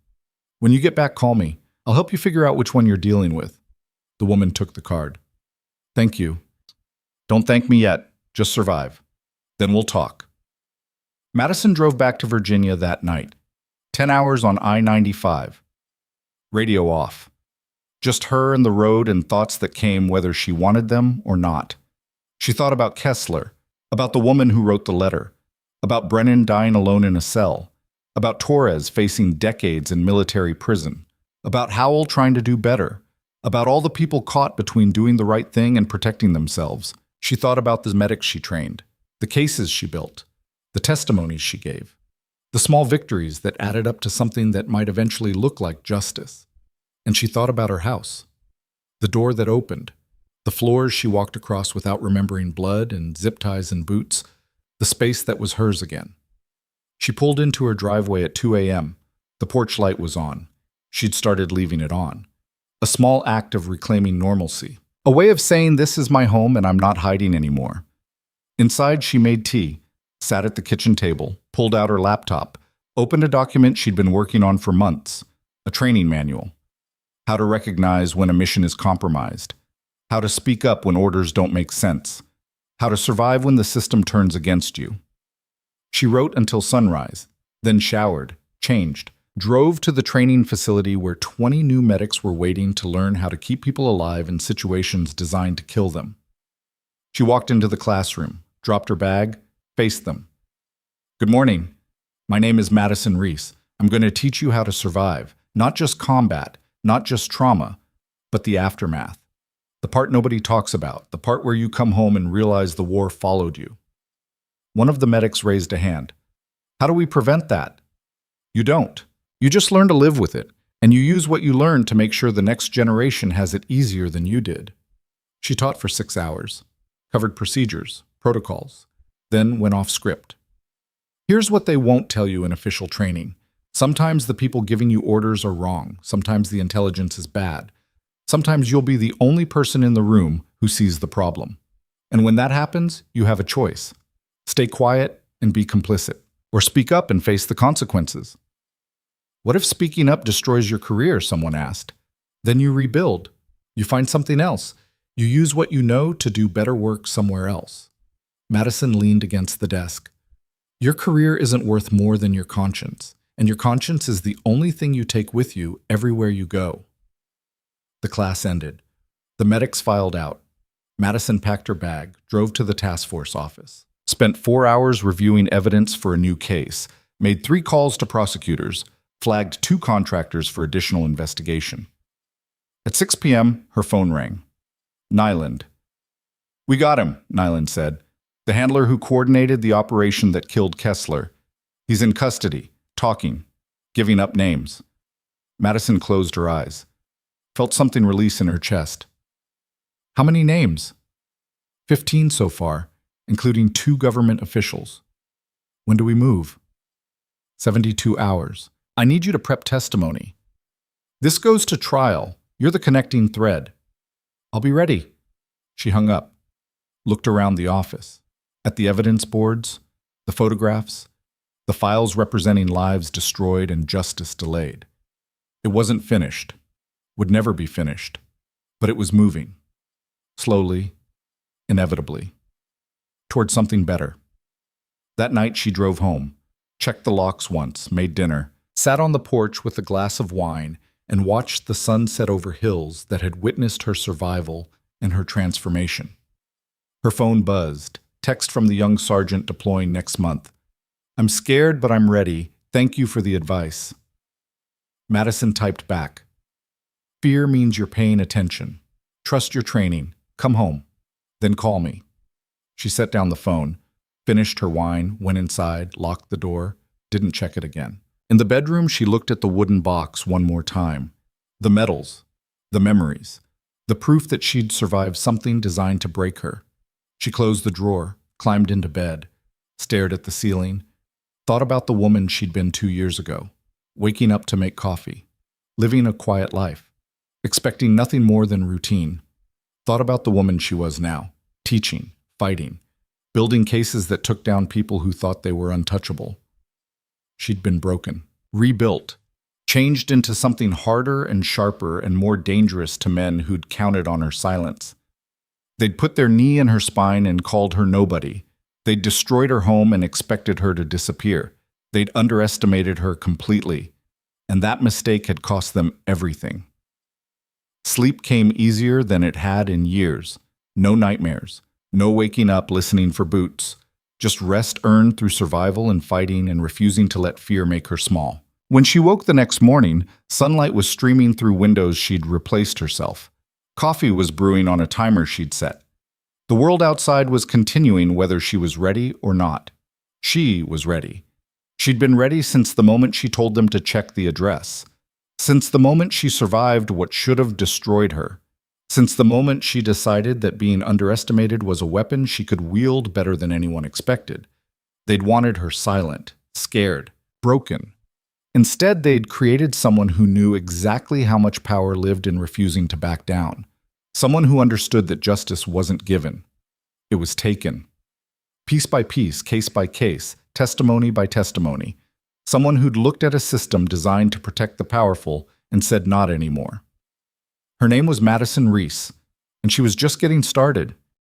When you get back, call me. I'll help you figure out which one you're dealing with. The woman took the card. Thank you. Don't thank me yet. Just survive. Then we'll talk. Madison drove back to Virginia that night. 10 hours on I-95. Radio off. Just her and the road and thoughts that came whether she wanted them or not. She thought about Kessler, about the woman who wrote the letter, about Brennan dying alone in a cell, about Torres facing decades in military prison, about Howell trying to do better, about all the people caught between doing the right thing and protecting themselves. She thought about the medics she trained, the cases she built, the testimonies she gave, the small victories that added up to something that might eventually look like justice. And she thought about her house, the door that opened, the floors she walked across without remembering blood and zip ties and boots, the space that was hers again. She pulled into her driveway at 2 a.m. The porch light was on. She'd started leaving it on. A small act of reclaiming normalcy. A way of saying this is my home and I'm not hiding anymore. Inside, she made tea, sat at the kitchen table, pulled out her laptop, opened a document she'd been working on for months, a training manual. How to recognize when a mission is compromised. How to speak up when orders don't make sense. How to survive when the system turns against you. She wrote until sunrise, then showered, changed, drove to the training facility where 20 new medics were waiting to learn how to keep people alive in situations designed to kill them. She walked into the classroom, dropped her bag, faced them. Good morning. My name is Madison Reese. I'm going to teach you how to survive, not just combat, not just trauma, but the aftermath. The part nobody talks about, the part where you come home and realize the war followed you. One of the medics raised a hand. How do we prevent that? You don't. You just learn to live with it, and you use what you learned to make sure the next generation has it easier than you did. She taught for 6 hours, covered procedures, protocols, then went off script. Here's what they won't tell you in official training. Sometimes the people giving you orders are wrong. Sometimes the intelligence is bad. Sometimes you'll be the only person in the room who sees the problem. And when that happens, you have a choice. Stay quiet and be complicit, or speak up and face the consequences. What if speaking up destroys your career, someone asked. Then you rebuild. You find something else. You use what you know to do better work somewhere else. Madison leaned against the desk. Your career isn't worth more than your conscience, and your conscience is the only thing you take with you everywhere you go. The class ended. The medics filed out. Madison packed her bag, drove to the task force office, spent 4 hours reviewing evidence for a new case, made 3 calls to prosecutors, flagged 2 contractors for additional investigation. At 6 p.m., her phone rang. Nyland. We got him, Nyland said. The handler who coordinated the operation that killed Kessler. He's in custody, talking, giving up names. Madison closed her eyes, felt something release in her chest. How many names? 15 so far, including 2 government officials. When do we move? 72 hours. I need you to prep testimony. This goes to trial. You're the connecting thread. I'll be ready. She hung up, looked around the office, at the evidence boards, the photographs, the files representing lives destroyed and justice delayed. It wasn't finished, would never be finished, but it was moving, slowly, inevitably, toward something better. That night she drove home, checked the locks once, made dinner, sat on the porch with a glass of wine, and watched the sun set over hills that had witnessed her survival and her transformation. Her phone buzzed, text from the young sergeant deploying next month. I'm scared, but I'm ready. Thank you for the advice. Madison typed back. Fear means you're paying attention. Trust your training. Come home. Then call me. She set down the phone, finished her wine, went inside, locked the door, didn't check it again. In the bedroom, she looked at the wooden box one more time. The medals, the memories, the proof that she'd survived something designed to break her. She closed the drawer, climbed into bed, stared at the ceiling, thought about the woman she'd been 2 years ago, waking up to make coffee, living a quiet life, expecting nothing more than routine. Thought about the woman she was now, teaching, fighting, building cases that took down people who thought they were untouchable. She'd been broken, rebuilt, changed into something harder and sharper and more dangerous to men who'd counted on her silence. They'd put their knee in her spine and called her nobody. They'd destroyed her home and expected her to disappear. They'd underestimated her completely, and that mistake had cost them everything. Sleep came easier than it had in years. No nightmares, no waking up listening for boots. Just rest earned through survival and fighting and refusing to let fear make her small. When she woke the next morning, sunlight was streaming through windows she'd replaced herself. Coffee was brewing on a timer she'd set. The world outside was continuing whether she was ready or not. She was ready. She'd been ready since the moment she told them to check the address. Since the moment she survived what should have destroyed her. Since the moment she decided that being underestimated was a weapon she could wield better than anyone expected. They'd wanted her silent, scared, broken. Instead, they'd created someone who knew exactly how much power lived in refusing to back down. Someone who understood that justice wasn't given. It was taken. Piece by piece, case by case, testimony by testimony. Someone who'd looked at a system designed to protect the powerful and said not anymore. Her name was Madison Reese, and she was just getting started.